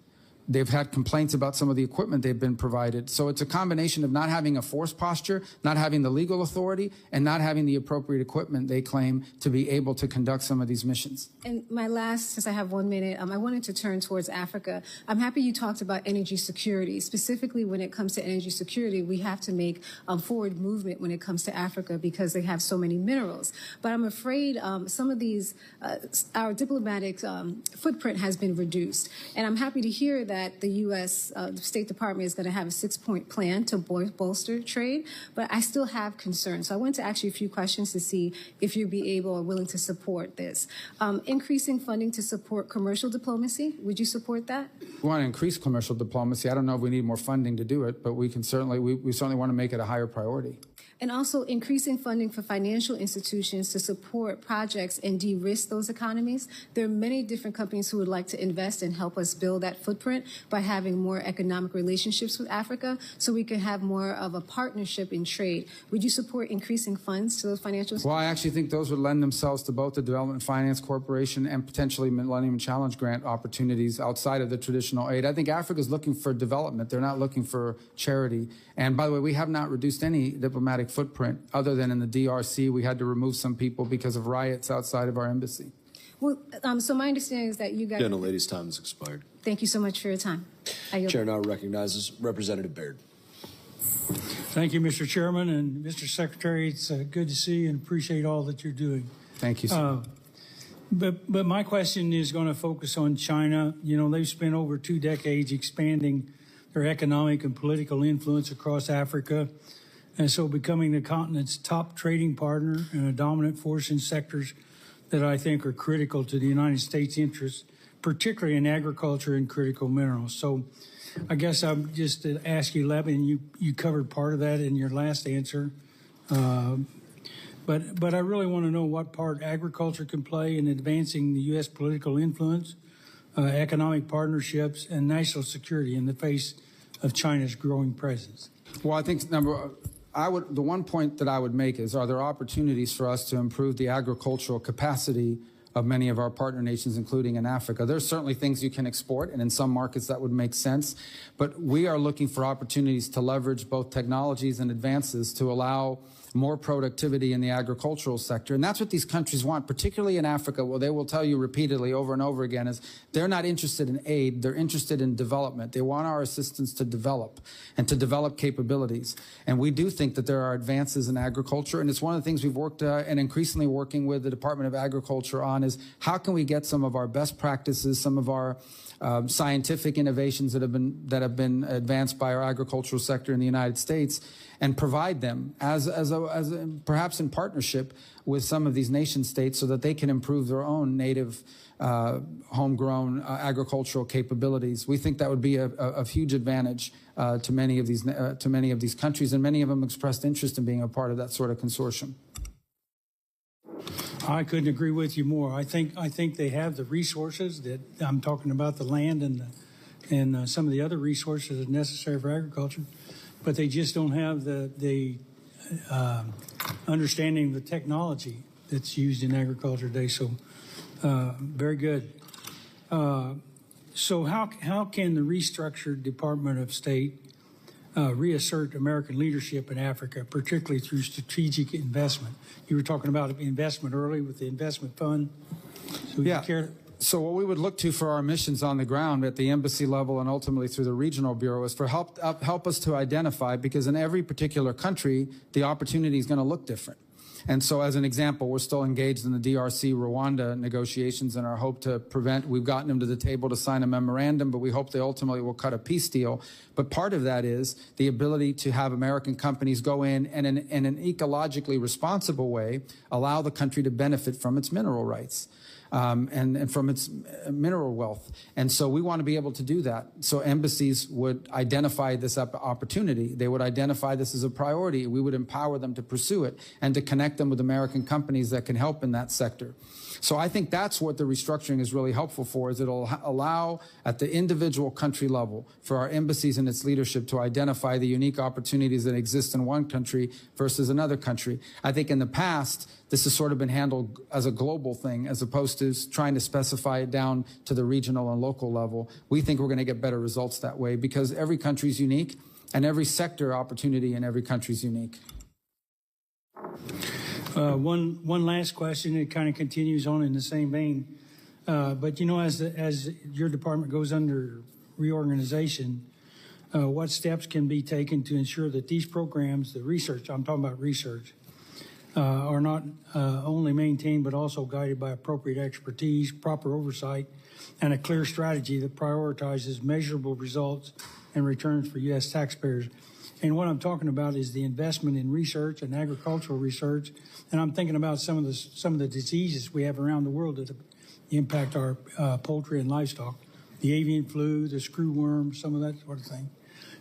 They've had complaints about some of the equipment they've been provided. So it's a combination of not having a force posture, not having the legal authority, and not having the appropriate equipment, they claim, to be able to conduct some of these missions. And my last, since I have 1 minute, I wanted to turn towards Africa. I'm happy you talked about energy security. Specifically, when it comes to energy security, we have to make forward movement when it comes to Africa because they have so many minerals. But I'm afraid some of these, our diplomatic footprint has been reduced. And I'm happy to hear that the U.S. State Department is going to have a 6-point plan to bolster trade, but I still have concerns. So I want to ask you a few questions to see if you'd be able or willing to support this. Increasing funding to support commercial diplomacy, would you support that? We want to increase commercial diplomacy. I don't know if we need more funding to do it, but we can certainly, we certainly want to make it a higher priority. And also increasing funding for financial institutions to support projects and de-risk those economies. There are many different companies who would like to invest and help us build that footprint by having more economic relationships with Africa so we can have more of a partnership in trade. Would you support increasing funds to those financial institutions? Well, I actually think those would lend themselves to both the Development Finance Corporation and potentially Millennium Challenge Grant opportunities outside of the traditional aid. I think Africa is looking for development. They're not looking for charity. And by the way, we have not reduced any diplomatic footprint other than in the DRC. We had to remove some people because of riots outside of our embassy. Well, so my understanding is that you guys... Gentlelady's time has expired. Thank you so much for your time. Chair now recognizes Representative Baird. Thank you, Mr. Chairman, and Mr. Secretary. It's good to see you and appreciate all that you're doing. Thank you, sir. But my question is going to focus on China. You know, they've spent over 2 decades expanding their economic and political influence across Africa, and so becoming the continent's top trading partner and a dominant force in sectors that I think are critical to the United States' interests, particularly in agriculture and critical minerals. So I guess I'm just to ask you, Levin, you covered part of that in your last answer. But I really want to know what part agriculture can play in advancing the U.S. political influence, economic partnerships, and national security in the face of China's growing presence. Well, I think the one point that I would make is, are there opportunities for us to improve the agricultural capacity of many of our partner nations, including in Africa. There's certainly things you can export, and in some markets that would make sense. But we are looking for opportunities to leverage both technologies and advances to allow more productivity in the agricultural sector. And that's what these countries want, particularly in Africa. What they will tell you repeatedly over and over again is they're not interested in aid, they're interested in development. They want our assistance to develop and to develop capabilities. And we do think that there are advances in agriculture. And it's one of the things we've worked and increasingly working with the Department of Agriculture on is how can we get some of our best practices, some of our scientific innovations that have been advanced by our agricultural sector in the United States, and provide them as perhaps in partnership with some of these nation states so that they can improve their own native homegrown agricultural capabilities. We think that would be a huge advantage to many of these countries, and many of them expressed interest in being a part of that sort of consortium. I couldn't agree with you more. I think they have the resources that I'm talking about, the land and some of the other resources that are necessary for agriculture, but they just don't have the understanding of the technology that's used in agriculture today. So very good. So how can the restructured Department of State reassert American leadership in Africa, particularly through strategic investment? You were talking about investment early with the investment fund. So yeah. So what we would look to for our missions on the ground at the embassy level and ultimately through the regional bureau is for help us to identify, because in every particular country, the opportunity is going to look different. And so as an example, we're still engaged in the DRC Rwanda negotiations in our hope to prevent, we've gotten them to the table to sign a memorandum, but we hope they ultimately will cut a peace deal. But part of that is the ability to have American companies go in and in an ecologically responsible way, allow the country to benefit from its mineral rights. And from its mineral wealth. And so we want to be able to do that. So embassies would identify this opportunity. They would identify this as a priority. We would empower them to pursue it and to connect them with American companies that can help in that sector. So I think that's what the restructuring is really helpful for, is it'll allow at the individual country level for our embassies and its leadership to identify the unique opportunities that exist in one country versus another country. I think in the past, this has sort of been handled as a global thing as opposed to trying to specify it down to the regional and local level. We think we're going to get better results that way because every country is unique and every sector opportunity in every country is unique. One last question. It kind of continues on in the same vein. But, you know, as your department goes under reorganization, what steps can be taken to ensure that these programs, the research, I'm talking about research, are not only maintained but also guided by appropriate expertise, proper oversight, and a clear strategy that prioritizes measurable results and returns for U.S. taxpayers? And what I'm talking about is the investment in research and agricultural research. And I'm thinking about some of the diseases we have around the world that impact our poultry and livestock, the avian flu, the screwworm, some of that sort of thing.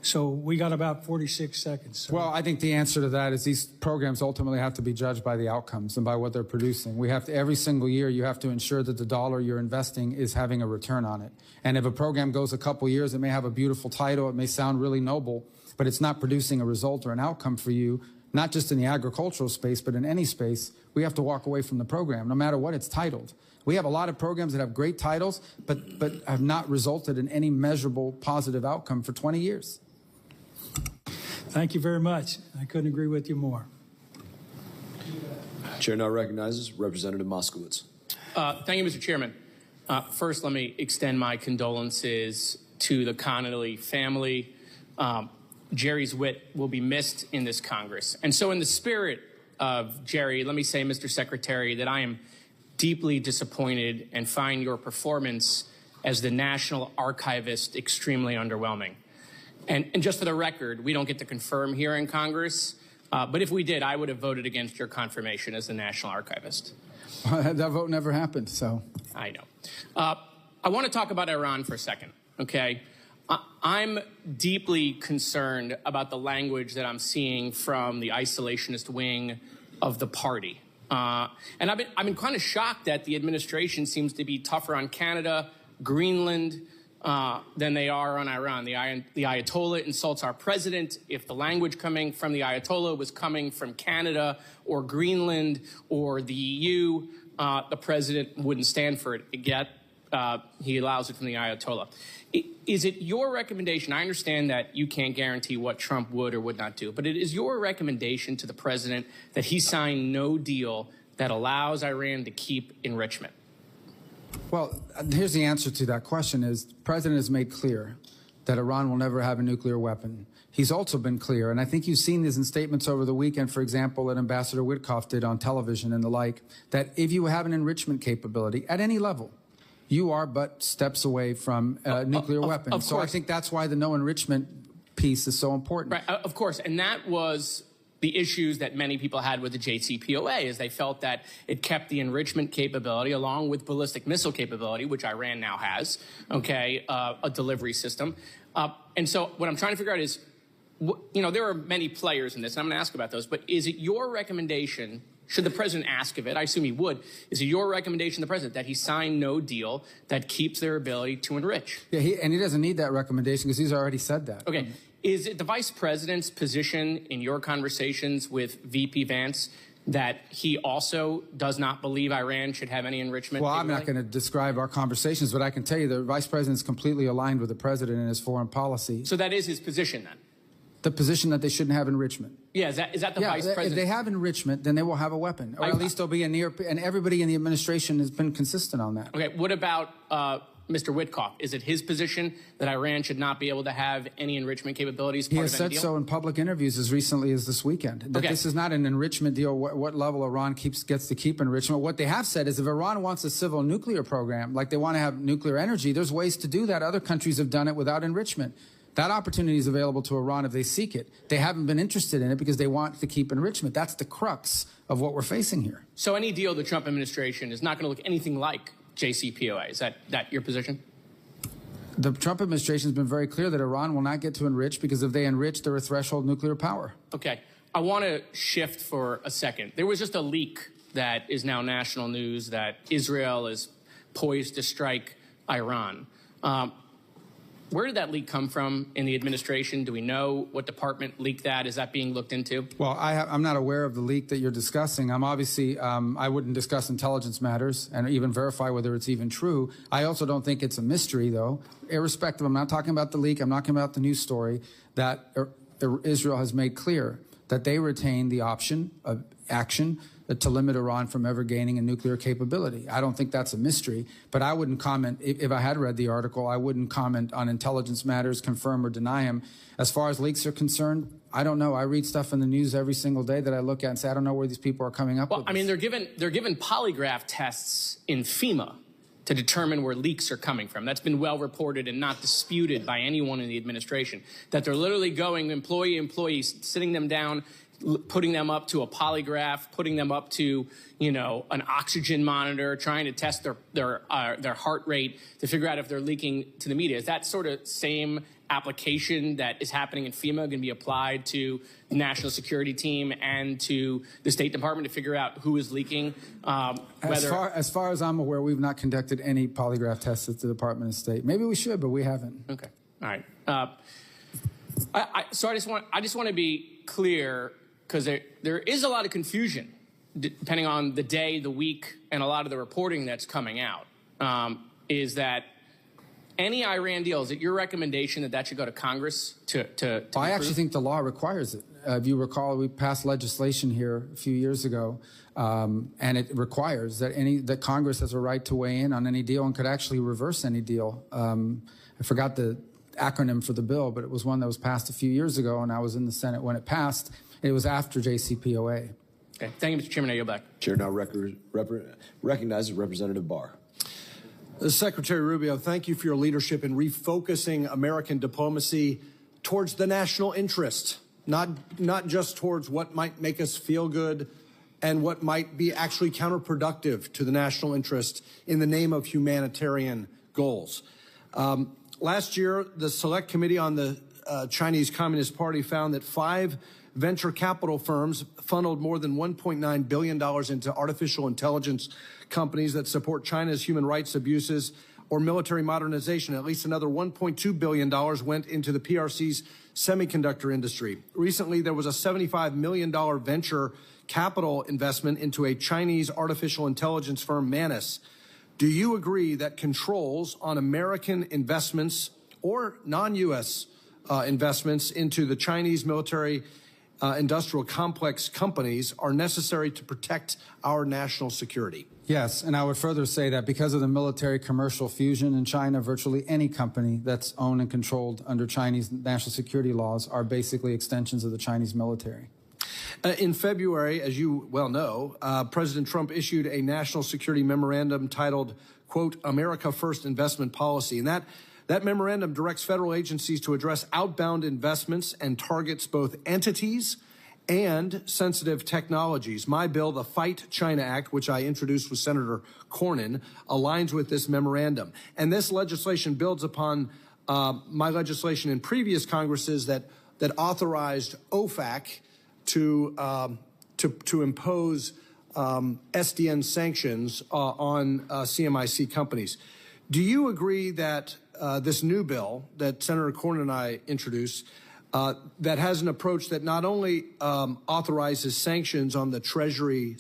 So we got about 46 seconds. So. Well, I think the answer to that is these programs ultimately have to be judged by the outcomes and by what they're producing. We have to, every single year, you have to ensure that the dollar you're investing is having a return on it. And if a program goes a couple years, it may have a beautiful title, it may sound really noble, but it's not producing a result or an outcome for you, not just in the agricultural space, but in any space, we have to walk away from the program, no matter what it's titled. We have a lot of programs that have great titles, but have not resulted in any measurable positive outcome for 20 years. Thank you very much. I couldn't agree with you more. Chair now recognizes Representative Moskowitz. Thank you, Mr. Chairman. First, let me extend my condolences to the Connolly family. Jerry's wit will be missed in this Congress. And so in the spirit of Jerry, let me say, Mr. Secretary, that I am deeply disappointed and find your performance as the National Archivist extremely underwhelming. And just for the record, we don't get to confirm here in Congress, but if we did, I would have voted against your confirmation as the National Archivist. That vote never happened, so. I know. I want to talk about Iran for a second, okay? I'm deeply concerned about the language that I'm seeing from the isolationist wing of the party. And I've been kind of shocked that the administration seems to be tougher on Canada, Greenland, than they are on Iran. The Ayatollah insults our president. If the language coming from the Ayatollah was coming from Canada or Greenland or the EU, the president wouldn't stand for it, yet he allows it from the Ayatollah. Is it your recommendation? I understand that you can't guarantee what Trump would or would not do, but it is your recommendation to the president that he sign no deal that allows Iran to keep enrichment? Well, here's the answer to that question is the president has made clear that Iran will never have a nuclear weapon. He's also been clear, and I think you've seen this in statements over the weekend, for example, that Ambassador Witkoff did on television and the like, that if you have an enrichment capability at any level, you are but steps away from a nuclear weapon. So I think that's why the no enrichment piece is so important. Right, of course, and that was the issues that many people had with the JCPOA, is they felt that it kept the enrichment capability along with ballistic missile capability, which Iran now has, okay, a delivery system. And so what I'm trying to figure out is, you know, there are many players in this, and I'm going to ask about those, but is it your recommendation, should the president ask of it, I assume he would, is it your recommendation to the president that he sign no deal that keeps their ability to enrich? Yeah, and he doesn't need that recommendation because he's already said that. Okay. Is it the vice president's position in your conversations with VP Vance that he also does not believe Iran should have any enrichment? Well, I'm not going to describe our conversations, but I can tell you the vice president is completely aligned with the president in his foreign policy. So that is his position then? The position that they shouldn't have enrichment. Yeah, is that the vice president? If they have enrichment, then they will have a weapon, or at least there'll be a near, and everybody in the administration has been consistent on that. Okay, what about Mr. Witkoff? Is it his position that Iran should not be able to have any enrichment capabilities? He has said so in public interviews as recently as this weekend, that this is not an enrichment deal, what level Iran gets to keep enrichment. What they have said is if Iran wants a civil nuclear program, like they want to have nuclear energy, there's ways to do that. Other countries have done it without enrichment. That opportunity is available to Iran if they seek it. They haven't been interested in it because they want to keep enrichment. That's the crux of what we're facing here. So any deal the Trump administration is not going to look anything like JCPOA. Is that your position? The Trump administration has been very clear that Iran will not get to enrich because if they enrich, they're a threshold nuclear power. Okay. I want to shift for a second. There was just a leak that is now national news that Israel is poised to strike Iran. Where did that leak come from in the administration? Do we know what department leaked that? Is that being looked into? Well, I'm not aware of the leak that you're discussing. I'm obviously, I wouldn't discuss intelligence matters and even verify whether it's even true. I also don't think it's a mystery, though. Irrespective, I'm not talking about the leak. I'm not talking about the news story, that Israel has made clear that they retain the option of action to limit Iran from ever gaining a nuclear capability. I don't think that's a mystery, but I wouldn't comment. If I had read the article, I wouldn't comment on intelligence matters, confirm or deny them. As far as leaks are concerned, I don't know. I read stuff in the news every single day that I look at and say, I don't know where these people are coming up with. Well, I mean, they're given polygraph tests in FEMA to determine where leaks are coming from. That's been well reported and not disputed by anyone in the administration, that they're literally going employees, sitting them down, putting them up to a polygraph, putting them up to, you know, an oxygen monitor, trying to test their heart rate to figure out if they're leaking to the media. Is that sort of same application that is happening in FEMA going to be applied to the National Security Team and to the State Department to figure out who is leaking? As far as I'm aware, we've not conducted any polygraph tests at the Department of State. Maybe we should, but we haven't. Okay. All right. So I just want to be clear, because there is a lot of confusion depending on the day, the week, and a lot of the reporting that's coming out, is that any Iran deal, is it your recommendation that should go to Congress to I actually think the law requires it. If you recall, we passed legislation here a few years ago, and it requires that Congress has a right to weigh in on any deal and could actually reverse any deal. I forgot the acronym for the bill, but it was one that was passed a few years ago, and I was in the Senate when it passed. It was after JCPOA. Okay. Thank you, Mr. Chairman. I yield back. Chair now recognizes Representative Barr. Secretary Rubio, thank you for your leadership in refocusing American diplomacy towards the national interest, not just towards what might make us feel good and what might be actually counterproductive to the national interest in the name of humanitarian goals. Last year, the Select Committee on the Chinese Communist Party found that 5 venture capital firms funneled more than $1.9 billion into artificial intelligence companies that support China's human rights abuses or military modernization. At least another $1.2 billion went into the PRC's semiconductor industry. Recently, there was a $75 million venture capital investment into a Chinese artificial intelligence firm, Manus. Do you agree that controls on American investments or non-U.S. Investments into the Chinese military industrial complex companies are necessary to protect our national security? Yes, and I would further say that because of the military-commercial fusion in China, virtually any company that's owned and controlled under Chinese national security laws are basically extensions of the Chinese military. In February, as you well know, President Trump issued a national security memorandum titled, quote, America First Investment Policy. And that memorandum directs federal agencies to address outbound investments and targets both entities and sensitive technologies. My bill, the Fight China Act, which I introduced with Senator Cornyn, aligns with this memorandum. And this legislation builds upon my legislation in previous Congresses that authorized OFAC to impose SDN sanctions on CMIC companies. Do you agree that this new bill that Senator Cornyn and I introduced that has an approach that not only authorizes sanctions on the Treasury